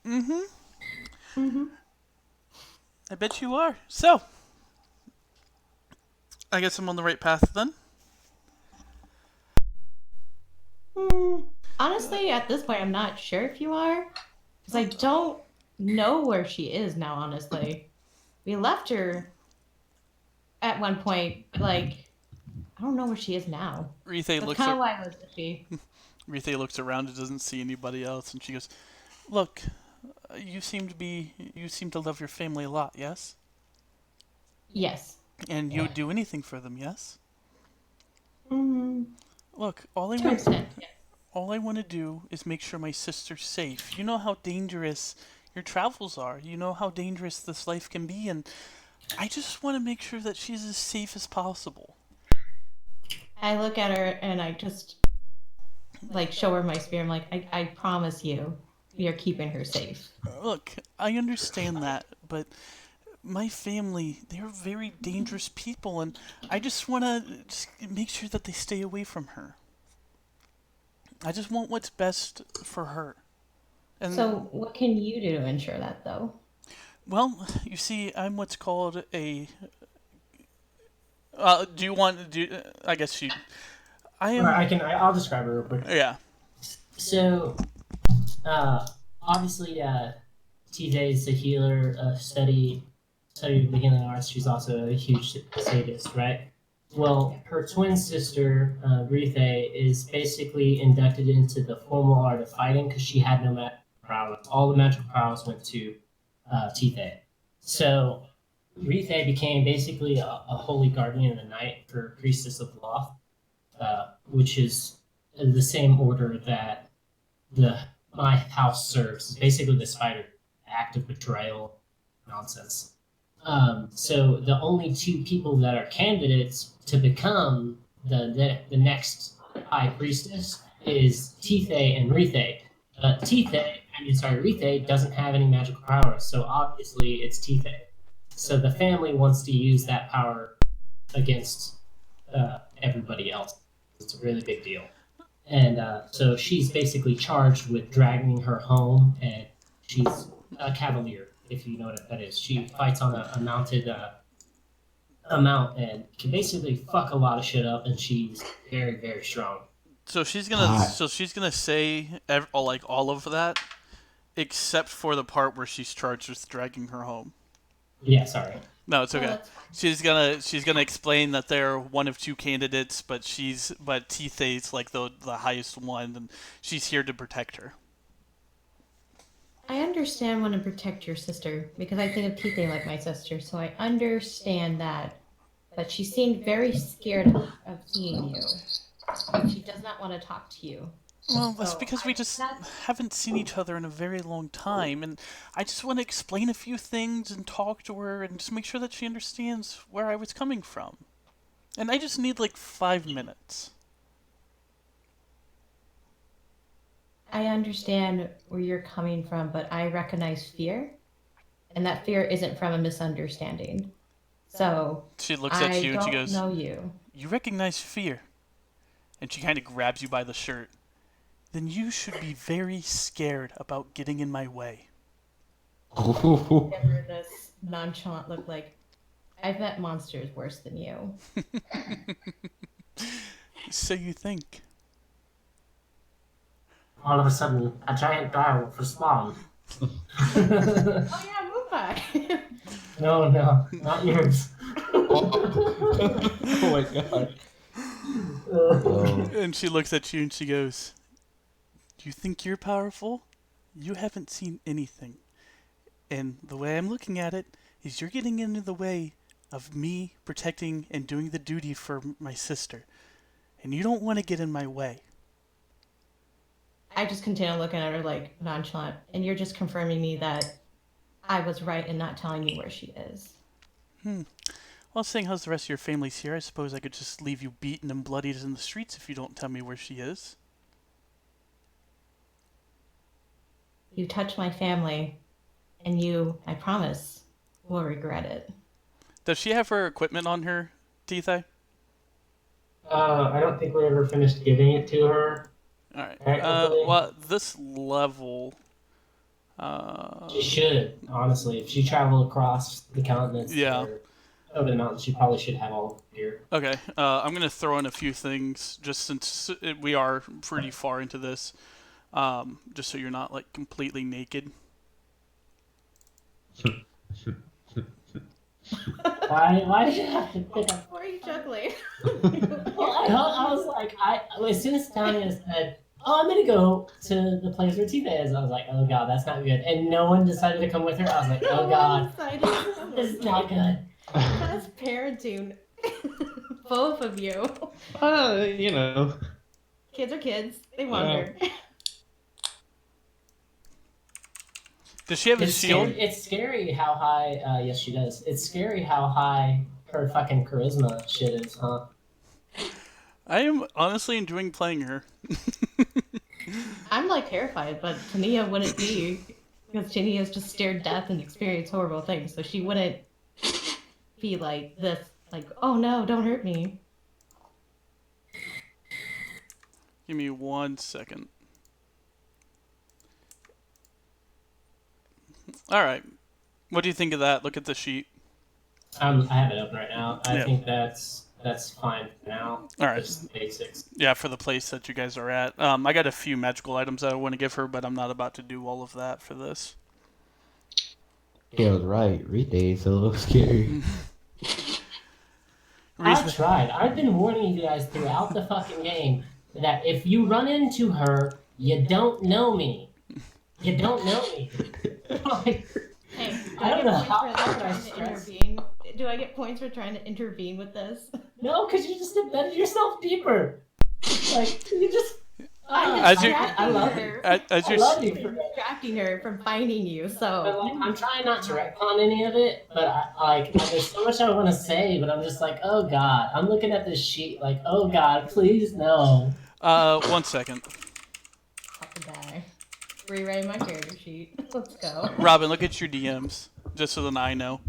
"Mm-hmm. Mm-hmm. I bet you are. So, I guess I'm on the right path then." Honestly, at this point, I'm not sure if you are, because I don't know where she is now. Honestly, we left her at one point. Like, I don't know where she is now. Rethe That's looks kind at of why I was fishy. Rethe looks around and doesn't see anybody else, and she goes, "Look, you seem to love your family a lot, yes? Yes. And you would do anything for them, yes? Mm-hmm. Look, To an extent, yes. all I want to do is make sure my sister's safe. You know how dangerous your travels are. You know how dangerous this life can be, and I just want to make sure that she's as safe as possible." I look at her and I just like show her my spear. I'm like, I promise you, you're keeping her safe. Look, I understand that, but my family, they're very dangerous people, and I just want to make sure that they stay away from her. I just want what's best for her. And So, what can you do to ensure that, though? well, you see, I'm what's called a. Do you want? I guess she. I am. I'll describe her real quick. Yeah. So, obviously, TJ is a healer, studied the healing arts. She's also a huge sadist, right? Well, her twin sister, Rethe, is basically inducted into the formal art of fighting because she had no magical prowess. All the magical prowess went to Tithe. So, Rethe became basically a holy guardian of the night for Priestess of Loth, which is the same order that my house serves. It's basically this fighter act of betrayal nonsense. So the only two people that are candidates to become the next high priestess is Tithe and Rethe. Rethe doesn't have any magical power, so obviously it's Tithe. So the family wants to use that power against everybody else. It's a really big deal. And so she's basically charged with dragging her home, and she's a cavalier, if you know what that is. She fights on a mounted mount and can basically fuck a lot of shit up, and she's very, very strong. So she's gonna say all of that, except for the part where she's charged with dragging her home. Yeah, sorry. No, it's No, okay. that's She's gonna explain that they're one of two candidates, but Tithe's like the highest one, and she's here to protect her. I understand wanting to protect your sister because I think of Tithe like my sister, so I understand that. But she seemed very scared of seeing you. And she does not want to talk to you. Well, that's So because we just haven't seen each other in a very long time, and I just want to explain a few things and talk to her and just make sure that she understands where I was coming from. And I just need like 5 minutes. I understand where you're coming from, but I recognize fear, and that fear isn't from a misunderstanding. So She looks I at you and don't she goes, know you. "You recognize fear." And she kind of grabs you by the shirt. "Then you should be very scared about getting in my way." Give her this nonchalant look, like I've met monsters worse than you. So you think? All of a sudden, a giant direwolf respawned. Oh yeah, Moonpie. No, not yours. Oh my god. Oh, And she looks at you and she goes, "You think you're powerful? You haven't seen anything. And the way I'm looking at it is you're getting into the way of me protecting and doing the duty for my sister. And you don't want to get in my way." I just continue looking at her like nonchalant, and you're just confirming me that I was right in not telling you where she is. Well, seeing how's the rest of your family's here, I suppose I could just leave you beaten and bloodied in the streets if you don't tell me where she is. You touch my family, and you, I promise, will regret it. Does she have her equipment on her, Tithai? I don't think we ever finished giving it to her. Alright. Technically. Well, this level... She should, honestly. If she traveled across the continents Yeah. or over the mountains, she probably should have all the gear. Okay, I'm going to throw in a few things, just since we are pretty far into this, just so you're not, like, completely naked. Why did you have to pick up? Why are you juggling? Well, I was like, as soon as Tanya said, "Oh, I'm gonna go to the place where Tifa is," I was like, "Oh god, that's not good." And no one decided to come with her. I was like, "Oh god, this is not good." That's parenting. Both of you. You know. Kids are kids. They wander. Does she have a It's shield? scary, it's scary how high. Yes, she does. It's scary how high her fucking charisma shit is, huh? I am honestly enjoying playing her. I'm like terrified, but Tania wouldn't be, because Tania's just stared death and experienced horrible things, so she wouldn't be like this, like, "Oh no, don't hurt me." Give me 1 second. Alright. What do you think of that? Look at the sheet. I have it open right now. I Yeah. think that's fine for now. Alright. Just basics. Yeah, for the place that you guys are at. I got a few magical items that I want to give her, but I'm not about to do all of that for this. yeah, I was right. Rite is a little scary. I tried. I've been warning you guys throughout the fucking game that if you run into her, you don't know me. You don't know me. Like, Hey, do I don't I, know get how points for I trying to stress. intervene? Do I get points for trying to intervene with this? no, because you just embedded yourself deeper. Like, you just. I'm As you- distracting I love her. As I you're, love you for that. Distracting her from finding you, But so like, I'm trying not to retcon any of it, but there's so much I want to say, but I'm just like, oh god. I'm looking at this sheet like, oh god, please no. 1 second. fucking die. Rewriting my character sheet. Let's go. Robin, look at your DMs, just so that I know.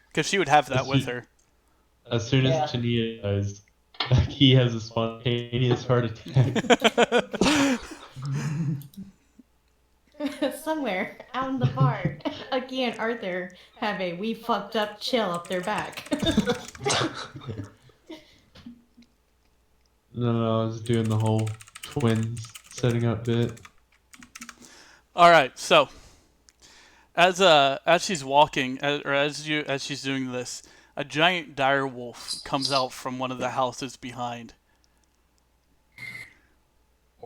Because she would have that with her. As soon Yeah. as Tania dies, he has a spontaneous heart attack. Somewhere out in the park, Aki and Arthur have a "we fucked up" chill up their back. No, I was doing the whole twins setting up bit. All right, so as she's walking, as she's doing this, a giant dire wolf comes out from one of the houses behind.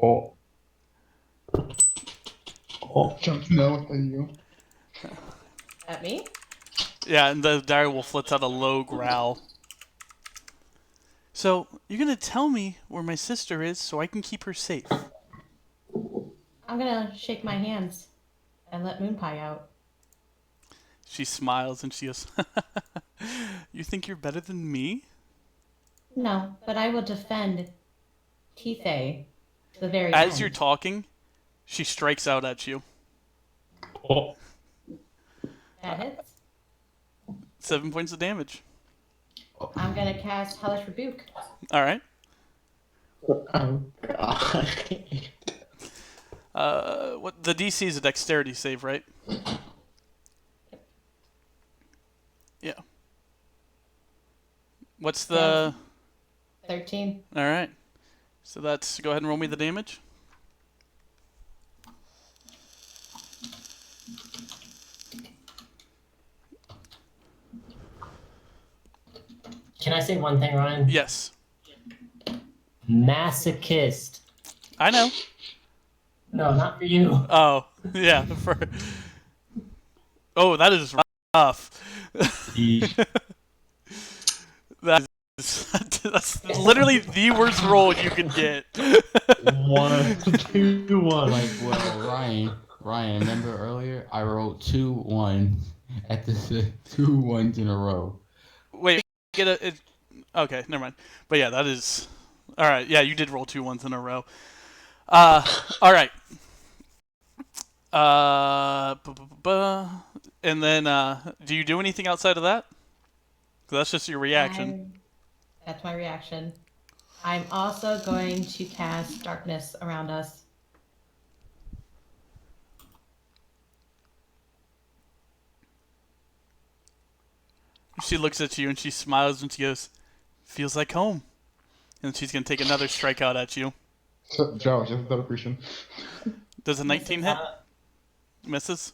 Oh. Oh, don't know what are you? At me? Yeah, and the dire wolf lets out a low growl. So you're gonna tell me where my sister is so I can keep her safe? I'm gonna shake my hands and let Moonpie out. She smiles and she goes, "You think you're better than me?" No, but I will defend Tithe to the very As end. you're talking, she strikes out at you. Oh, That hits. 7 points of damage. I'm gonna cast Hellish Rebuke. All right. Oh god. What the DC is a dexterity save, right? What's the? 13. All right. So that's. Go ahead and roll me the damage. Can I say one thing, Ryan? Yes. Masochist. I know. No, not for you. Oh, yeah. Oh, that is rough. That's literally the worst roll you could get. 1, 2, 1. Like, well, Ryan, remember earlier? I rolled 2 1 at the 2 1s in a row. Wait, get a. Okay, never mind. But yeah, that is. All right, yeah, you did roll 2 1s in a row. All right. And then, do you do anything outside of that? 'Cause that's just your reaction. That's my reaction. I'm also going to cast darkness around us. She looks at you and she smiles and she goes, "Feels like home." And she's gonna take another strikeout at you. Joe, just without question. Does a 19 hit? Misses.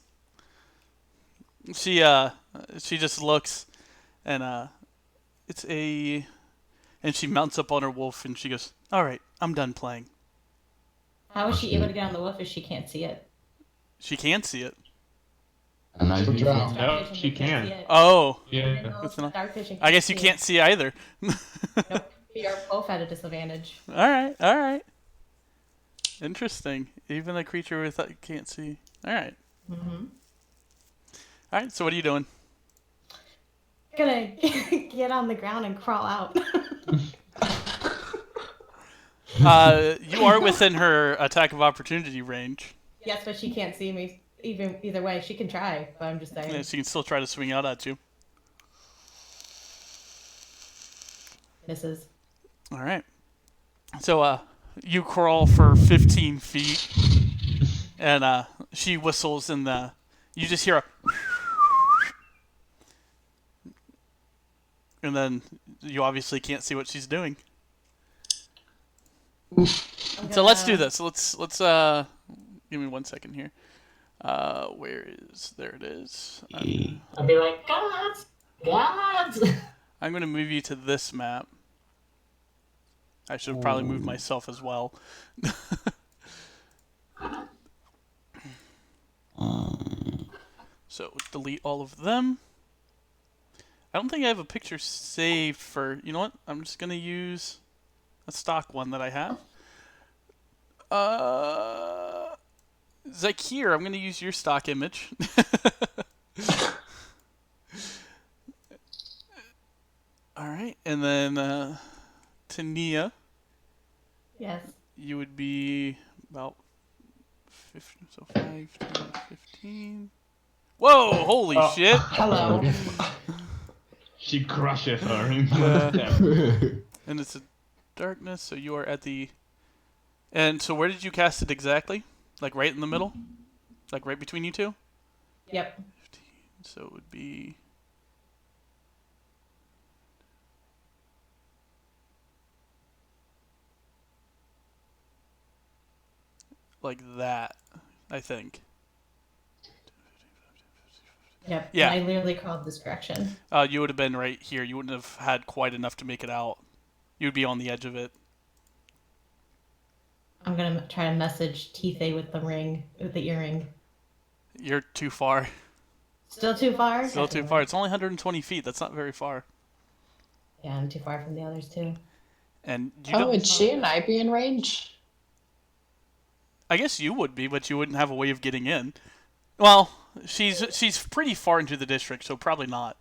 She just looks, and it's a, and she mounts up on her wolf and she goes, "All right, I'm done playing." How is she able to get on the wolf if she can't see it? She can see it. And I Good job. No, Dark vision, she you can't see can. it. Oh, I didn't Yeah. know That's if enough. dark vision I guess you see can't see either. it. Nope. We are both at a disadvantage. All right, all right. Interesting. Even a creature with can't see. All right, Mm-hmm. all right. So what are you doing? Gonna get on the ground and crawl out. You are within her attack of opportunity range. Yes, but she can't see me. Either way, she can try. But I'm just saying. Yeah, she can still try to swing out at you. Misses. All right. So you crawl for 15 feet, and she whistles, and you just hear a, and then you obviously can't see what she's doing. So let's do this. Let's give me 1 second here. Where is there it is? I'll be like, gods, gods. I'm gonna move you to this map. I should have probably moved myself as well. So delete all of them. I don't think I have a picture saved for. You know what? I'm just gonna use a stock one that I have. Zakir, I'm gonna use your stock image. All right, and then Tania, Yes. you would be about 15, so 5, 10, 15. Whoa! Holy shit! Hello. She crushes her into the And it's a darkness, so you are at the. And so where did you cast it exactly? Like right in the middle? Like right between you two? Yep. So it would be. Like that, I think. Yep. Yeah. And I literally crawled this direction. You would have been right here. You wouldn't have had quite enough to make it out. You would be on the edge of it. I'm gonna try to message Tife with the earring. You're too far. Still too far? Still too far. It's only 120 feet. That's not very far. Yeah, I'm too far from the others too. And you Oh, don't. would she and I be in range? I guess you would be, but you wouldn't have a way of getting in. Well, she's pretty far into the district, so probably not.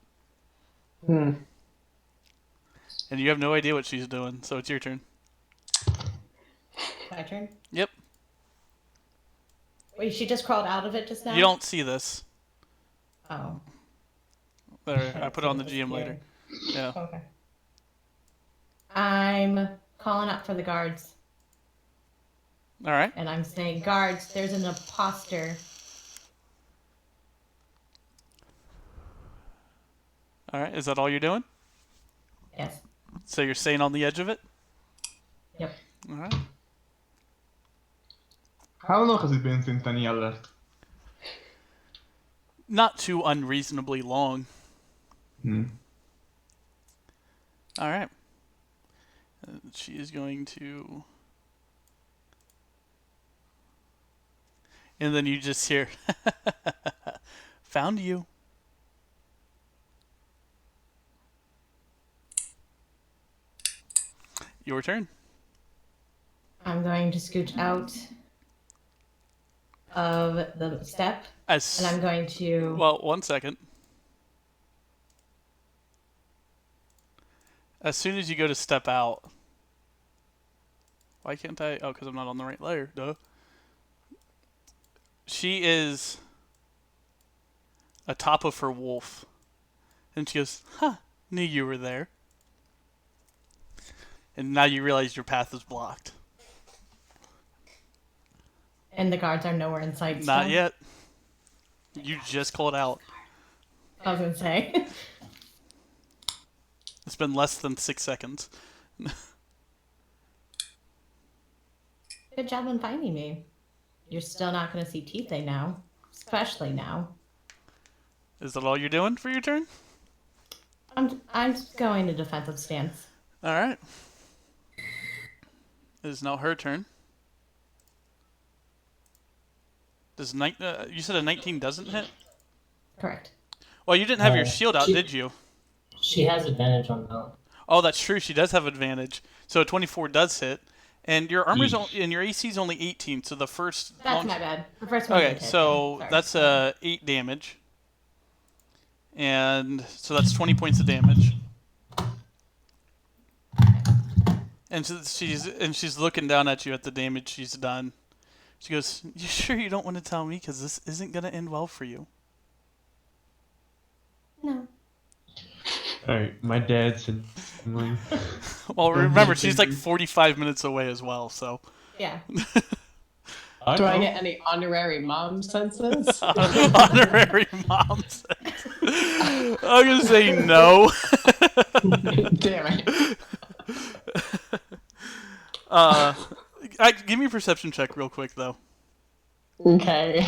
Hmm. And you have no idea what she's doing, so it's your turn. My turn? Yep. Wait, she just crawled out of it just now? You don't see this. Oh. There, I put it on the GM later. Yeah. Okay. I'm calling up for the guards, All right. and I'm saying, guards, there's an imposter. All right. Is that all you're doing? Yes. So you're staying on the edge of it? Yep. All right. How long has it been since Danielle left? Not too unreasonably long. Hmm. All right. She is going to... And then you just hear, found you. Your turn. I'm going to scooch out of the step, As and I'm going to. well, 1 second. As soon as you go to step out, why can't I? Oh, because I'm not on the right layer. Duh. She is atop of her wolf, and she goes, "Huh? Knew you were there." And now you realize your path is blocked. And the guards are nowhere in sight. Not still? yet. You just called out. I was gonna say. It's been less than 6 seconds. Good job on finding me. You're still not gonna see Tite now, especially now. Is that all you're doing for your turn? I'm going to defensive stance. All right. It is now her turn. Does you said a 19 doesn't hit? Correct. Well, you didn't have your Uh, shield out, she- did you? She has advantage on that. Oh, that's true. She does have advantage. So a 24 does hit, and your armor's and your AC is only 18. So the first. That's my bad. The first one. Okay, did hit, so yeah. Sorry. that's 8 damage, and so that's 20 points of damage. And so she's looking down at you at the damage she's done. She goes, "You sure you don't want to tell me? Because this isn't gonna end well for you." No. Alright, my dad's in. Well, remember she's like 45 minutes away as well. So Yeah. Do I get any honorary mom senses? honorary mom sex. I'm gonna say no. Damn it. Give me a perception check real quick though. Okay.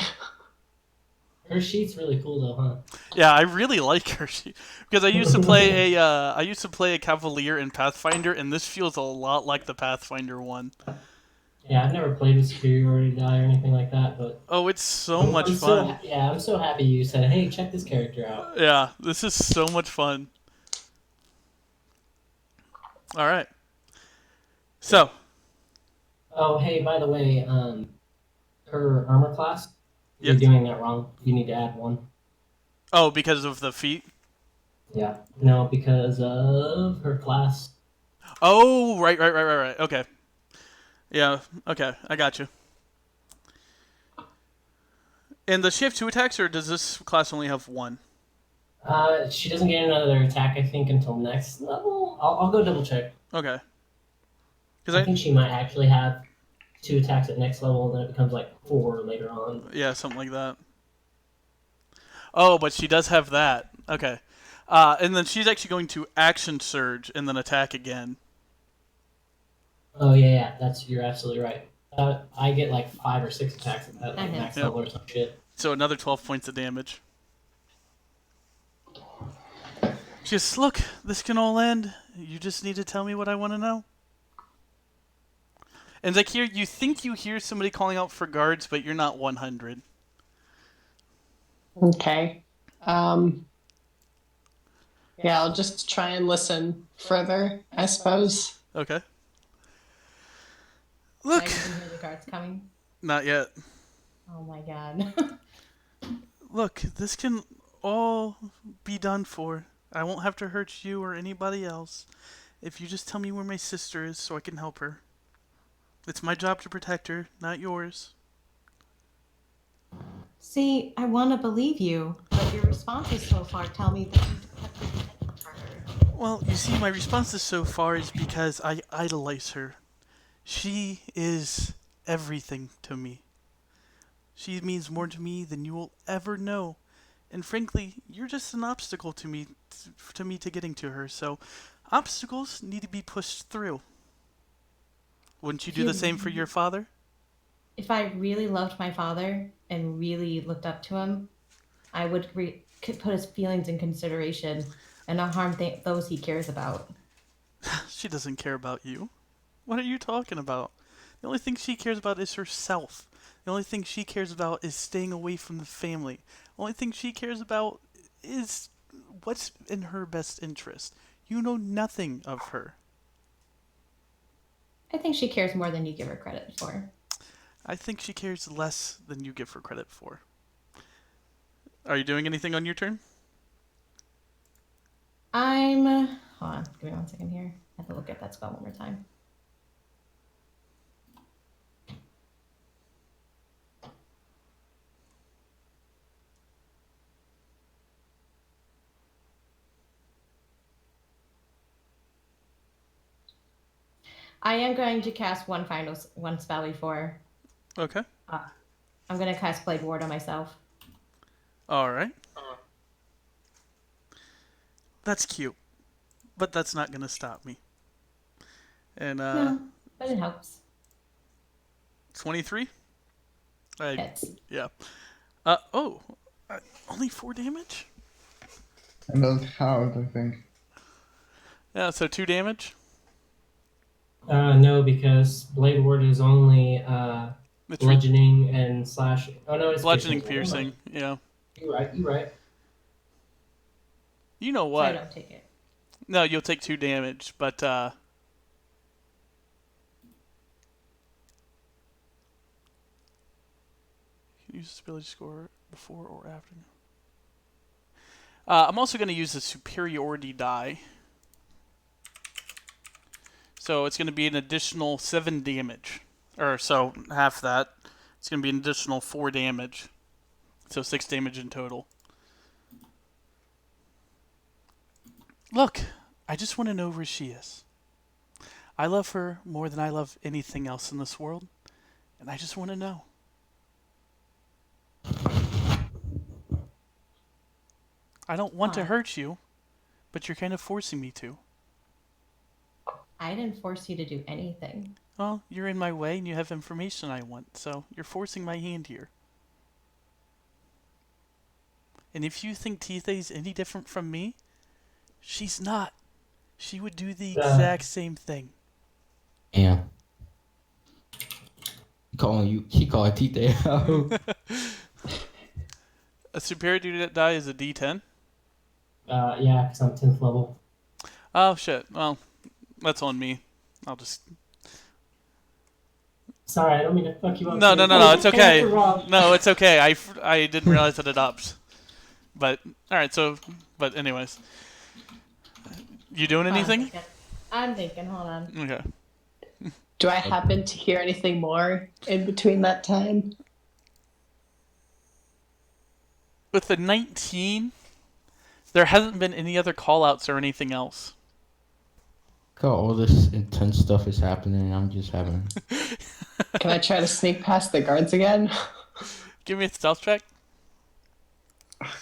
Her sheet's really cool though, huh? Yeah, I really like her because I used to play a Cavalier in Pathfinder, and this feels a lot like the Pathfinder one. Yeah, I've never played with superiority die or anything like that, but Oh, it's so much I'm fun. I'm so happy you said, "Hey, check this character out." Yeah, this is so much fun. All right. So, Oh, hey, by the way, her armor class. You're Yes. doing that wrong. You need to add one. oh, because of the feet. Yeah. No, because of her class. Oh, right. Okay. Yeah. Okay, I got you. And does she have 2 attacks, or does this class only have 1? She doesn't get another attack, I think, until next level. I'll go double check. Okay. I Because think she might actually have 2 attacks at next level, and then it becomes like 4 later on. yeah, something like that. Oh, but she does have that. Okay. And then she's actually going to action surge and then attack again. Oh yeah, you're absolutely right. I get like 5 or 6 attacks at like Mhm. max Yep. level or some shit. So another 12 points of damage. She goes, "Look, this can all end. You just need to tell me what I want to know." And Zakir, you think you hear somebody calling out for guards, but you're not 100. Okay. Yeah, I'll just try and listen further, I suppose. Okay. I Look, can hear the guards coming. not yet. Oh my god. Look, this can all be done for. I won't have to hurt you or anybody else if you just tell me where my sister is so I can help her. It's my job to protect her, not yours. See, I want to believe you, but your responses so far tell me that you have to protect her. Well, you see, my responses so far is because I idolize her. She is everything to me. She means more to me than you will ever know. And frankly, you're just an obstacle to me to getting to her. So Obstacles need to be pushed through. Wouldn't you do You- the same for your father? If I really loved my father and really looked up to him, I would could put his feelings in consideration and not harm those he cares about. She doesn't care about you. What are you talking about? The only thing she cares about is herself. The only thing she cares about is staying away from the family. The only thing she cares about is what's in her best interest. You know nothing of her. I think she cares more than you give her credit for. I think she cares less than you give her credit for. Are you doing anything on your turn? Hold on, give me 1 second here. I have to look at that spell one more time. I am going to cast one spell before. Okay. I'm going to cast Blade Ward on myself. All right. That's cute, but that's not gonna stop me. And No, but it helps. 23. Hits. Yeah. Only 4 damage. And doesn't count, I think. Yeah, so 2 damage. No, because Blade Ward is only It's bludgeoning and slashing. Oh no, it's bludgeoning, piercing. piercing. Yeah. You're right. You're right. You know So I what? don't take it. No, you'll take 2 damage, but can you use this ability score before or after? I'm also going to use the superiority die. So it's going to be an additional 7 damage. Or so, half that. It's going to be an additional 4 damage. So 6 damage in total. Look, I just want to know where she is. I love her more than I love anything else in this world. And I just want to know. I don't want to hurt you, but you're kind of forcing me to. I didn't force you to do anything. Well, you're in my way and you have information I want, so you're forcing my hand here. And if you think Tithay's any different from me, she's not. She would do the exact same thing. Yeah. She calling Tite out. A superiority die is a D10. Yeah, because I'm 10th level. Oh shit. Well, that's on me. I'll just. Sorry, I don't mean to fuck you up. No, it's okay. Wrong. No, it's okay. I didn't realize that it ups. But alright, but anyways. You doing anything? I'm thinking, hold on. Okay. Do I happen to hear anything more in between that time? With the 19, there hasn't been any other callouts or anything else. God, all this intense stuff is happening and I'm just having... Can I try to sneak past the guards again? Give me a stealth check.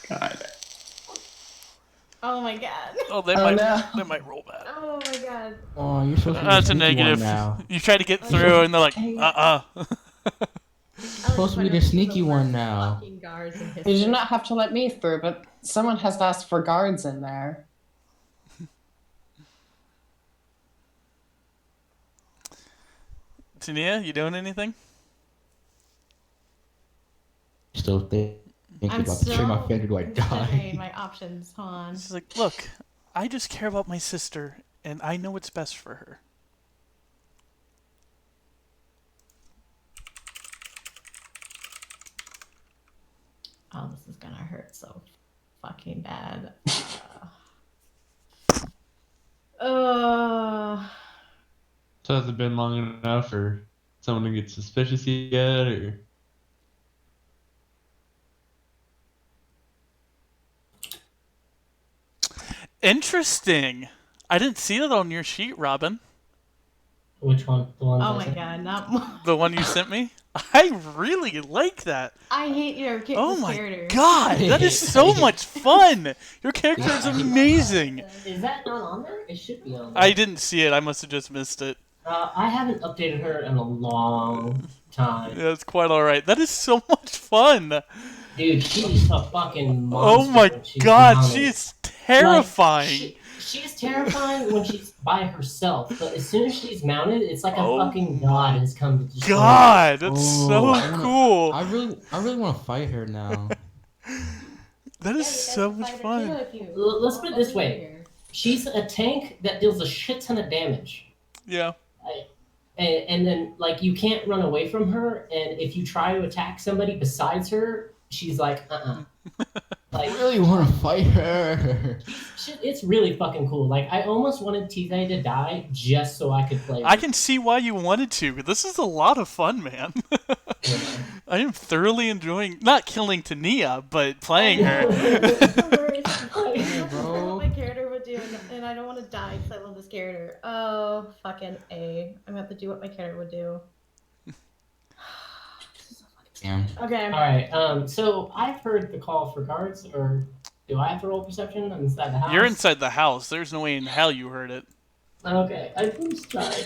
God. Oh my god. Oh, they might roll bad. Oh my god. Oh, you're supposed to be That's the a sneaky negative. one now. You try to get through, and they're like, Dang it. Supposed to be the sneaky one now. You do not have to let me through, but someone has asked for guards in there. Tania, you doing anything? Still thinking I'm about the trim my still finger, do I considering die? my options. Hold on. She's like, look, I just care about my sister, and I know what's best for her. Oh, this is gonna hurt so fucking bad. So has it been long enough for someone to get suspicious yet, or? Interesting. I didn't see that on your sheet, Robin. Which one? The one. Oh that I my said? god, not more. The one you sent me. I really like that. I hate your Oh this my character. god, that is so much fun. Your character is amazing. Is that not on there? It should be on there. I didn't see it. I must have just missed it. I haven't updated her in a long time. Yeah, it's quite all right. That is so much fun. Dude, she's a fucking Oh monster. my when she's god, mounted. she is terrifying. She's terrifying when she's by herself, but as soon as she's mounted, it's like a Oh fucking god has come to destroy her. God, that's Oh, so I wanna- cool. I really want to fight her now. That is so much fun. Let's put it this way. She's a tank that deals a shit ton of damage. Yeah. And then, like, you can't run away from her, and if you try to attack somebody besides her, she's like, Like, I really want to fight her. it's really fucking cool. Like, I almost wanted T-Tay to die just so I could play I her. can see why you wanted to. This is a lot of fun, man. I am thoroughly enjoying not killing Tania, but playing her. I bro. know what my character would do, and I don't want to die because I love this character. Oh, fucking A. I'm gonna have to do what my character would do. Damn. Okay. Alright, so I've heard the call for guards, or do I have to roll perception? I'm inside the house. You're inside the house. There's no way in hell you heard it. Okay, I can just try.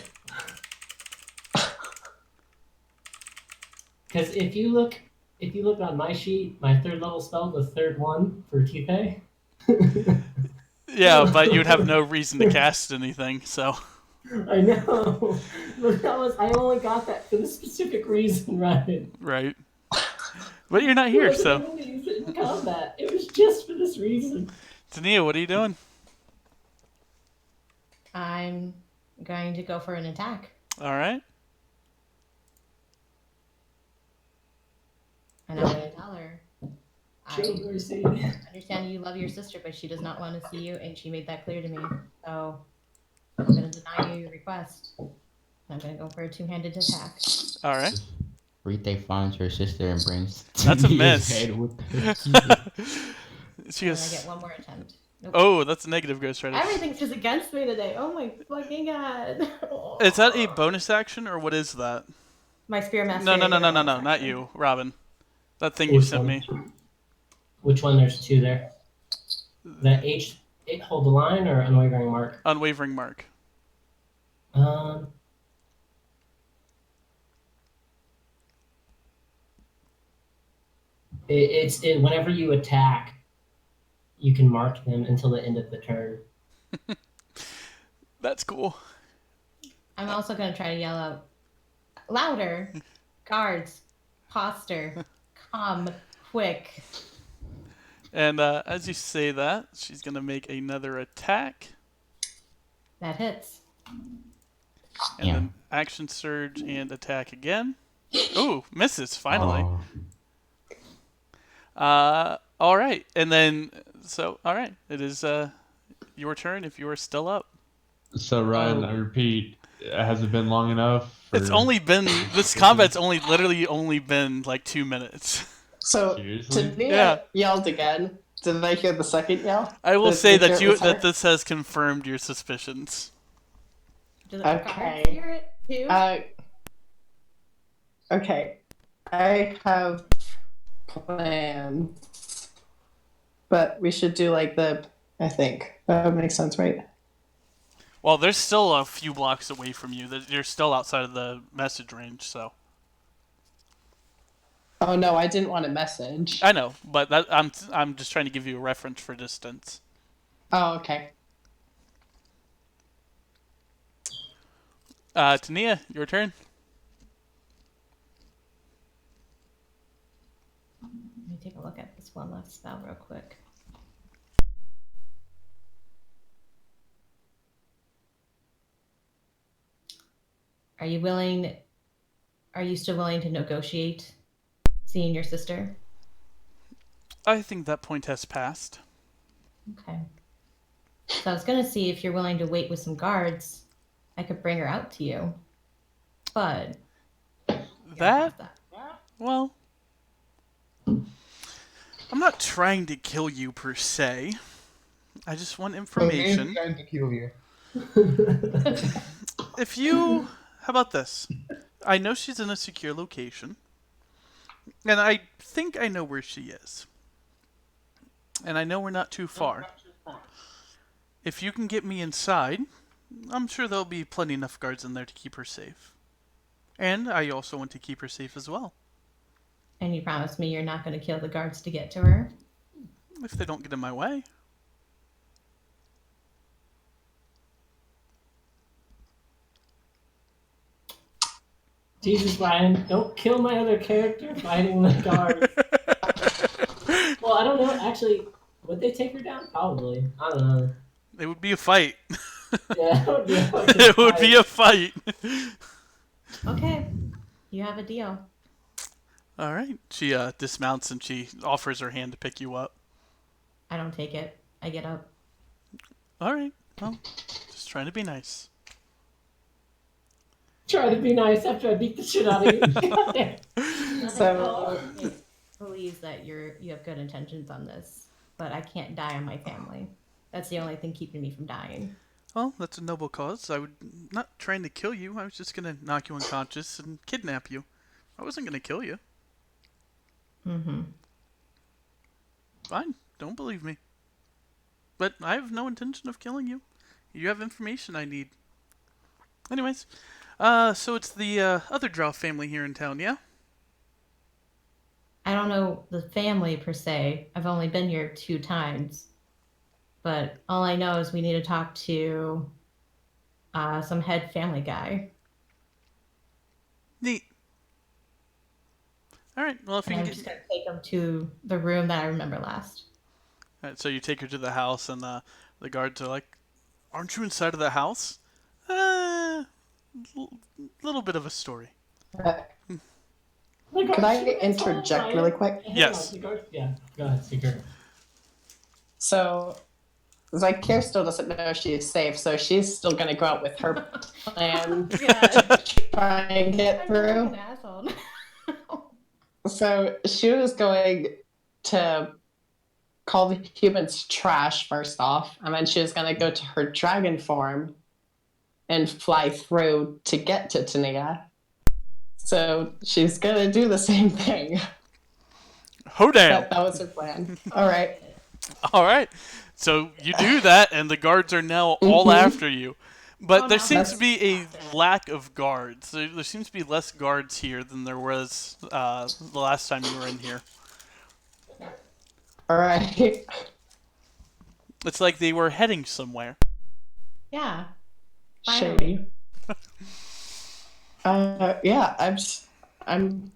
Because if you look on my sheet, my third level spell, the third one for T-Tay. Yeah, but you'd have no reason to cast anything, so. I know. But I only got that for the specific reason, right? Right. But you're not here, I wasn't so. able to use it in combat. It was just for this reason. Tania, what are you doing? I'm going to go for an attack. Alright. And I'm going to tell her. Show I mercy. understand you love your sister, but she does not want to see you, and she made that clear to me. So I'm going to deny you your request. I'm going to go for a two-handed attack. Alright. Rite finds her sister and brings. That's a Tania's miss. head with her. She And I goes, get one more attempt. Nope. oh, that's a negative Ghost Rider. Everything's just against me today. Oh my fucking god. Is that a bonus action, or what is that? My Spearmaster? No, is a bonus not action. you, Robin. That thing you Which sent one? me. Which one? There's two there. The H, hold the line, or unwavering mark? Unwavering mark. Um. It's whenever you attack, you can mark them until the end of the turn. That's cool. I'm also going to try to yell out louder. Guards, Poster, come quick. And as you say that, she's going to make another attack. That hits. And Yeah. then action surge and attack again. Ooh, misses, finally. Oh. All right. And then, so, all right. It is your turn if you are still up. So Ryan, Oh. I repeat, has it been long enough? It's for- only been, this combat's literally only been like 2 minutes. So Seriously? Tania Yeah. yelled again. Did I hear the second yell? I will The- say the that carrot was her? that this has confirmed your suspicions. Do the Okay. guards hear it too? Okay. I have plans. But we should do like I think. That would make sense, right? Well, there's still a few blocks away from you. You're still outside of the message range, so. Oh no, I didn't want a message. I know, but I'm just trying to give you a reference for distance. Oh, okay. Tania, your turn. Let me take a look at this one last spell real quick. Are you still willing to negotiate seeing your sister? I think that point has passed. Okay. So I was gonna see if you're willing to wait with some guards. I could bring her out to you. But That, well, I'm not trying to kill you per se. I just want information. trying to kill you. If you, how about this? I know she's in a secure location. And I think I know where she is. And I know we're not too far. If you can get me inside, I'm sure there'll be plenty enough guards in there to keep her safe. And I also want to keep her safe as well. And you promise me you're not going to kill the guards to get to her? If they don't get in my way. Jesus, Ryan, don't kill my other character fighting the guard. Well, I don't know. Actually, would they take her down? Probably. I don't know. It would be a fight. Yeah, It would be a fight. Okay. You have a deal. All right. She dismounts and she offers her hand to pick you up. I don't take it. I get up. All right. Well, just trying to be nice. Try to be nice after I beat the shit out of you. Goddamn. So- It believes that you have good intentions on this, but I can't die on my family. That's the only thing keeping me from dying. Well, that's a noble cause. I would not trying to kill you. I was just gonna knock you unconscious and kidnap you. I wasn't gonna kill you. Mm-hmm. Fine. Don't believe me. But I have no intention of killing you. You have information I need. Anyways, so it's the other Drow family here in town, yeah? I don't know the family per se. I've only been here 2 times. But all I know is we need to talk to some head family guy. Neat. All right. Well, if you And can I'm get. just going to take him to the room that I remember last. All right, so you take her to the house, and the guards are like, "Aren't you inside of the house?" Little bit of a story. Could I interject really quick? Yes. Yeah, go ahead, Seeker. So, Zykeir still doesn't know she's safe, so she's still gonna go out with her plan to try and get through. An asshole. So she was going to call the humans trash first off, and then she was going to go to her dragon form and fly through to get to Tania. So she's going to do the same thing. Hoedown. That was her plan. All right. All right. So you do that, and the guards are now all after you. But Oh, there no. seems to be a lack of guards. There seems to be less guards here than there was the last time you were in here. All right. It's like they were heading somewhere. Yeah. Shady. Yeah, I'm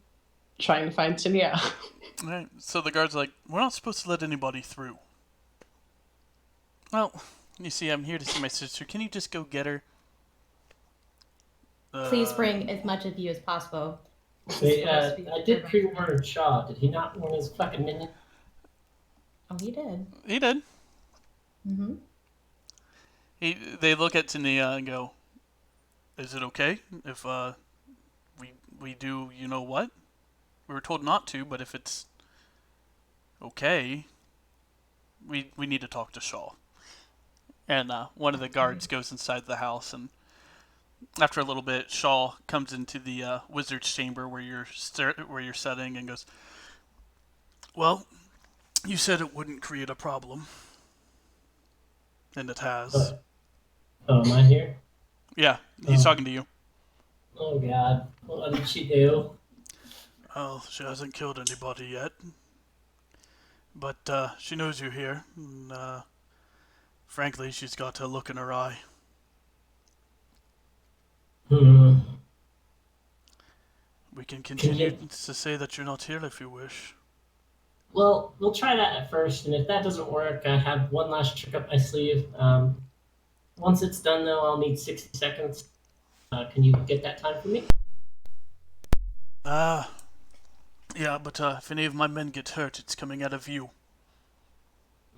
trying to find Tania. All right. So the guards are like, "We're not supposed to let anybody through." Well, you see, I'm here to see my sister. Can you just go get her? Please bring as much of you as possible. Wait, I did pre-warn Shaw. Did he not warn his fucking minion? Oh, he did. He did. Mm-hmm. They look at Tania and go, "Is it okay if we do you know what? We were told not to, but if it's okay, we need to talk to Shaw." And one of the guards goes inside the house, and after a little bit, Shaw comes into the wizard's chamber where you're setting, and goes, "Well, you said it wouldn't create a problem, and it has." Oh, am I here? Yeah, he's Oh. talking to you. Oh god, what did she do? Well, she hasn't killed anybody yet, but she knows you're here, and frankly, she's got a look in her eye. Hmm. We can continue to say that you're not here if you wish. Well, we'll try that at first, and if that doesn't work, I have one last trick up my sleeve. Once it's done, though, I'll need 60 seconds. Can you get that time for me? Yeah, but if any of my men get hurt, it's coming out of you.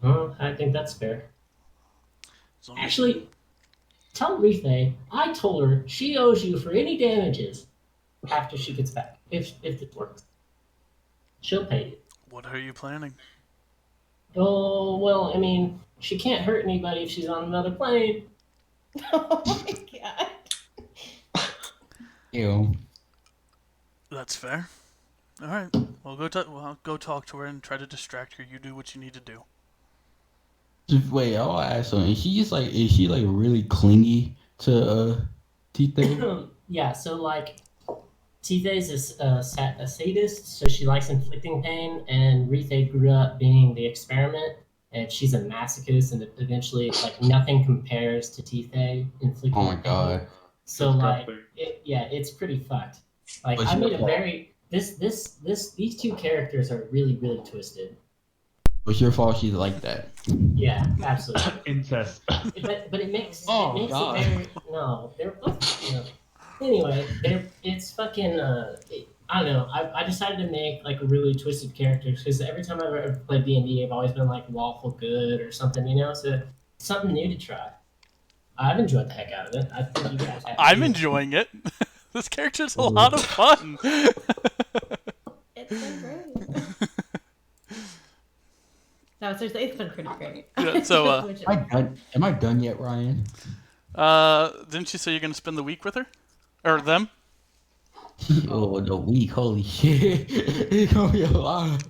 I think that's fair. As long as- Actually, tell Rethe I told her she owes you for any damages after she gets back, if this works. She'll pay you. What are you planning? Oh, well, I mean, she can't hurt anybody if she's on another plane. Oh my god. Ew. That's fair. All right. Well, go talk to her and try to distract her. You do what you need to do. Wait, I'll ask something. Is she like really clingy to Tite? Yeah, so like Tithe is a sadist, so she likes inflicting pain, and Rethe grew up being the experiment, and she's a masochist, and eventually, like, nothing compares to Tithe inflicting Oh my pain. god. So like, Disgusting. it's pretty fucked. Like, But I she- made a very these two characters are really really twisted. It's your fault she's like that. Yeah, absolutely. Incest. But it makes Oh, it makes God. it very no. They're both, Anyway, it's fucking. I don't know. I decided to make like really twisted characters because every time I've ever played D&D, I've always been like lawful good or something, So something new to try. I've enjoyed the heck out of it. I think you guys have. I'm too. enjoying it. This character's a lot of fun. It's been great. No, seriously, it's been pretty great. Yeah, so, Which- Am I done yet, Ryan? Didn't you say you're gonna spend the week with her, or them? Oh, the week. Holy shit. It's gonna be a lot.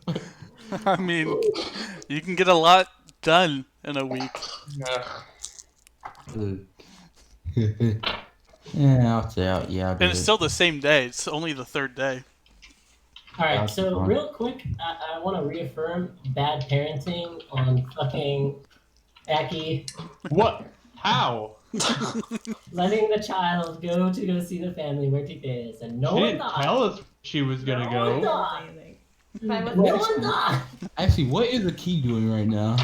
I mean, you can get a lot done in a week. Yeah, I'll say out. Yeah, I'll do And it's it. still the same day. It's only the third day. All right, That's so fine. real quick, I want to reaffirm bad parenting on fucking Becky What? How? letting the child go see the family where Tita is, and no She one didn't thought. tell us she was gonna No go. one thought. Amazing. If I was No there- one thought. Actually, what is the key doing right now?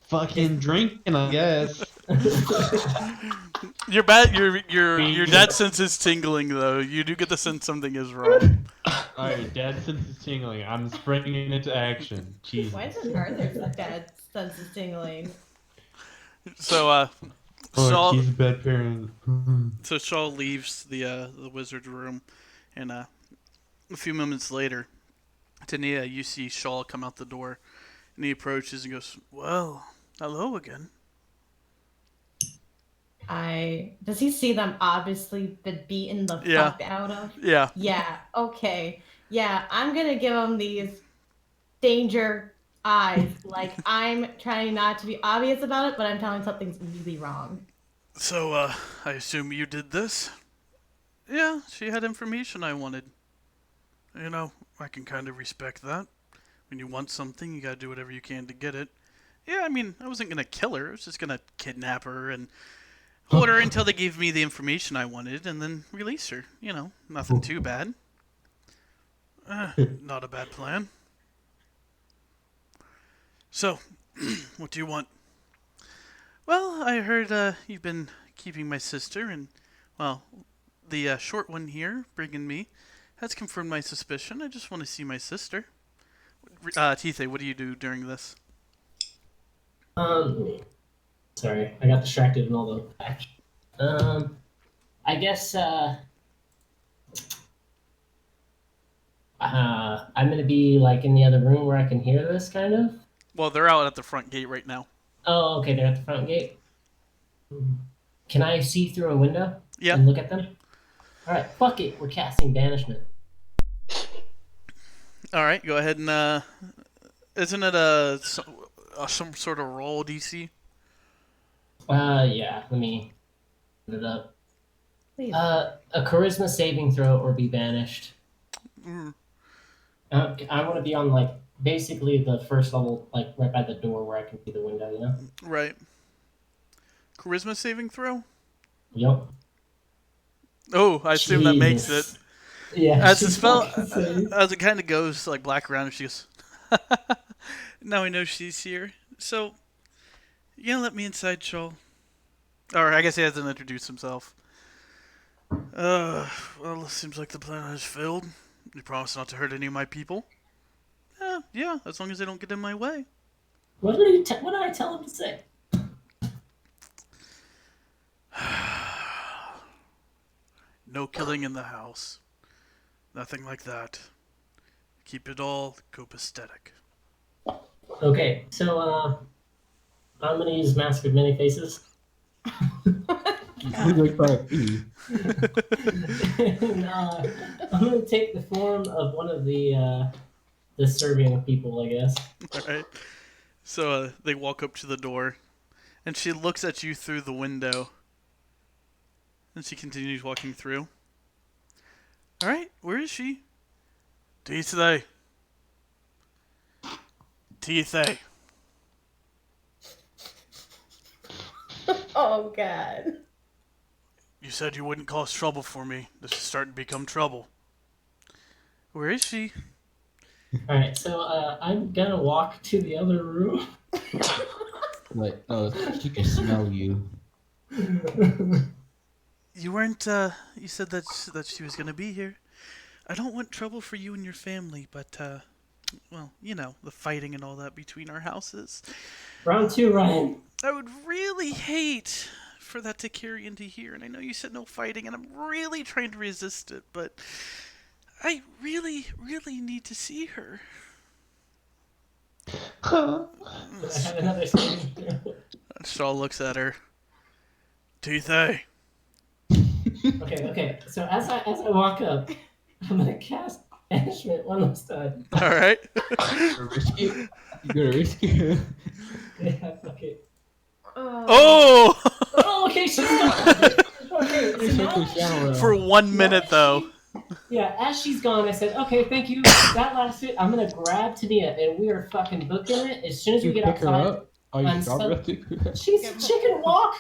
Fucking drinking, I guess. Your dad sense is tingling though. You do get the sense something is wrong. Alright, dad sense is tingling. I'm springing it into action. Jesus. Why is it Arthur's dad sense is tingling? So Oh, Shaw he's a bad parent. Shaw leaves the wizard's room, and a few moments later, Tania, you see Shaw come out the door, and he approaches and goes, "Well, hello again." Does he see them obviously been beaten the Yeah. fuck out of? Yeah. Yeah, okay. Yeah, I'm gonna give him these danger eyes. Like, I'm trying not to be obvious about it, but I'm telling something's really wrong. So, I assume you did this? Yeah, she had information I wanted. You know, I can kind of respect that. When you want something, you gotta do whatever you can to get it. Yeah, I mean, I wasn't gonna kill her. I was just gonna kidnap her and hold her until they gave me the information I wanted and then release her. You know, nothing too bad. Not a bad plan. So, what do you want? Well, I heard you've been keeping my sister, and, well, the short one here, bringing me, has confirmed my suspicion. I just want to see my sister. Tithe, what do you do during this? Sorry, I got distracted in all the action. I guess I'm gonna be like in the other room where I can hear this, kind of. Well, they're out at the front gate right now. Oh, okay, they're at the front gate. Can I see through a window? Yeah. And look at them? Alright, fuck it, we're casting banishment. All right, go ahead and, isn't it some sort of roll DC? Yeah, let me put it up. Please. A charisma saving throw or be banished. Mm, I want to be on, like, basically the first level, like, right by the door where I can see the window, you know? right. Charisma saving throw? Yep. Oh, I assume that makes Jesus. it. Yeah. As the she's spell, fucking safe. as it kind of goes like black around, she goes, now I know she's here. So, you gonna let me inside, Shaw? Or I guess he hasn't introduced himself. Well, it seems like the plan has failed. You promised not to hurt any of my people. Yeah, as long as they don't get in my way. What did I tell him to say? No killing in the house. Nothing like that. Keep it all copacetic. Okay, so I'm gonna use Mask of Many Faces. Who's like part E? Nah, I'm gonna take the form of one of the serving people, I guess. All right. So they walk up to the door, and she looks at you through the window, and she continues walking through. All right, where is she? Teethay. Teethay. Oh God. You said you wouldn't cause trouble for me. This is starting to become trouble. Where is she? All right, so I'm gonna walk to the other room. Like, no, she can smell you. You weren't. You said that she was gonna be here. I don't want trouble for you and your family, but well, you know, the fighting and all that between our houses. Round 2, Ryan. I would really hate for that to carry into here. And I know you said no fighting, and I'm really trying to resist it, but I really, really need to see her. I have another saving throw. Shaw looks at her. Teethay. Okay. So as I walk up, I'm gonna cast banishment one last time. All right. You're gonna risk it. Yeah, okay. Oh! Oh, okay, she's gone. Okay, so now, For 1 minute, though. yeah, as she's gone, I said, okay, thank you. That lasted. I'm gonna grab Tania, and we are fucking booking it as soon as we You get pick her outside. up? Oh, you I'm drop so- her? She can walk,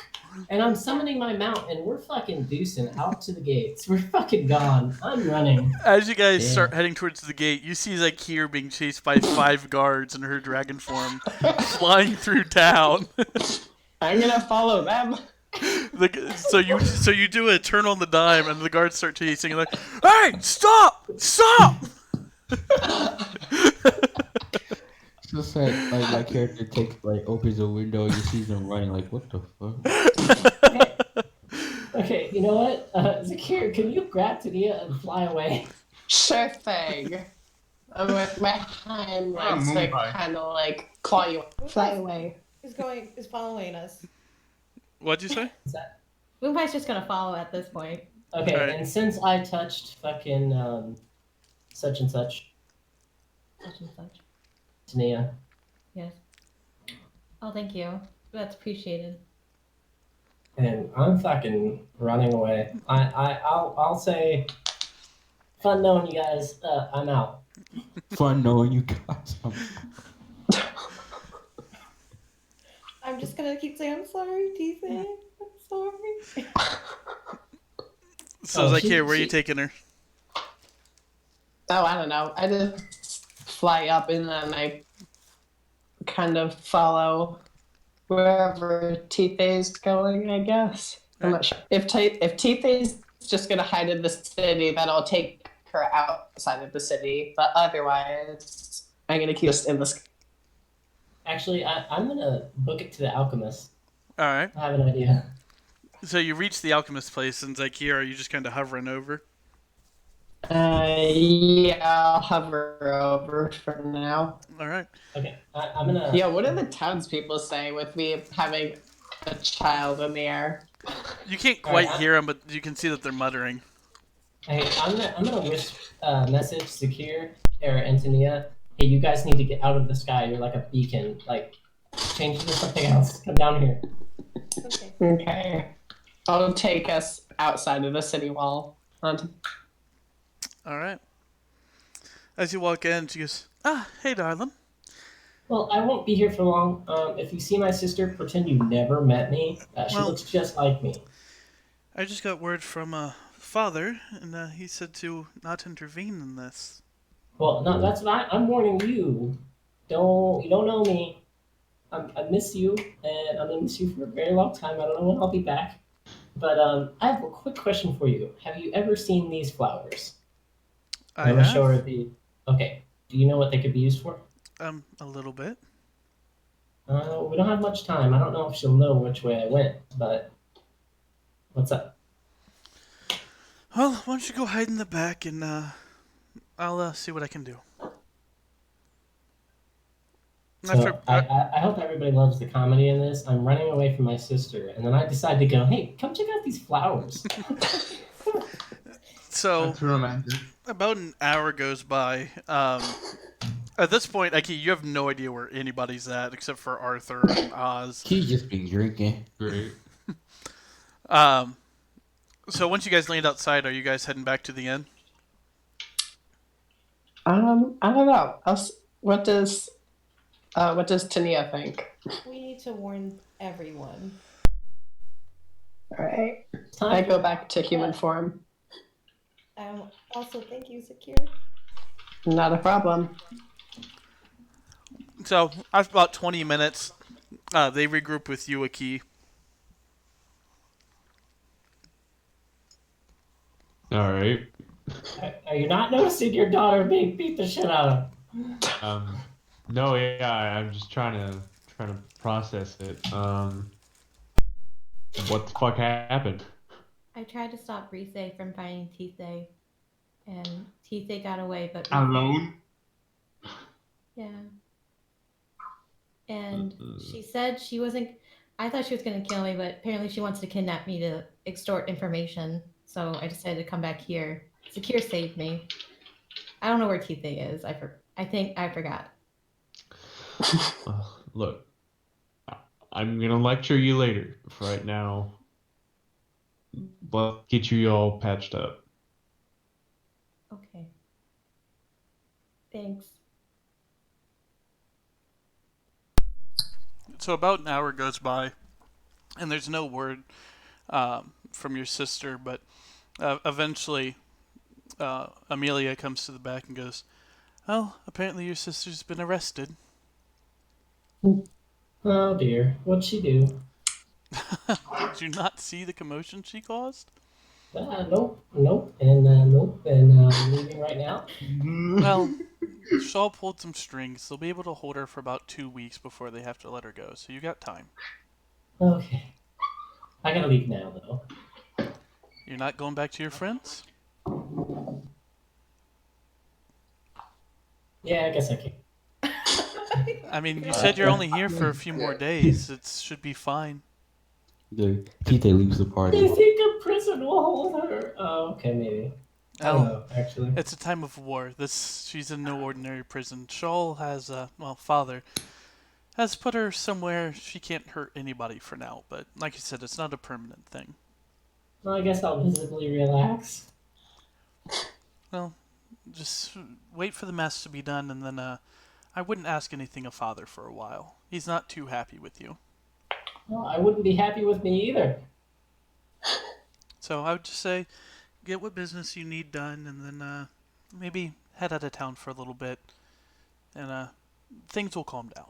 and I'm summoning my mount, and we're fucking deucing out to the gates. We're fucking gone. I'm running. As you guys Yeah. start heading towards the gate, you see Zakir being chased by 5 guards in her dragon form, flying through town. I'm gonna follow them. So you do a turn on the dime, and the guards start chasing. And like, hey, stop! It's just like my character takes opens a window and you see them running like what the fuck? Okay, you know what? Zakir, can you grab Tania and fly away? Sure thing. With my hind legs, Ah, I Mumbai. kind of like claw you, fly away. Is following us. What'd you say? Is that Moonpie's just gonna follow at this point. okay? Alright. And since I touched fucking such and such, Such and such. Tania, Yes. Oh, thank you. That's appreciated. and I'm fucking running away. I'll say, fun knowing you guys. I'm out. Fun knowing you guys. I'm just gonna keep saying I'm sorry, Ethan. I'm sorry. So Oh, Zakir, where are you she- taking her? Oh, I don't know. I just fly up and then I kind of follow wherever Teethay's going, I guess. I'm not sure. If Teethay's just gonna hide in the city, then I'll take her outside of the city. But otherwise, I'm gonna keep us in the sky. Actually, I'm gonna book it to the alchemist. All right. I have an idea. So you reach the alchemist place, and Zakir, are you just kind of hovering over? Yeah, I'll hover over for now. All right. Okay, I'm gonna. Yeah, what do the townspeople say with me having a child in the air? You can't All right, quite hear them, but you can see that they're muttering. Hey, I'm gonna message Zakir or Antonia. Hey, you guys need to get out of the sky. You're like a beacon. Like, change it to something else. Come down here. Okay. Okay. I'll take us outside of the city wall. Onto... All right. As you walk in, she goes, hey, darling. Well, I won't be here for long. If you see my sister, pretend you never met me. She Well- looks just like me. I just got word from father, and he said to not intervene in this. Well, no, that's not. I'm warning you. You don't know me. I miss you, and I'm gonna miss you for a very long time. I don't know when I'll be back. But I have a quick question for you. Have you ever seen these flowers? I I'm gonna show have, her the. Okay. Do you know what they could be used for? a little bit. We don't have much time. I don't know if she'll know which way I went, but what's up? Well, why don't you go hide in the back, and I'll see what I can do. So I hope everybody loves the comedy in this. I'm running away from my sister, and then I decide to go, hey, come check out these flowers. So That's romantic. about an hour goes by. At this point, Eki, you have no idea where anybody's at except for Arthur and Oz. He's just been drinking. Great. So once you guys land outside, are you guys heading back to the inn? I don't know. What does Tania think? We need to warn everyone. All right. Time I to- go back to human form. Also, thank you, Secure. Not a problem. So after about 20 minutes, they regroup with you, Eki. All right. Are you not noticing your daughter being beat the shit out of? No, yeah, I'm just trying to process it. What the fuck happened? I tried to stop Rise from finding Tithe, and Tithe got away, but Alone? yeah. And she said she wasn't. I thought she was going to kill me, but apparently she wants to kidnap me to extort information. So I decided to come back here. Secure saved me. I don't know where Tithe is. I think I forgot. Look, I'm gonna lecture you later. For right now, let's get you all patched up. Okay. Thanks. So about an hour goes by, and there's no word from your sister, but eventually Amelia comes to the back and goes, "Oh, apparently your sister's been arrested." Oh dear, what'd she do? Did you not see the commotion she caused? Nope, and nope, and I'm leaving right now. Well, Shaw pulled some strings. They'll be able to hold her for about 2 weeks before they have to let her go, so you got time. Okay. I gotta leave now, though. You're not going back to your friends? Yeah, I guess I can. I mean, you said you're only here for a few more days. It should be fine. The Tite leaves the Do party. you think a prison will hold her? Oh, okay, maybe. I don't know, actually. It's a time of war. She's in no ordinary prison. Shawl has, father has put her somewhere she can't hurt anybody for now. But like you said, it's not a permanent thing. Well, I guess I'll visibly relax. Well, just wait for the mess to be done, and then I wouldn't ask anything of father for a while. He's not too happy with you. Well, I wouldn't be happy with me either. So I would just say, get what business you need done, and then maybe head out of town for a little bit, and things will calm down.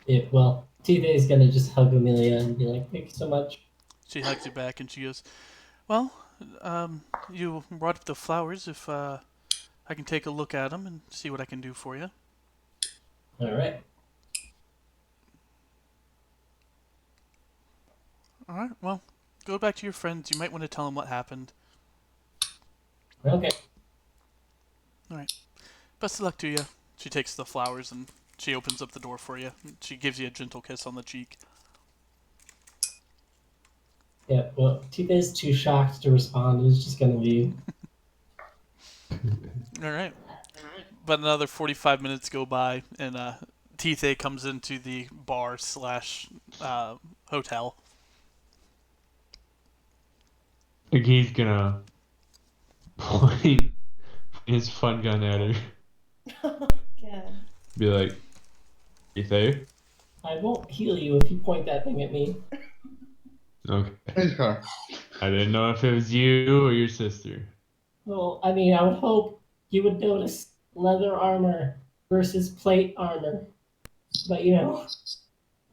Yeah, well, Tite is gonna just hug Amelia and be like, "Thank you so much." She hugs you back, and she goes, "Well, you brought up the flowers. If I can take a look at them and see what I can do for you." All right. All right. Well, go back to your friends. You might want to tell them what happened. Okay. All right. Best of luck to you. She takes the flowers and she opens up the door for you. She gives you a gentle kiss on the cheek. Yeah, well, Tite is too shocked to respond. He's just gonna leave. All right. But another 45 minutes go by, and Tithe comes into the bar slash hotel. Like he's gonna point his fun gun at her. Yeah. Be like, "You there?" I won't heal you if you point that thing at me. Okay. Hey, car. I didn't know if it was you or your sister. Well, I mean, I would hope you would notice leather armor versus plate armor. But, you know,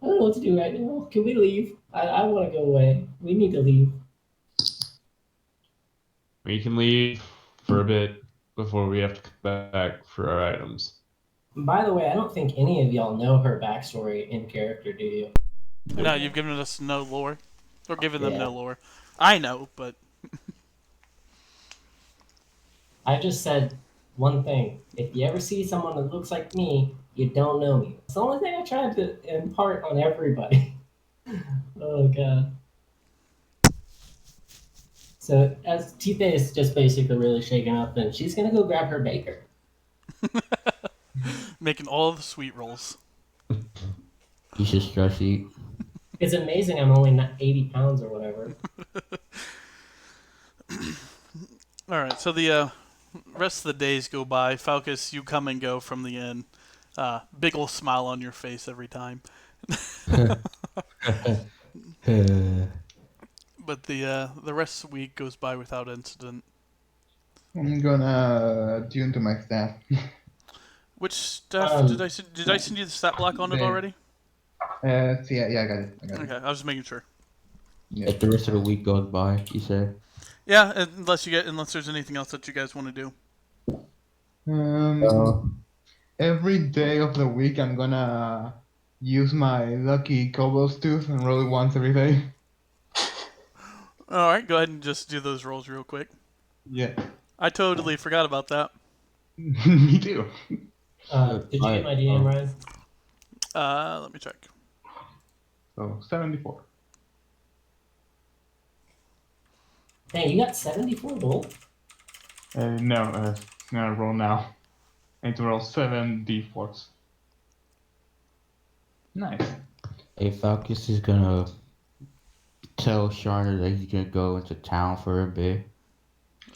I don't know what to do right now. Can we leave? I want to go away. We need to leave. We can leave for a bit before we have to come back for our items. By the way, I don't think any of y'all know her backstory in character, do you? No, you've given us no lore. Or given them Yeah. no lore. I know, but I just said one thing: if you ever see someone that looks like me, you don't know me. It's the only thing I try to impart on everybody. Oh god. So as Tipe is just basically really shaken up, and she's gonna go grab her baker. Making all the sweet rolls. You should stress eat. It's amazing I'm only not 80 pounds or whatever. All right, so the rest of the days go by. Falcus, you come and go from the inn. Big ol' smile on your face every time. But the rest of the week goes by without incident. I'm gonna tune to my staff. Which stuff did I send? Did I send you the stat block on it the- already? So yeah, I got it. Okay, I was just making sure. Yeah. If the rest of the week goes by, you said. Yeah, unless there's anything else that you guys want to do. Every day of the week, I'm gonna use my lucky Kobold's tooth and roll it once every day. All right, go ahead and just do those rolls real quick. Yeah. I totally forgot about that. Me too. Did you get my DM, Ryan? Let me check. So 74. Dang, you got 74 gold? No, I'm gonna roll now. I need to roll 7 d4s. Nice. Hey, Falcus is gonna tell Sharna that he's gonna go into town for a bit.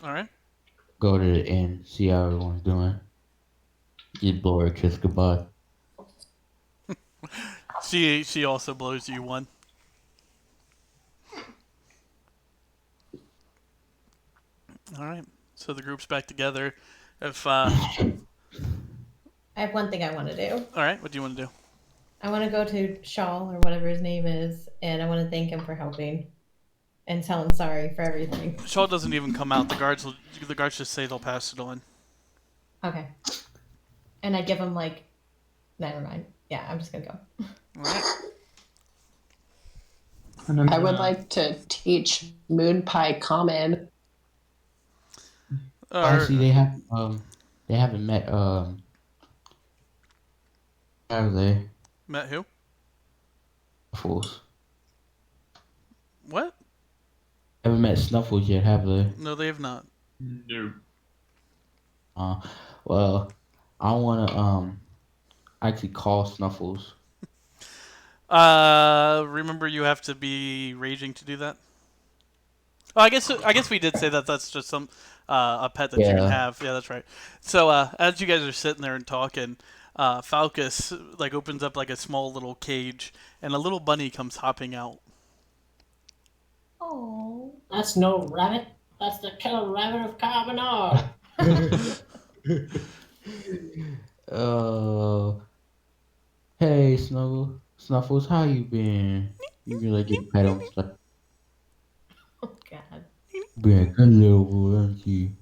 All right. Go to the inn, see how everyone's doing. Just blow her a kiss goodbye. She also blows you one. All right. So the group's back together. If I have one thing I want to do. all right, what do you want to do? I want to go to Shaw or whatever his name is, and I want to thank him for helping, and tell him sorry for everything. Shaw doesn't even come out. The guards just say they'll pass it on. Okay. And I give him like, never mind. Yeah, I'm just gonna go. All right. And I'm I would gonna- like to teach Moon Pie Common. Actually, they haven't met, have they? Met who? Snuffles. What? Haven't met Snuffles yet, have they? No, they have not. No. Well, I wanna, actually call Snuffles. Remember you have to be raging to do that. Oh, I guess we did say that. That's just some a pet that you can Yeah. have. Yeah, that's right. So as you guys are sitting there and talking, Falcus like opens up like a small little cage, and a little bunny comes hopping out. Oh. That's no rabbit. That's the killer rabbit of Carbonara. Hey, Snuffles, how you been? You can like get pet him, like, Oh God. being a good little boy, aren't you?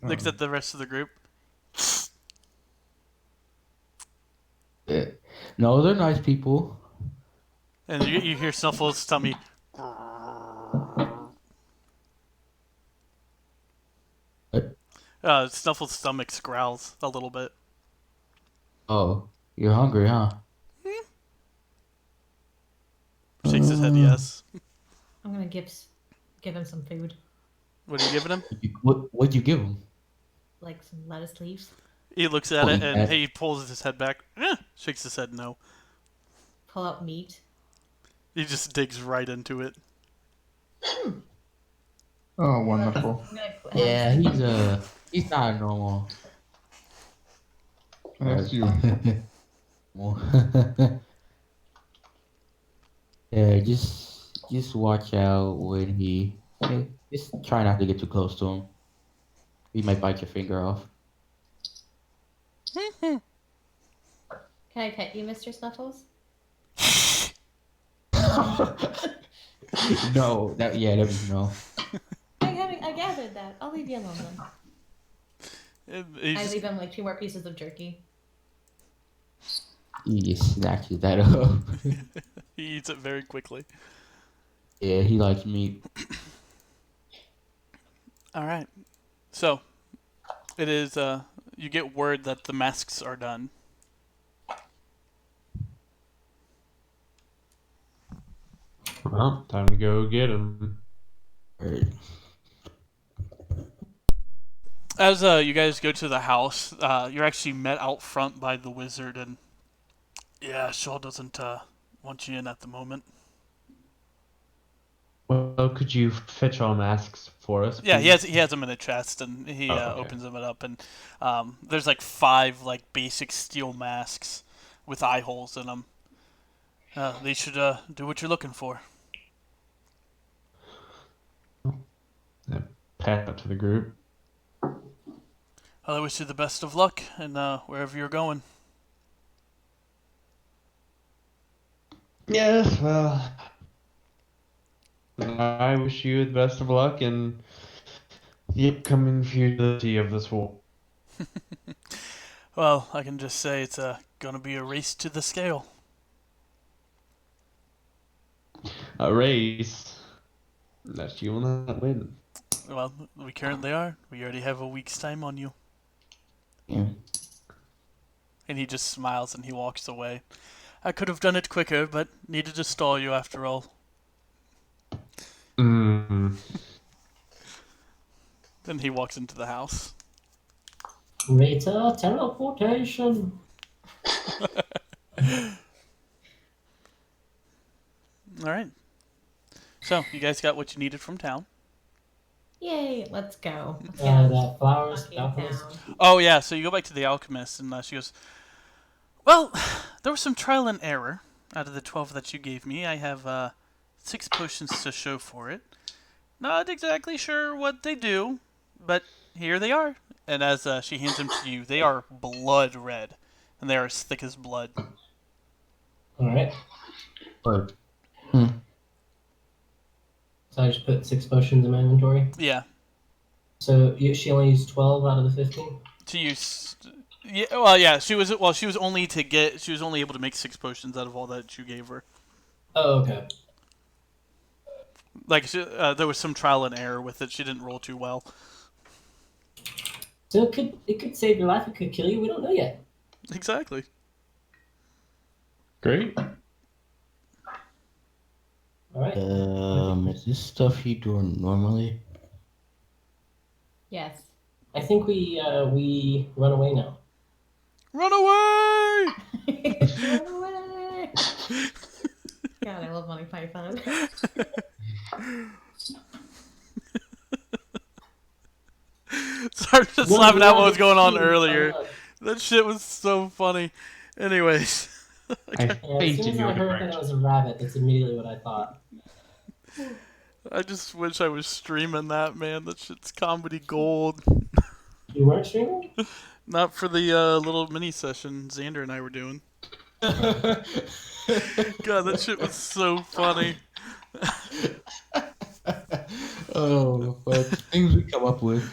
Looks at the rest of the group. Yeah. No, they're nice people. And you hear Snuffles' tummy. Snuffles' stomach growls a little bit. Oh, you're hungry, huh? Shakes his head yes. I'm gonna give him some food, What are you giving him? What'd you give him? like some lettuce leaves. He looks at Oh, it he and had- he pulls his head back. Shakes his head no. Pull out meat. He just digs right into it. Oh, wonderful. I'm gonna Yeah, he's not normal. That's you. Yeah, just watch out when just try not to get too close to him. He might bite your finger off. Can I pet you, Mr. Snuffles? No, that was no. I gathered that. I'll leave you alone then. He I just- leave him like 2 more pieces of jerky. He just snatches that up. he eats it very quickly. Yeah, he likes meat. All right. So, it is, you get word that the masks are done. Well, time to go get them. Alright. As you guys go to the house, you're actually met out front by the wizard, and yeah, Shaw doesn't want you in at the moment. Well, could you fetch all masks for us? Yeah, please? he has them in a chest, and he Oh, okay. opens them up, and there's like 5 like basic steel masks with eye holes in them. They should do what you're looking for. Pass it to the group. Well, I wish you the best of luck, and wherever you're going. Yes, well, I wish you the best of luck in the upcoming futility of this war. Well, I can just say it's gonna be a race to the scale. A race that you will not win. Well, we currently are. We already have a week's time on you. Yeah. And he just smiles and he walks away. I could have done it quicker, but needed to stall you after all. Mm. Then he walks into the house. Greater teleportation. Alright. So, you guys got what you needed from town. Yay, let's go. Let's get The flowers, fucking alchemist. town. Oh, yeah, so you go back to the alchemist, and she goes, well, there was some trial and error. Out of the 12 that you gave me, I have 6 potions to show for it. Not exactly sure what they do, but here they are. And as she hands them to you, they are blood red, and they are as thick as blood. Alright. But So I just put 6 potions in my inventory. Yeah, So she only used 12 out of the 15? to use. Yeah, well, yeah. She was only able to make 6 potions out of all that you gave her. Oh, okay. Like there was some trial and error with it. She didn't roll too well. So it could save your life, it could kill you, we don't know yet. Exactly. Great. Alright. is this stuff you do normally? Yes. I think we run away now. Run away! Run away! God, I love Monty Python. Sorry, just laughing at what was going on Run, earlier. run. That shit was so funny. Anyways. I Yeah, as fainted soon as your I heard that direction. it was a rabbit, that's immediately what I thought. I just wish I was streaming that, man. That shit's comedy gold. You weren't streaming? Not for the little mini session Xander and I were doing. God, that shit was so funny. Oh, but things we come up with.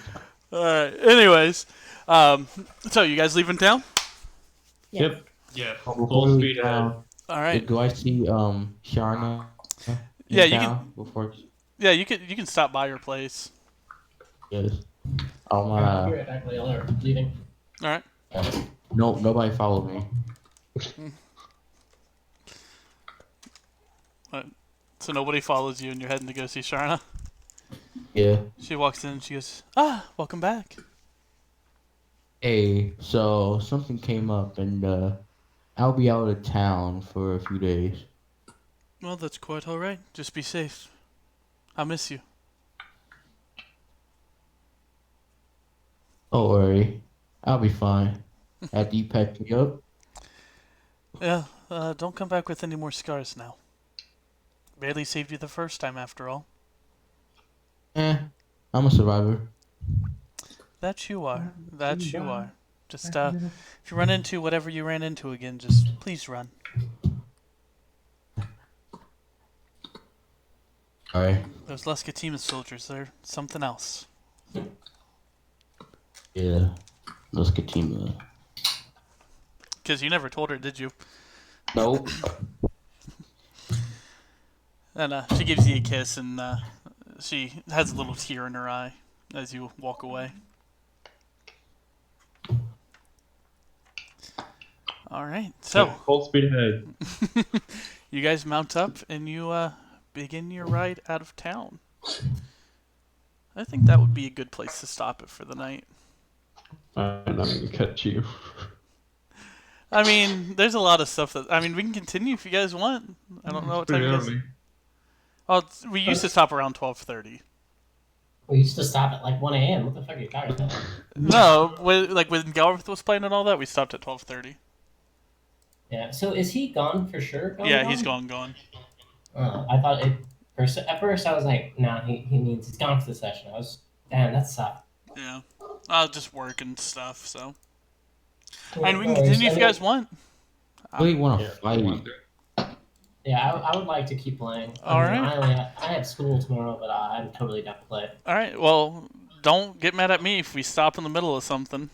Alright, anyways. So you guys leaving town? Yep. Yeah. Before Full we speed leave ahead. town, Alright. do I see Sharna? in Yeah, you town before. Yeah, you can stop by her place. Yes. I I'll be wanna. right back while y'all are leaving. Alright. No, nobody follow me. So nobody follows you and you're heading to go see Sharna? Yeah. She walks in and she goes, "Ah, welcome back." Hey, so something came up, and I'll be out of town for a few days. Well, that's quite alright. Just be safe. I'll miss you. Don't worry, I'll be fine. After you patch me up. Yeah, don't come back with any more scars now. Barely saved you the first time after all. I'm a survivor. That you are. That you are. Just, if you run into whatever you ran into again, just please run. Alright. Those Lescatima soldiers, they're something else. Yeah. Let's continue. Because you never told her, did you? Nope. And she gives you a kiss, and she has a little tear in her eye as you walk away. All right. So full speed ahead. you guys mount up and you begin your ride out of town. I think that would be a good place to stop it for the night. I'm not gonna cut you. I mean, there's a lot of stuff that... I mean, we can continue if you guys want. I don't know what time Pretty you guys... early. Well, we used to stop around 12:30. We used to stop at like 1 a.m. What the fuck are you talking about? No, when Galbraith was playing and all that, we stopped at 12:30. Yeah. So is he gone for sure? Yeah, he's gone. I thought it. At first, I was like, nah, he means he's gone for the session. I was, damn, that sucked. Yeah. I'll just work and stuff, so... Yeah, And we can no worries. continue if I you mean, guys want. I really want to Yeah. fight. Yeah, I would like to keep playing. All right. I have school tomorrow, but I'm totally down to play. All right, well, don't get mad at me if we stop in the middle of something.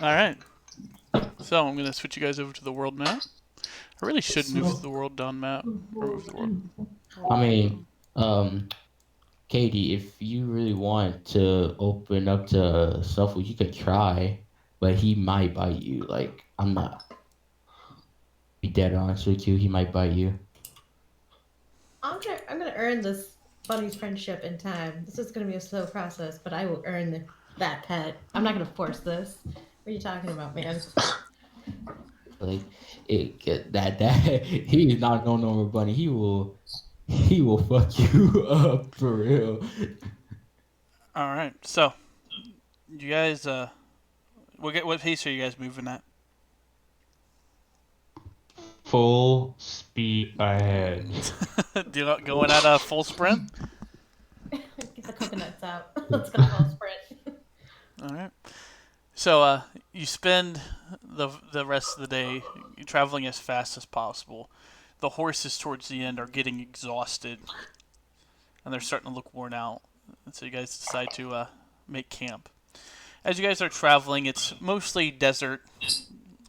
All right. So I'm going to switch you guys over to the world map. I really should move the world down map. Or move the world. I mean, Katie, if you really want to open up to Suffolk, you could try, but he might bite you. Like, I'm not be dead honest with you, he might bite you. I'm gonna earn this bunny's friendship in time. This is gonna be a slow process, but I will earn that pet. I'm not gonna force this. What are you talking about, man? Like, that he is not no normal bunny. He will fuck you up for real. All right. So, you guys, what pace are you guys moving at? Full speed ahead. Do you not going at a full sprint? Get the coconuts out. Let's go full sprint. All right. So, you spend the rest of the day traveling as fast as possible. The horses towards the end are getting exhausted, and they're starting to look worn out. And so you guys decide to make camp. As you guys are traveling, it's mostly desert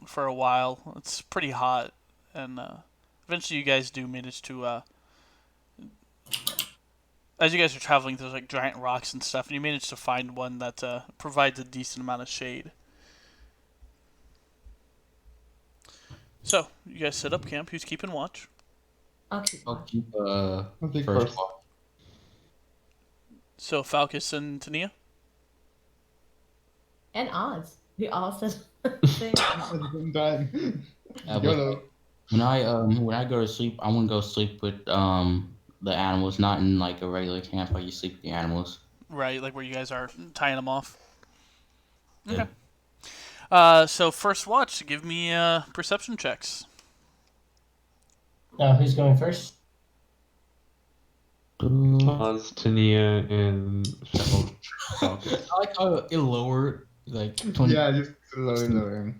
for a while. It's pretty hot, and eventually you guys do manage to... as you guys are traveling, there's like giant rocks and stuff, and you manage to find one that provides a decent amount of shade. So, you guys set up camp. Who's keeping watch? I'll keep I'll going. keep I'll take first first. watch. So, Falcus and Tania? And odds. We all said the same. At the same time. Yeah, but YOLO. when I go to sleep, I want to go sleep with the animals, not in like a regular camp. I just sleep with the animals. Right, like where you guys are tying them off. Yeah. Okay. So first watch, give me perception checks. Who's going first? Pause, Tania, and Falcus. I like how it lowered like 20. Yeah, just lower.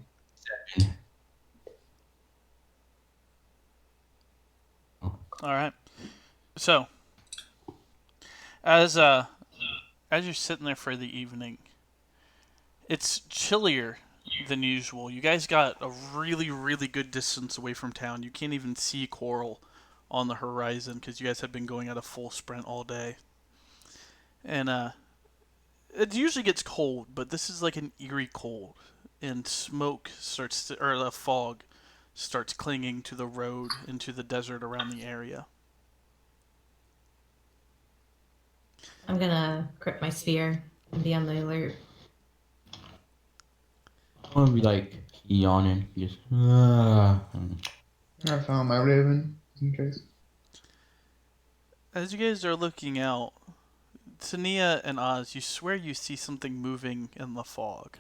All right. So, as you're sitting there for the evening, it's chillier than usual. You guys got a really, really good distance away from town. You can't even see coral on the horizon because you guys have been going at a full sprint all day. And it usually gets cold, but this is like an eerie cold, and smoke or the fog starts clinging to the road and to the desert around the area. I'm gonna grip my spear and be on the alert. I want to be like yawning, just. I found my raven, in case. As you guys are looking out, Tania and Oz, you swear you see something moving in the fog.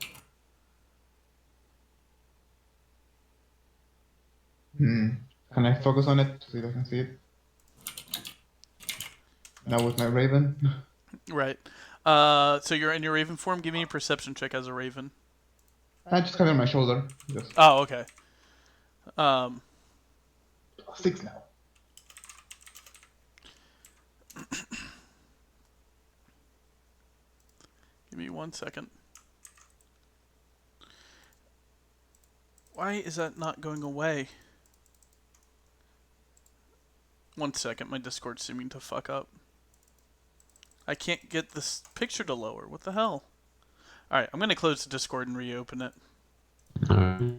Can I focus on it so I can see it? Now with my raven. Right. So you're in your raven form. Give me a perception check as a raven. I just have it on my shoulder. Just Oh, okay. 6 now. Give me 1 second. Why is that not going away? 1 second, my Discord's seeming to fuck up. I can't get this picture to lower. What the hell? All right, I'm gonna close the Discord and reopen it. Alright.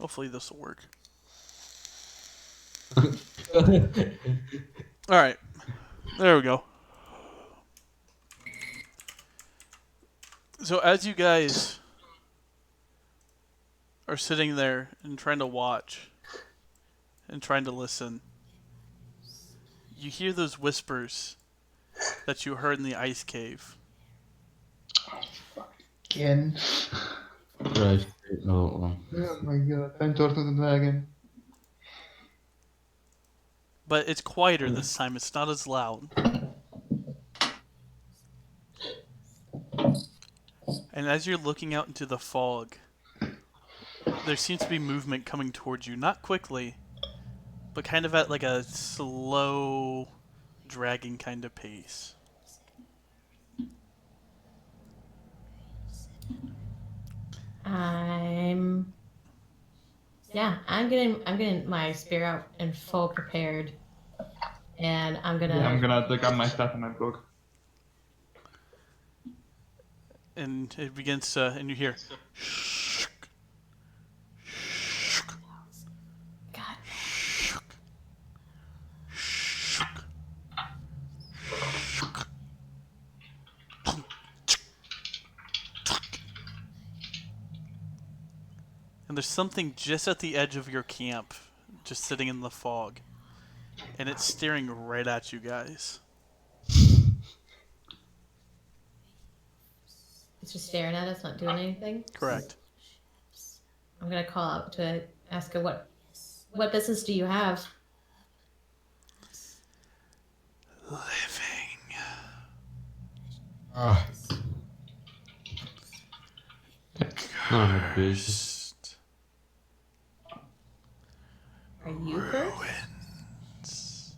Hopefully this will work. All right, there we go. So as you guys are sitting there and trying to watch and trying to listen, you hear those whispers that you heard in the ice cave. Again. Right. Oh, Oh my god, I'm Turtle the Dragon. But it's quieter this time. It's not as loud. And as you're looking out into the fog, there seems to be movement coming towards you. Not quickly, but kind of at like a slow, dragging kind of pace. I'm getting my spear out and full prepared, and I'm gonna. Yeah, I'm gonna take out my staff and my book. And it begins to, and you hear, God. and there's something just at the edge of your camp, just sitting in the fog, and it's staring right at you guys. It's just staring at us, not doing anything. Correct. I'm gonna call out to ask her what business do you have? Living. Not a business. Cursed. Are you cursed? Ruins.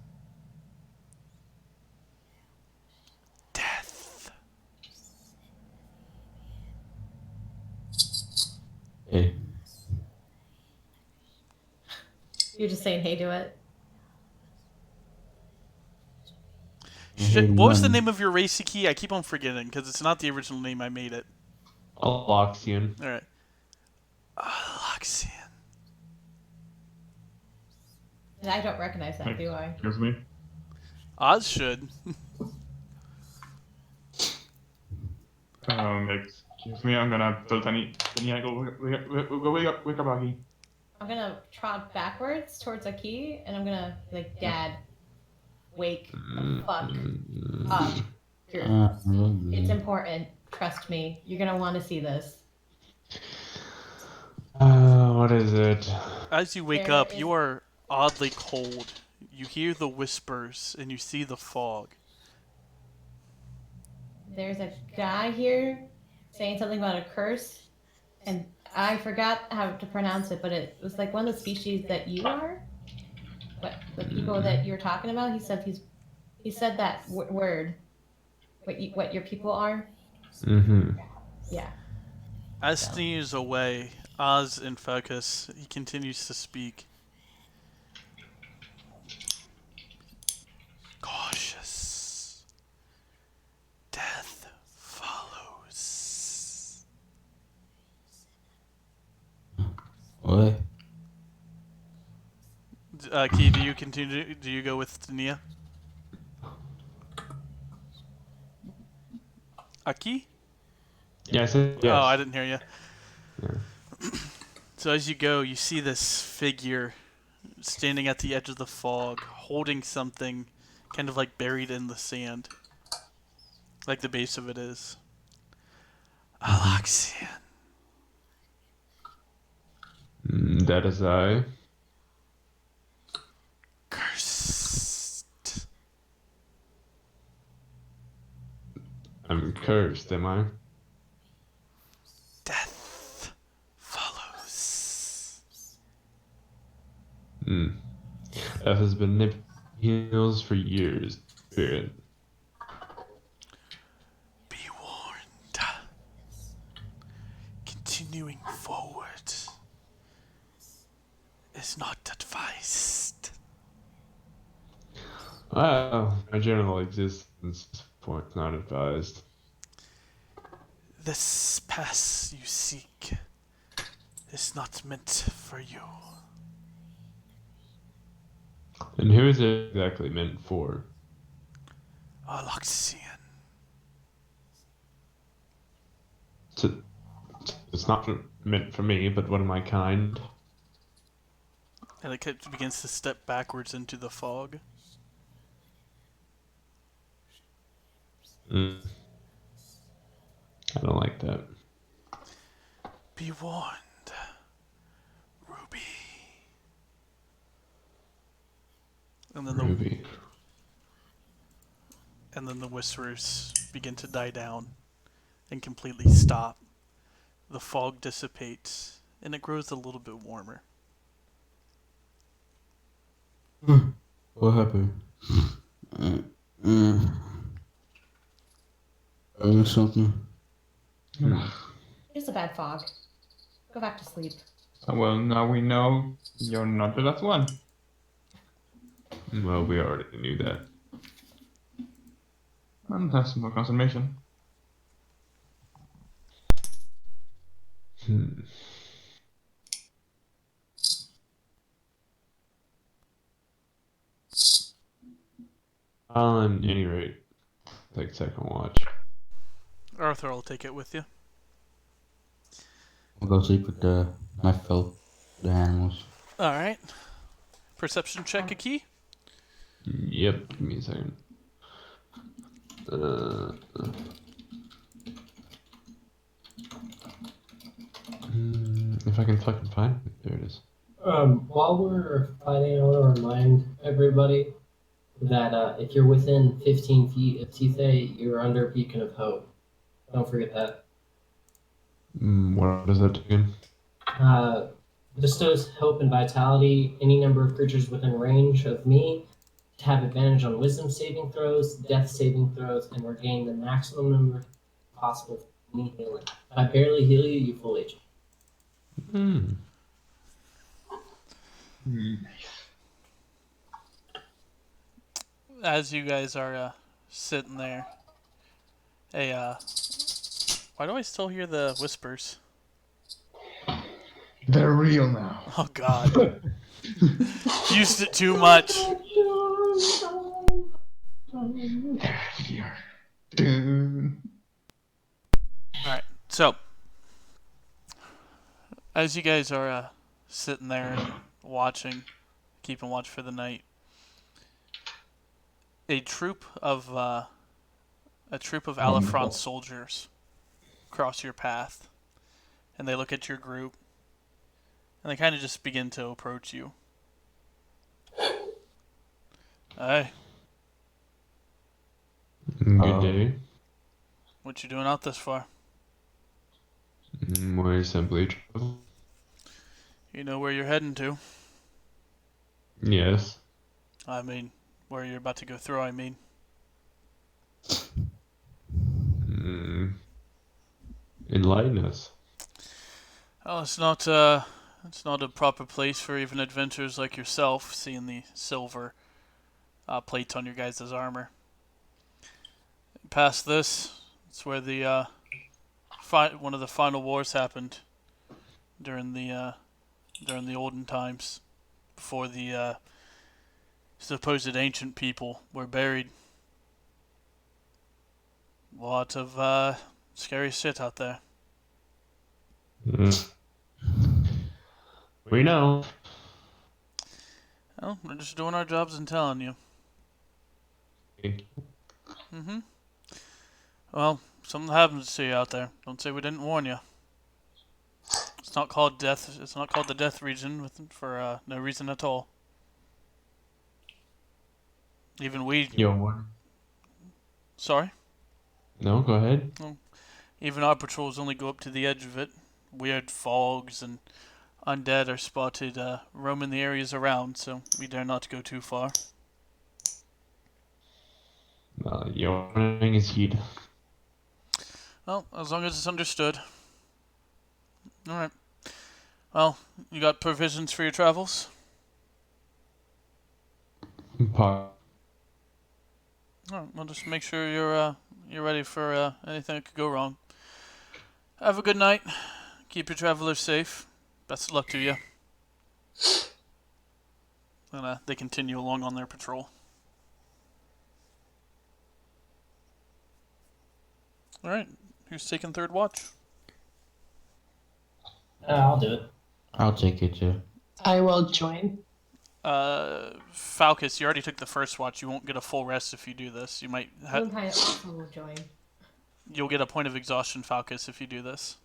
Death. hey. You're just saying hey to it. Shit, what was the name of your race, Iki? I keep on forgetting because it's not the original name. I made it. Aloxian. All right. Luxian. And I don't recognize that, do I? Excuse me. Oz should. Excuse me, I'm gonna tell Tania, go wake up Aggie. I'm gonna trot backwards towards Aki, and I'm gonna be like, Dad, wake the fuck up. It's important. Trust me. You're gonna want to see this. What is it? As you wake There up, is- you are oddly cold. You hear the whispers and you see the fog. There's a guy here saying something about a curse, and I forgot how to pronounce it, but it was like one of the species that you are. But the people that you're talking about, he said that word. What your people are? Mm-hmm. Yeah. As Sneeze is away, Oz and Focus, he continues to speak. Cautious. Death follows. What? Key, do you continue? Do you go with Tania? Aki? Yeah, I said yes. Oh, I didn't hear you. Yeah. So as you go, you see this figure standing at the edge of the fog, holding something kind of like buried in the sand. Like the base of it is. Aloxian. That is I. Cursed. I'm cursed, am I? Death follows. Death has been nipped heels for years, spirit. Be warned. Continuing forward. is not advised. My general existence at this point is not advised. This pass you seek is not meant for you. And who is it exactly meant for? Aloxian. It's not meant for me, but one of my kind. And it begins to step backwards into the fog. I don't like that. Be warned, Ruby. And then Ruby. the whispers begin to die down and completely stop. The fog dissipates and it grows a little bit warmer. What happened? Something. It's a bad fog. Go back to sleep. Well, now we know you're not the last one. Well, we already knew that. And have some more confirmation. I'll, at any rate, take second watch. Arthur will take it with you. I'll go sleep with my fellow animals. Alright. Perception check a key. Yep, give me a second. If I can fucking find it. There it is. While we're fighting, I want to remind everybody that if you're within 15 feet of Tithe, you're under Beacon of Hope. Don't forget that. What does that do again? Bestows hope and vitality any number of creatures within range of me to have advantage on wisdom saving throws, death saving throws, and regain the maximum number possible for any healing. If I barely heal you, you full HP. As you guys are sitting there, why do I still hear the whispers? They're real now. Oh god. Used it too much. They're here. Dun. Alright, so as you guys are sitting there and watching, keeping watch for the night, a troop of Alifron soldiers cross your path, and they look at your group, and they kind of just begin to approach you. Hey, Good day. what you doing out this far? We're simply travel. You know where you're heading to? Yes. I mean, where you're about to go through, I mean. Enlighten us. Oh, it's not a proper place for even adventurers like yourself, seeing the silver plates on your guys' armor. Past this, it's where the one of the final wars happened during the olden times, before the supposed ancient people were buried. Lot of scary shit out there. We know. Well, we're just doing our jobs and telling you. Well, something happens to you out there. Don't say we didn't warn you. It's not called death. It's not called the death region for no reason at all. Even we. Your one. Sorry. No, go ahead. Even our patrols only go up to the edge of it. Weird fogs and undead are spotted roaming the areas around, so we dare not go too far. Your warning is heed. Well, as long as it's understood. Alright. Well, you got provisions for your travels? Par- All right, well, just make sure you're ready for anything that could go wrong. Have a good night. Keep your travelers safe. Best of luck to you. And they continue along on their patrol. All right, who's taking third watch? I'll do it. I'll take it too. I will join. Falcus, you already took the first watch. You won't get a full rest if you do this. You might Moonpie also will join. you'll get a point of exhaustion, Falcus, if you do this.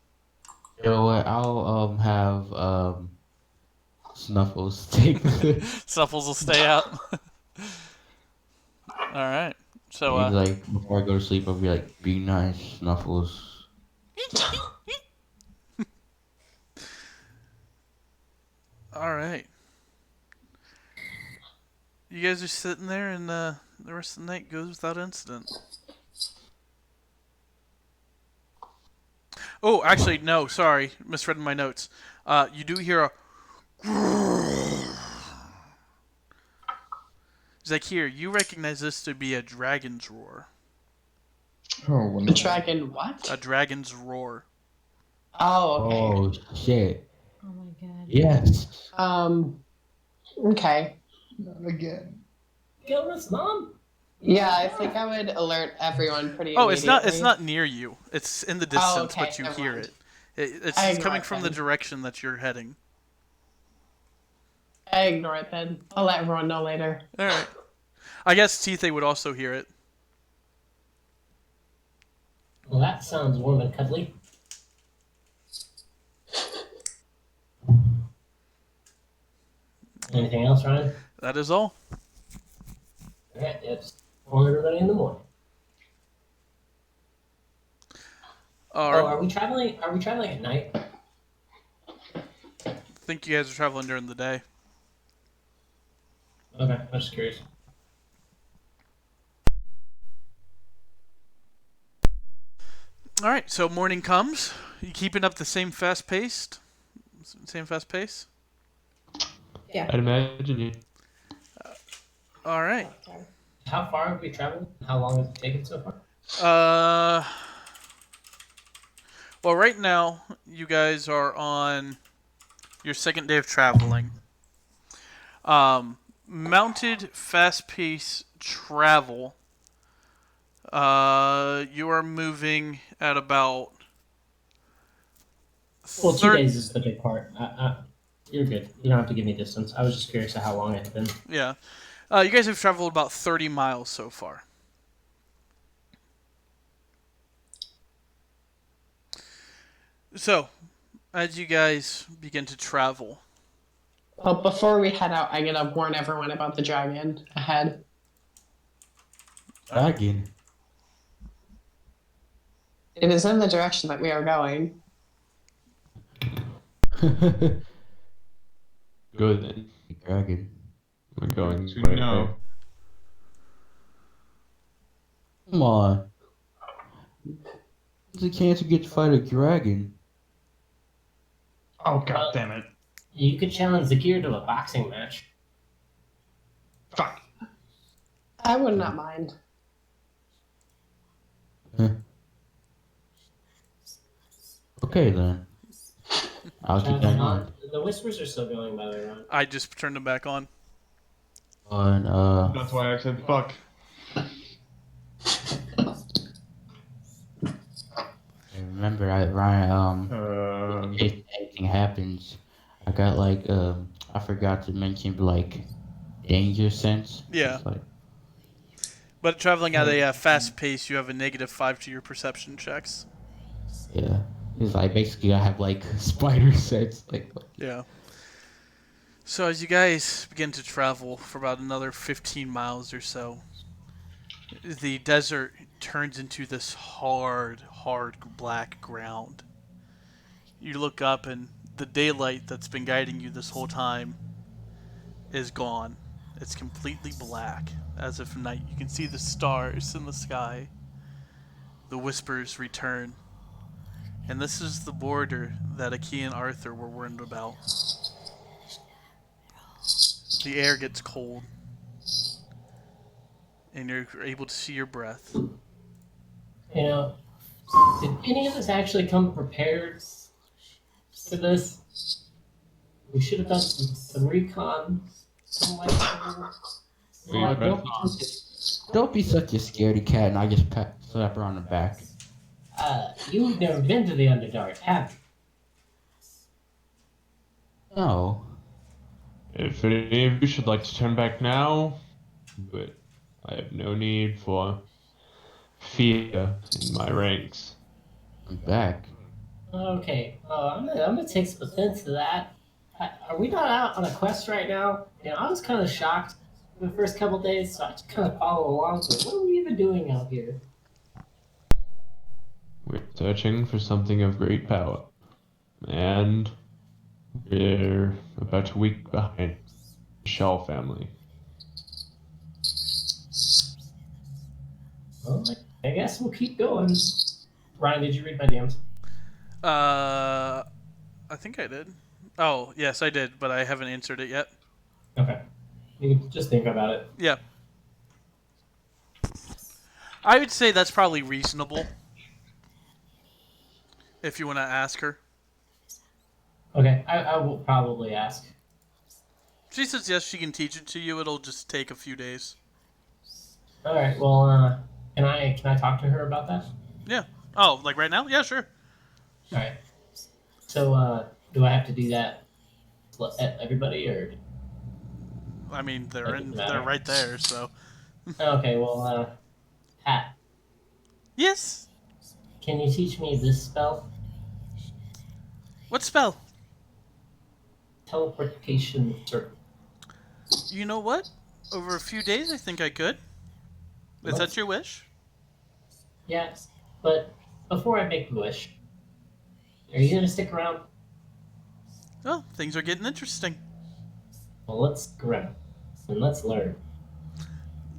You know what? I'll have Snuffles take. Snuffles will stay out. All right. So He's like, before I go to sleep, I'll be like, be nice, Snuffles. all right. You guys are sitting there, and the rest of the night goes without incident. Oh, actually, no. Sorry, misread in my notes. You do hear a. Zakir, you recognize this to be a dragon's roar. Oh, The no. dragon what? A dragon's roar. Oh, okay. Oh, shit. Oh my god. Yes. Okay. Not again. Gilbert's mom? Yeah, I think I would alert everyone pretty Oh, it's immediately. not near you. It's in the distance, okay, but you never hear mind. it. It's I ignore coming it from the then. direction that you're heading. I ignore it then. I'll let everyone know later. All right. I guess Tithe would also hear it. Well, that sounds warm and cuddly. Anything else, Ryan? That is all. Alright, it's on everybody in the morning. All Oh, right. are we traveling at night? I think you guys are traveling during the day. Okay, I'm just curious. All right. So morning comes. You keeping up the same fast pace? I'd imagine you. All right. How far have we traveled? How long has it taken so far? Well, right now you guys are on your second day of traveling. Mounted fast-paced travel. You are moving at about. Well, 2 thir- days is the big part. You're good. You don't have to give me distance. I was just curious of how long it had been. Yeah. You guys have traveled about 30 miles so far. So, as you guys begin to travel, Well, before we head out, I gotta warn everyone about the dragon ahead. Dragon. It is in the direction that we are going. Good then. Dragon. We're going To right know. away. Come on. There's a chance you get to fight a dragon. Oh, god damn it. You could challenge the gear to a boxing match. Fuck. I would not mind. Okay then. I'll keep that in mind. The whispers are still going, by the way, Ron. I just turned them back on. And That's why I said fuck. remember, Ryan, if anything happens, I got like I forgot to mention like danger sense. Yeah. It's like, But traveling at a fast pace, you have a -5 to your perception checks. yeah. It's like basically I have like spider sense. Like Yeah. So as you guys begin to travel for about another 15 miles or so, the desert turns into this hard black ground. You look up and the daylight that's been guiding you this whole time is gone. It's completely black, as if night. You can see the stars in the sky. The whispers return. And this is the border that Aki and Arthur were warned about. The air gets cold. and you're able to see your breath. You know, did any of us actually come prepared to this? We should have done some recon. Something like that. We Like, read- Don't be such a scaredy cat, and I just slap her on the back. You've never been to the Underdark, have you? No. If any of you should like to turn back now, do it. I have no need for fear in my ranks. I'm back. Okay, I'm gonna take some offense to that. Are we not out on a quest right now? You know, I was kind of shocked the first couple days, so I just kind of follow along. But what are we even doing out here? We're searching for something of great power. And we're about a week behind the Shaw family. Well, I guess we'll keep going. Ryan, did you read my DMs? I think I did. Oh, yes, I did, but I haven't answered it yet. Okay. You can just think about it. Yeah. I would say that's probably reasonable. If you want to ask her. Okay, I will probably ask. She says yes, she can teach it to you. It'll just take a few days. All right. Well, can I talk to her about that? Yeah. Oh, like right now? Yeah, sure. All right. So, do I have to do that at everybody, or? I mean, Doesn't they're matter. right there, so. Okay. Well, Pat, Yes. can you teach me this spell? What spell? Teleportation circle. You know what? Over a few days, I think I could. Is that your wish? Yes, but before I make the wish, are you gonna stick around? Oh, things are getting interesting. Well, let's stick around and let's learn.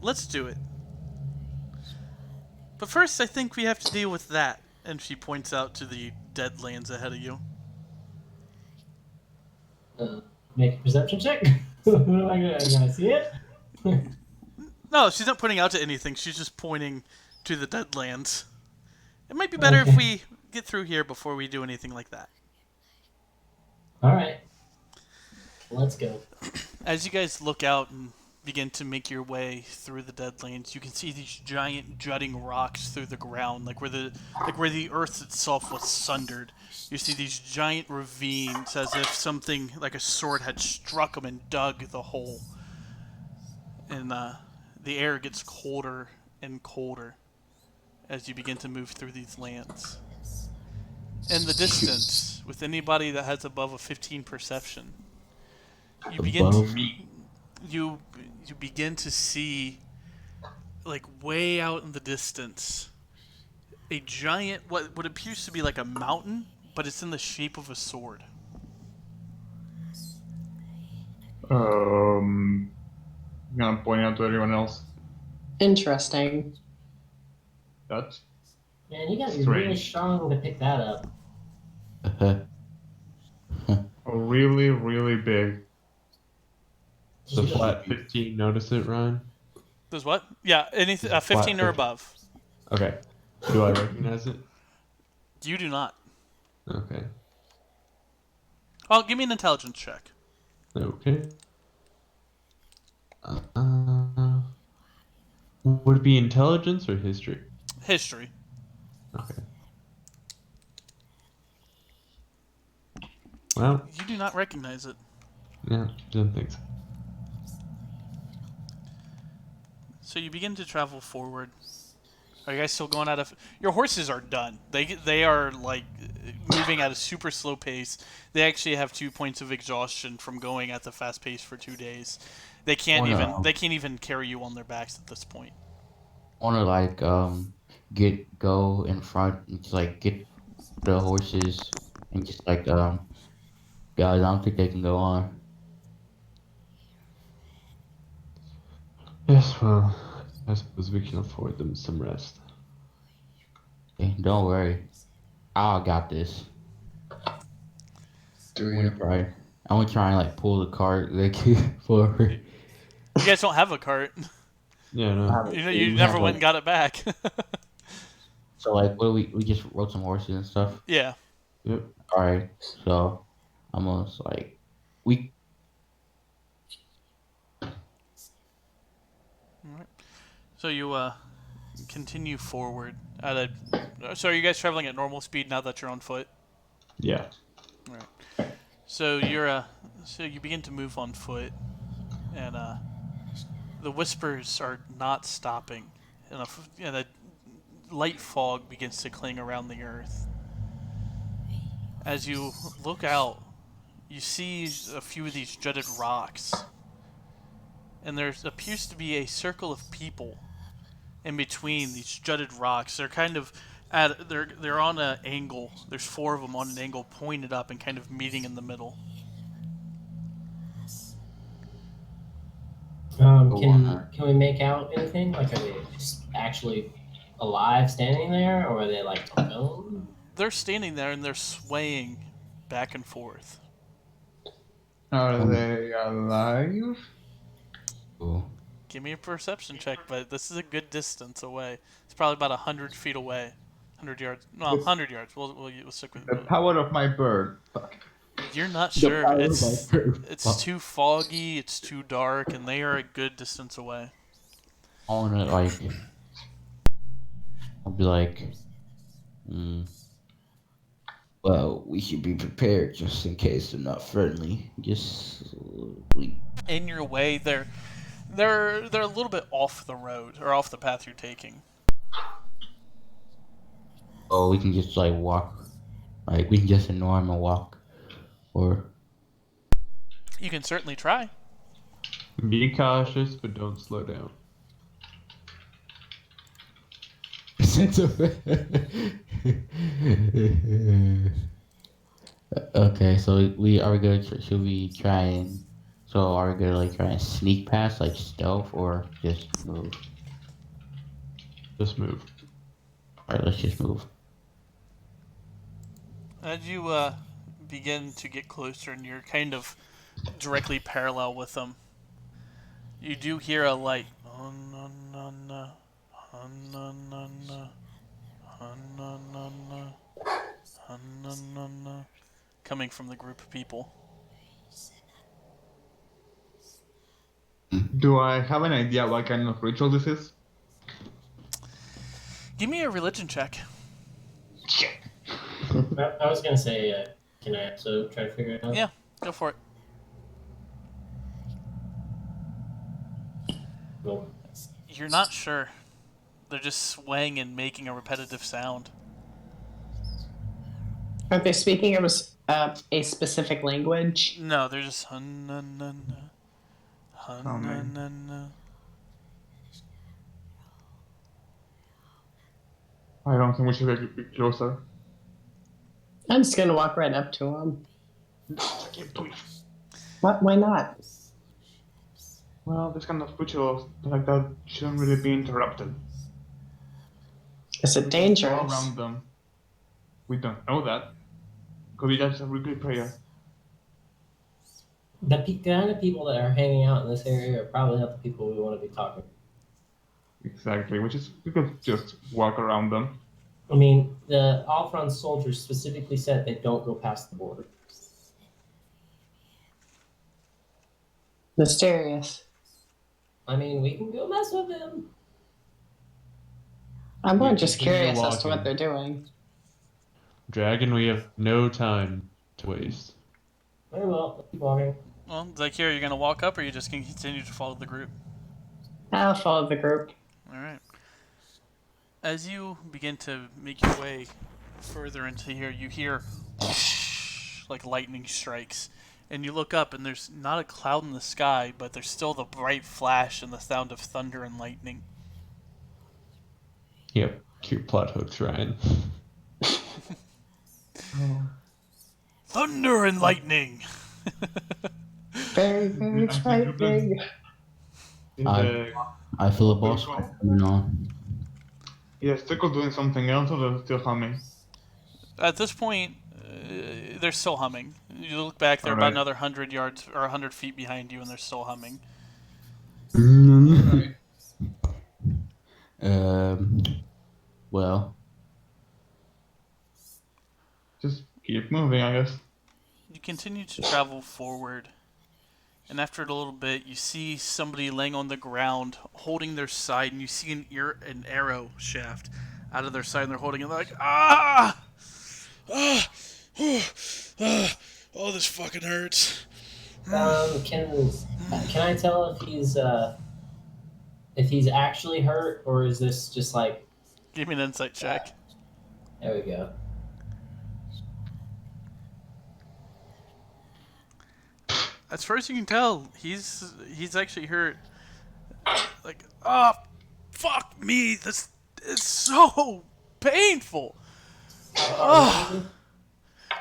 Let's do it. But first, I think we have to deal with that. And she points out to the Deadlands ahead of you. Make a perception check. Am I gonna see it? No, she's not pointing out to anything. She's just pointing to the Deadlands. It might be better if Okay. we get through here before we do anything like that. All right. Let's go. As you guys look out and begin to make your way through the Deadlands, you can see these giant jutting rocks through the ground, like where the earth itself was sundered. You see these giant ravines, as if something like a sword had struck them and dug the hole. And the air gets colder and colder as you begin to move through these lands. In the distance, with anybody that has above a 15 perception, you begin Above? you begin to see, like way out in the distance, a giant what appears to be like a mountain, but it's in the shape of a sword. I'm gonna point out to everyone else. Interesting. That's Man, you gotta be really Strange. strong to pick that up. really, really big. So flat 15, notice it, Ryan? Does what? Yeah, anything 15 or above. Okay. Do I recognize it? You do not. Okay. Oh, give me an intelligence check. Okay. Would it be intelligence or history? History. Okay. Well, You do not recognize it. yeah, didn't think so. So you begin to travel forward. Are you guys still going at a... Your horses are done. They are, like, moving at a super slow pace. They actually have 2 points of exhaustion from going at the fast pace for 2 days. They can't no. even carry you on their backs at this point. Wanna like go in front and just like get the horses and just like guys, I don't think they can go on. Yes, well, I suppose we can afford them some rest. Okay, don't worry, I got this. Do I'm gonna try and like pull the cart like forward. You guys don't have a cart. Yeah, no. You never went and got it back. So like, what do we just rode some horses and stuff. Yeah. Yep. All right, so almost like we. So you continue forward at a. So are you guys traveling at normal speed now that you're on foot? Yeah. So so you begin to move on foot, and the whispers are not stopping, and a light fog begins to cling around the earth. As you look out, you see a few of these jutted rocks, and there appears to be a circle of people in between these jutted rocks. They're kind of they're on an angle. There's 4 of them on an angle, pointed up and kind of meeting in the middle. Can we make out anything? Like, are they just actually alive standing there, or are they like stone? They're standing there and they're swaying back and forth. Are they alive? Ooh. Give me a perception check, but this is a good distance away. It's probably about 100 feet away. 100 yards. Well, 100 yards. We'll stick with The power of my bird. Fuck. You're not The sure. power of It's my bird. it's too foggy, it's too dark, and they are a good distance away. I wanna like. I'll be like. Well, we should be prepared just in case they're not friendly. Just In your way, they're a little bit off the road or off the path you're taking. Oh, we can just like walk. Like we can just ignore them and walk, or You can certainly try. Be cautious, but don't slow down. Okay, so we are we good? Should we try and? So are we gonna like try and sneak past, like stealth, or just move? Just move. All right, let's just move. As you begin to get closer and you're kind of directly parallel with them, you do hear a light coming from the group of people. Do I have an idea what kind of ritual this is? Give me a religion check. I was gonna say, can I also try to figure it out? Yeah, go for it. Cool. You're not sure. They're just swaying and making a repetitive sound. Are they speaking a specific language? No, they're just hun-nun-nun-nun, hun-nun-nun-nun. I don't think we should get closer. I'm just gonna walk right up to them. What? Why not? Well, this kind of rituals like that shouldn't really be interrupted. Is it All dangerous? around them. We don't know that. Could be just a weekly prayer. The kind of people that are hanging out in this area are probably not the people we want to be talking to. Exactly, which is we could just walk around them. I mean, the Alfron soldiers specifically said they don't go past the border. Mysterious. I mean, we can go mess with them. I'm more We just continue curious as to what walking. they're doing. Dragon, we have no time to waste. Very well. Let's keep walking. Well, Zakir, are you going to walk up or are you just going to continue to follow the group? I'll follow the group. Alright. As you begin to make your way further into here, you hear like lightning strikes. And you look up and there's not a cloud in the sky, but there's still the bright flash and the sound of thunder and lightning. Yep, cute plot hooks, Ryan. Thunder and lightning! Very, very frightening. I feel a boss coming on. Is Tickle doing something else or they're still humming? At this point, they're still humming. You look back, they're about Alright. another 100 yards or 100 feet behind you, and they're still humming. to travel forward. And after a little bit, you see somebody laying on the ground, holding their side, and you see an arrow shaft out of their side, and they're holding it like, ah! Ah! Ah! Oh, this fucking hurts. Can I tell if he's actually hurt, or is this just like? Give me an insight check. There we go. As far as you can tell, he's actually hurt. Like, oh, fuck me! This is so painful. Oh,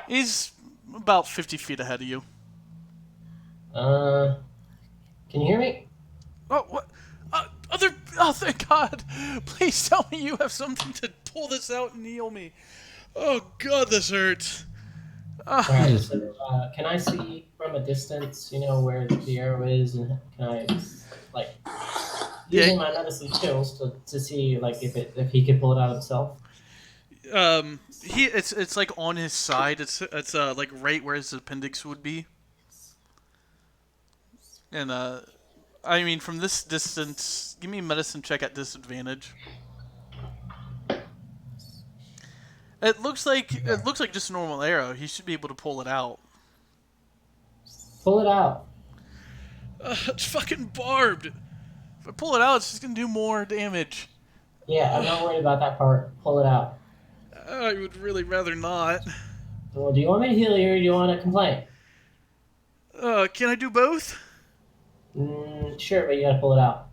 he's about 50 feet ahead of you. Can you hear me? Oh, what? Oh, thank God! Please tell me you have something to pull this out and heal me. Oh God, this hurts. Alright, so can I see from a distance, where the arrow is, and can I, like, using my medicine skills to see, like, if he could pull it out himself? It's like on his side. It's like right where his appendix would be. And I mean, from this distance, give me a medicine check at disadvantage. It looks like just a normal arrow. He should be able to pull it out. Pull it out. It's fucking barbed. If I pull it out, it's just gonna do more damage. Yeah, I'm not worried about that part. Pull it out. I would really rather not. Well, do you want me to heal you, or do you want to complain? Can I do both? Sure, but you gotta pull it out.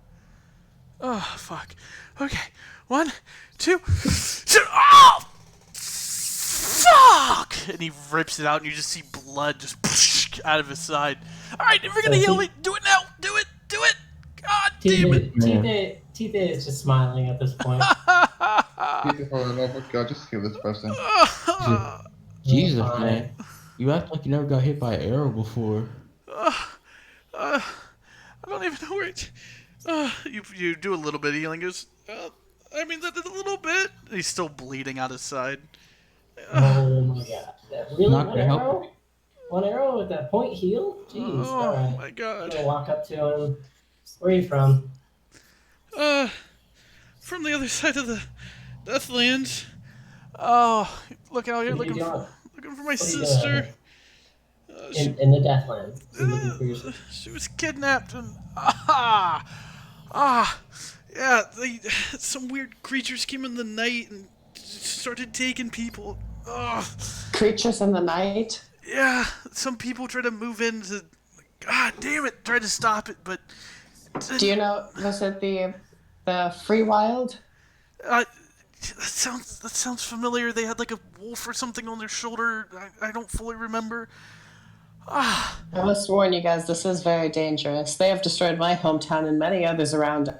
Oh, fuck. Okay. 1, 2, 3. Oh! Fuck! And he rips it out, and you just see blood just out of his side. Alright, if you're gonna heal me, do it now! Do it! Do it! God damn it! Tite is just smiling at this point. For the love of God, just kill this person. Jesus, Fine. man. You act like you never got hit by an arrow before. I don't even know where it... you do a little bit of healing. Goes, I mean, a little bit. He's still bleeding out his side. Oh my God! Really, Not one gonna help arrow? One arrow with that point heal? Jeez! Oh Alright. my I'm God. gonna walk up to him. Where are you from? From the other side of the Deathlands. Oh, look out here, What are you looking for my What are you sister. doing? In the Deathlands. You're looking for your sister. She was kidnapped and yeah, some weird creatures came in the night and started taking people. Creatures in the night. Yeah, some people tried to move in to, God damn it, tried to stop it, but Do you know? Was it the Free Wild? that sounds familiar. They had like a wolf or something on their shoulder. I don't fully remember. I must warn you guys, this is very dangerous. They have destroyed my hometown and many others around.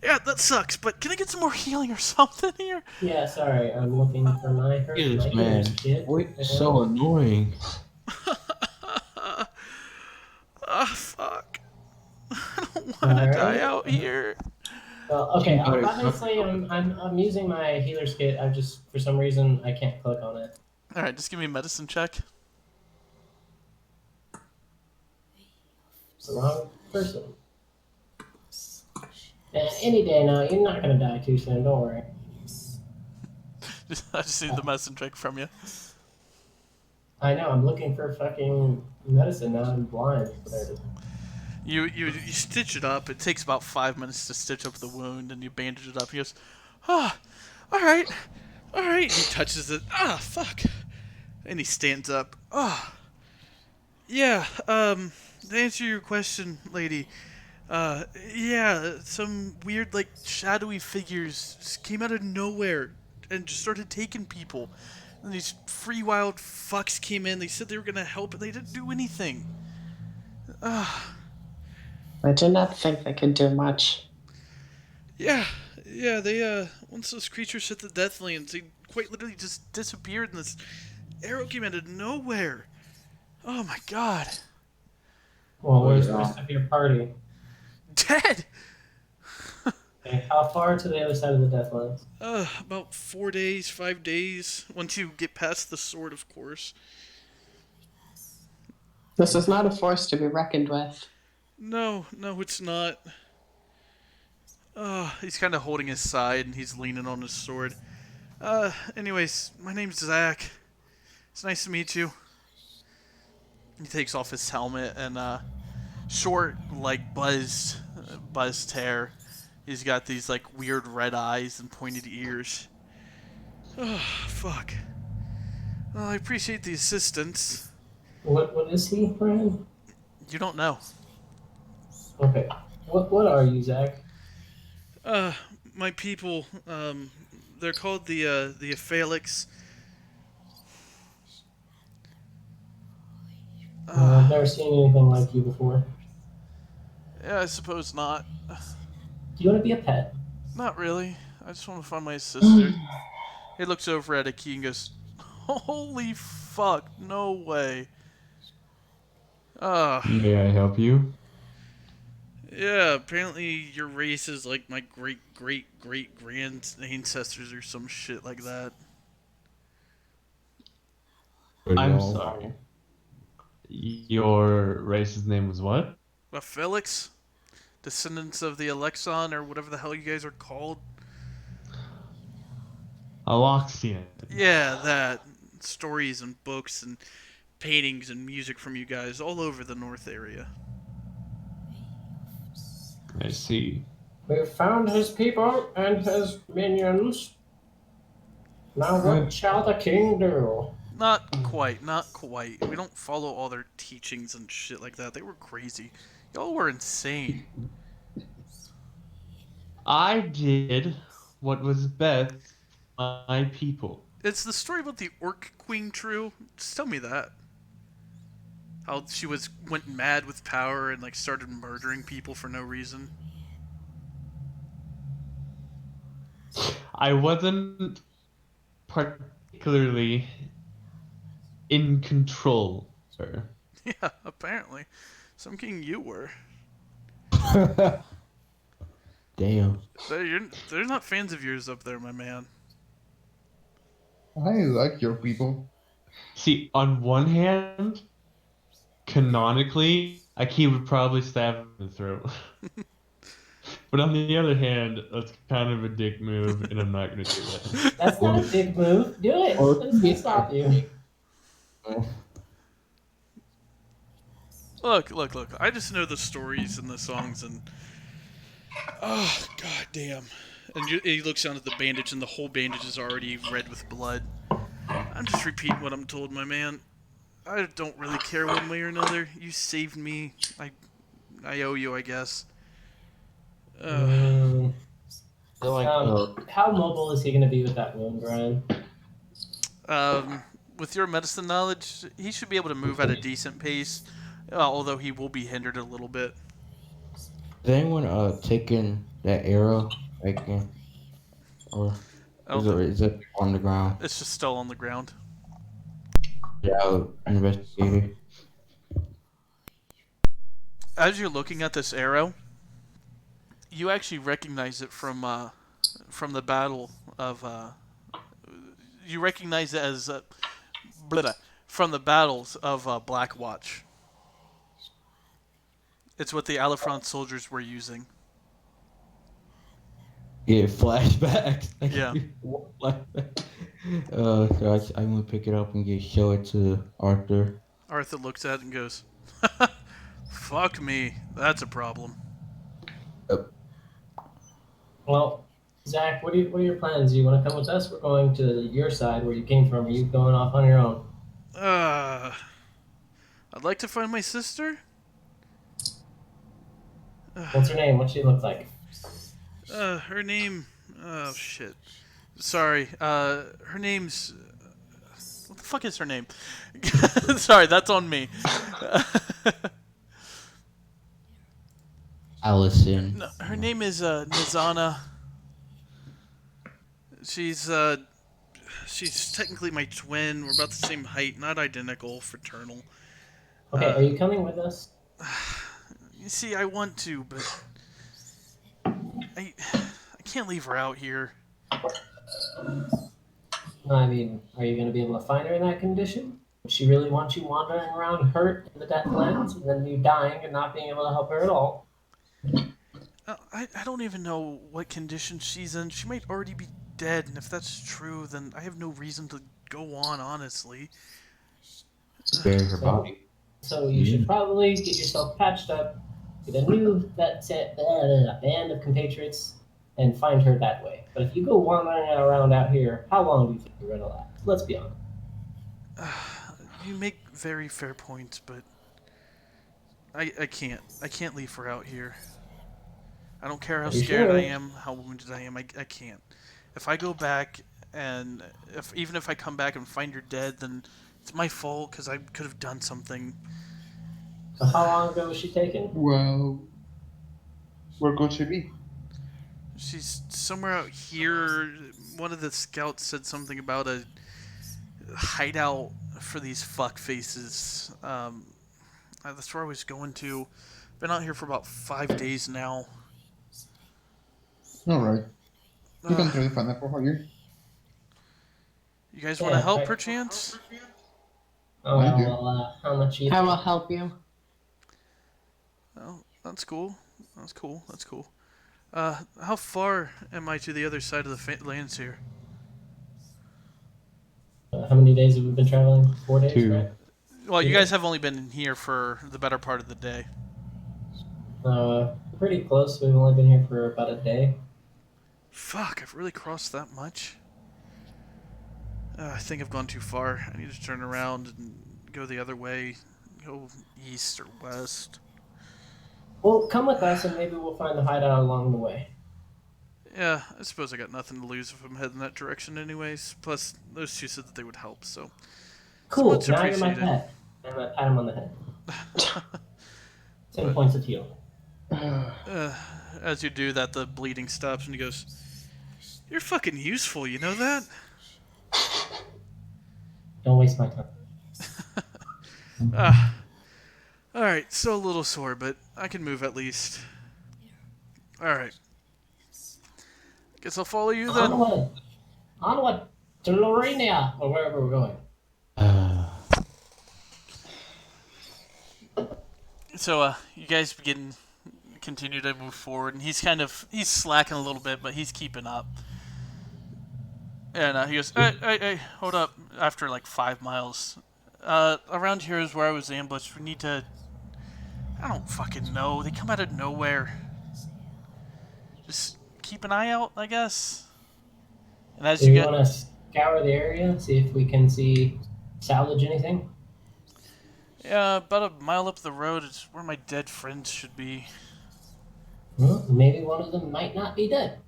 Yeah, that sucks, but can I get some more healing or something here? Yeah, sorry. I'm looking for my hurt. Jesus, my man. healer's kit. Wait, so annoying. Fuck. I don't want to die out here. Well, okay. Alright, Obviously, I'm using my healer's kit. I just, for some reason, I can't click on it. Alright, just give me a medicine check. It's the wrong person. Any day now, you're not gonna die too soon. Don't worry. I just need the medicine check from you. I know. I'm looking for fucking medicine now. I'm blind. You stitch it up. It takes about 5 minutes to stitch up the wound, and you bandage it up. He goes, all right. He touches it. Fuck. And he stands up. Yeah. To answer your question, lady. Yeah, some weird, like, shadowy figures just came out of nowhere and just started taking people. And these free wild fucks came in. They said they were gonna help, but they didn't do anything. I did not think they could do much. Yeah, they, once those creatures hit the Deathlands, they quite literally just disappeared, and this arrow came out of nowhere. Oh my God. Well, where's the rest of your party? Dead! Okay, how far to the other side of the Deathlands? About 4 days, 5 days. Once you get past the sword, of course. This is not a force to be reckoned with. No, it's not. He's kind of holding his side and he's leaning on his sword. Anyways, my name's Zach. It's nice to meet you. He takes off his helmet and, short, like, buzzed hair. He's got these, like, weird red eyes and pointed ears. Oh, fuck. Well, I appreciate the assistance. What is he, Brian? You don't know. Okay. What are you, Zach? My people, they're called the Aphalix. I've never seen anything like you before. Yeah, I suppose not. Do you want to be a pet? Not really. I just want to find my sister. He looks over at Aki and goes, "Holy fuck, no way." May I help you? Yeah, apparently your race is like my great-great-great-grand ancestors or some shit like that. I'm sorry. Your race's name was what? Aphalix? Descendants of the Alexon, or whatever the hell you guys are called? Aloxian. Yeah, that. Stories and books and paintings and music from you guys all over the north area. I see. We found his people and his minions. Now what shall the king do? Not quite. We don't follow all their teachings and shit like that. They were crazy. Y'all were insane. I did what was best for my people. Is the story about the Orc Queen true? Just tell me that. How she went mad with power and like started murdering people for no reason. I wasn't particularly in control, sir. Yeah, apparently. Some king you were. Damn. They're not fans of yours up there, my man. I like your people. See, on one hand, canonically, Aki would probably stab him in the throat. But on the other hand, that's kind of a dick move, and I'm not going to do that. That's not a big move. Do it. Let's not stop you. Look. I just know the stories and the songs and... Oh, god damn. And he looks down at the bandage and the whole bandage is already red with blood. I'm just repeating what I'm told, my man. I don't really care one way or another. You saved me. I owe you, I guess. I feel like, How mobile is he going to be with that wound, Brian? With your medicine knowledge, he should be able to move at a decent pace, although he will be hindered a little bit. has anyone taken that arrow? Or is it on the ground? It's just still on the ground. Yeah, I'll investigate it. As you're looking at this arrow, you actually recognize it from the battle of. You recognize it as from the battles of Blackwatch. It's what the Alifron soldiers were using. Yeah, flashbacks. Yeah. So I'm gonna pick it up and show it to Arthur. Arthur looks at it and goes, "Fuck me, that's a problem." Well, Zach, what are your plans? Do you want to come with us? We're going to your side where you came from. Are you going off on your own? I'd like to find my sister. What's her name? What's she look like? Her name. Oh shit. Sorry. Her name's. What the fuck is her name? Sorry, that's on me. Allison. No, her name is Nizana. She's technically my twin. We're about the same height, not identical, fraternal. Okay, are you coming with us? You see, I want to, but I can't leave her out here. I mean, are you going to be able to find her in that condition? Would she really want you wandering around hurt in the Deathlands and then you dying and not being able to help her at all? I don't even know what condition she's in. She might already be dead, and if that's true, then I have no reason to go on, honestly. Bury her body. So you should probably get yourself patched up, get a new band of compatriots, and find her that way. But if you go wandering around out here, how long do you think you're gonna last? Let's be honest. You make very fair points, but I can't. I can't leave her out here. I don't care how Are you scared sure? I am, how wounded I am. I can't. If I go back and even if I come back and find her dead, then it's my fault because I could have done something. So how long ago was she taken? Well, where could she be? She's somewhere out here. One of the scouts said something about a hideout for these fuck faces. That's where I was going to. Been out here for about 5 days now. Alright. You can Ugh. try to find that for you. You guys want to Yeah, help, right. perchance? Oh, I do. well, how much you I will help you. Oh, that's cool. That's cool. That's cool. How far am I to the other side of the lands here? How many days have we been traveling? 4 days, 2. right? Well, you Yeah. guys have only been in here for the better part of the day. Pretty close. We've only been here for about a day. Fuck, I've really crossed that much. I think I've gone too far. I need to turn around and go the other way. Go east or west. Well, come with us and maybe we'll find the hideout along the way. Yeah, I suppose I got nothing to lose if I'm heading that direction anyways. Plus, those two said that they would help, so... Cool, much now you're my appreciated. pet. I'm gonna pat him on the head. 10 points of heal. As you do that, the bleeding stops and he goes, "You're fucking useful, you know that?" Don't waste my time. Alright, still a little sore, but I can move at least. Alright. Guess I'll follow you then. Onward to Lorena, or wherever we're going. So, you guys continue to move forward, and he's slacking a little bit, but he's keeping up. And he goes, hey, hold up. After like 5 miles. Around here is where I was ambushed. We need to... I don't fucking know. They come out of nowhere. Just keep an eye out, I guess. And as Do you you get... want to scour the area, see if we can salvage anything? Yeah, about a mile up the road is where my dead friends should be. Well, maybe one of them might not be dead.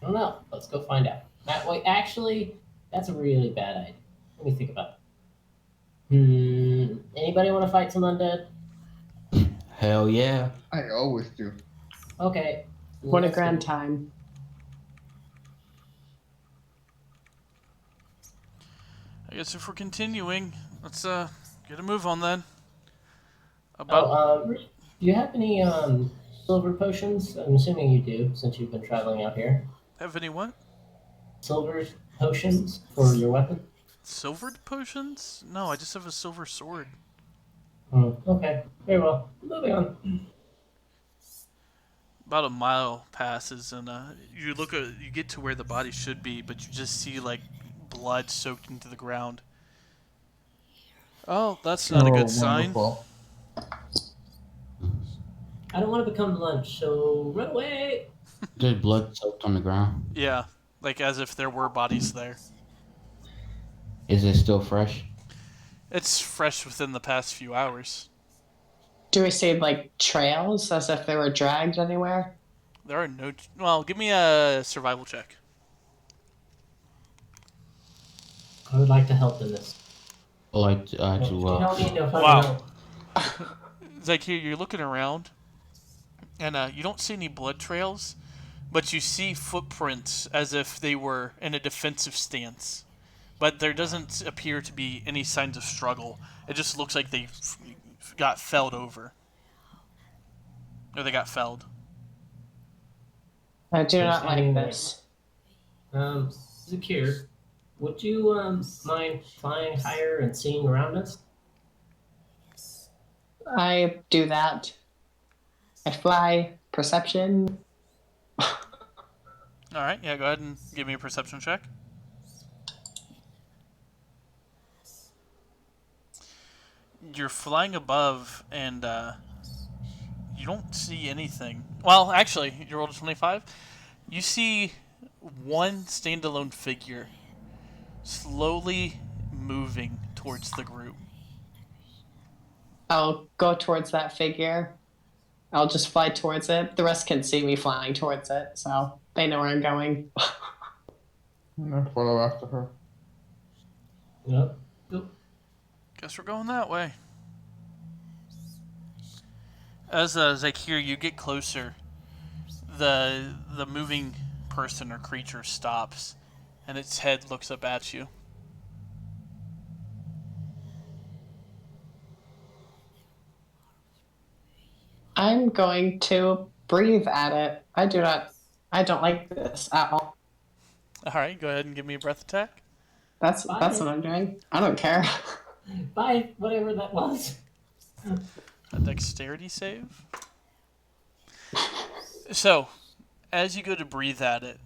I don't know. Let's go find out. That way, actually, that's a really bad idea. Let me think about it. Anybody want to fight some undead? Hell yeah. I always do. Okay. What a let's grand go. time. I guess if we're continuing, let's get a move on then. Do you have any silver potions? I'm assuming you do, since you've been traveling out here. Have any what? Silver potions for your weapon? Silvered potions? No, I just have a silver sword. Okay, very well. Moving on. About a mile passes, and you get to where the body should be, but you just see like blood soaked into the ground. Oh, that's not a good sign. Wonderful. I don't want to become lunch, so run away. There's blood soaked on the ground. Yeah, like as if there were bodies there. Is it still fresh? It's fresh within the past few hours. Do we see like trails as if they were dragged anywhere? There are no... Well, give me a survival check. I would like to help in this. Like to Tell me if I Wow. know. It's like you're looking around, and you don't see any blood trails, but you see footprints as if they were in a defensive stance. But there doesn't appear to be any signs of struggle. It just looks like they got felled over. Or they got felled. I do not like Understanding this. Zakir, would you mind flying higher and seeing around us? I do that. I fly. Perception. All right, yeah, go ahead and give me a perception check. You're flying above, and you don't see anything. Well, actually, you rolled a 25. You see one standalone figure slowly moving towards the group. I'll go towards that figure. I'll just fly towards it. The rest can see me flying towards it, so they know where I'm going. I'm gonna follow after her. Yep. Guess we're going that way. As Zakir, you get closer, the moving person or creature stops, and its head looks up at you. I'm going to breathe at it. I don't like this at all. All right, go ahead and give me a breath attack. That's what I'm doing. I don't care. Bye, whatever that was. A dexterity save. So, as you go to breathe at it,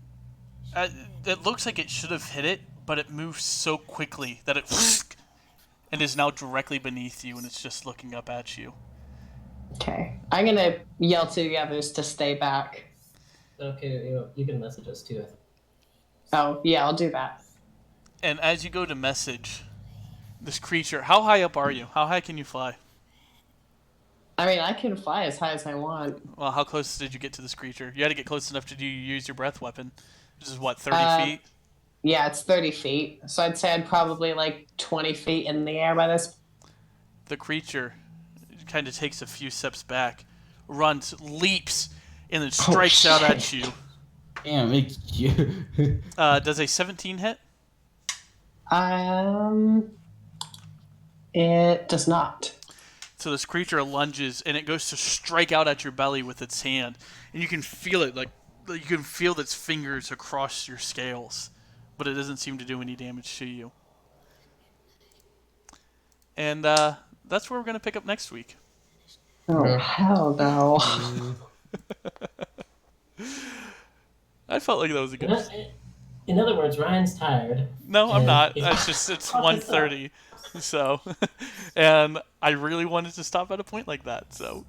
it looks like it should have hit it, but it moves so quickly that it and is now directly beneath you, and it's just looking up at you. Okay. I'm gonna yell to the others to stay back. Okay, you can message us too. Oh, yeah, I'll do that. And as you go to message this creature, how high up are you? How high can you fly? I mean, I can fly as high as I want. Well, how close did you get to this creature? You had to get close enough to use your breath weapon, which is what, 30 feet? Yeah, it's 30 feet. So I'd say I'd probably like 20 feet in the air by this. The creature kind of takes a few steps back, runs, leaps, and then strikes out at you. Damn, it's you. Does a 17 hit? It does not. So this creature lunges, and it goes to strike out at your belly with its hand, and you can feel it, like you can feel its fingers across your scales, but it doesn't seem to do any damage to you. And that's where we're gonna pick up next week. Oh, Yeah. hell no. I felt like that was a good. In other words, Ryan's tired. No, I'm And not. he's- It's 1:30, so, and I really wanted to stop at a point like that, so.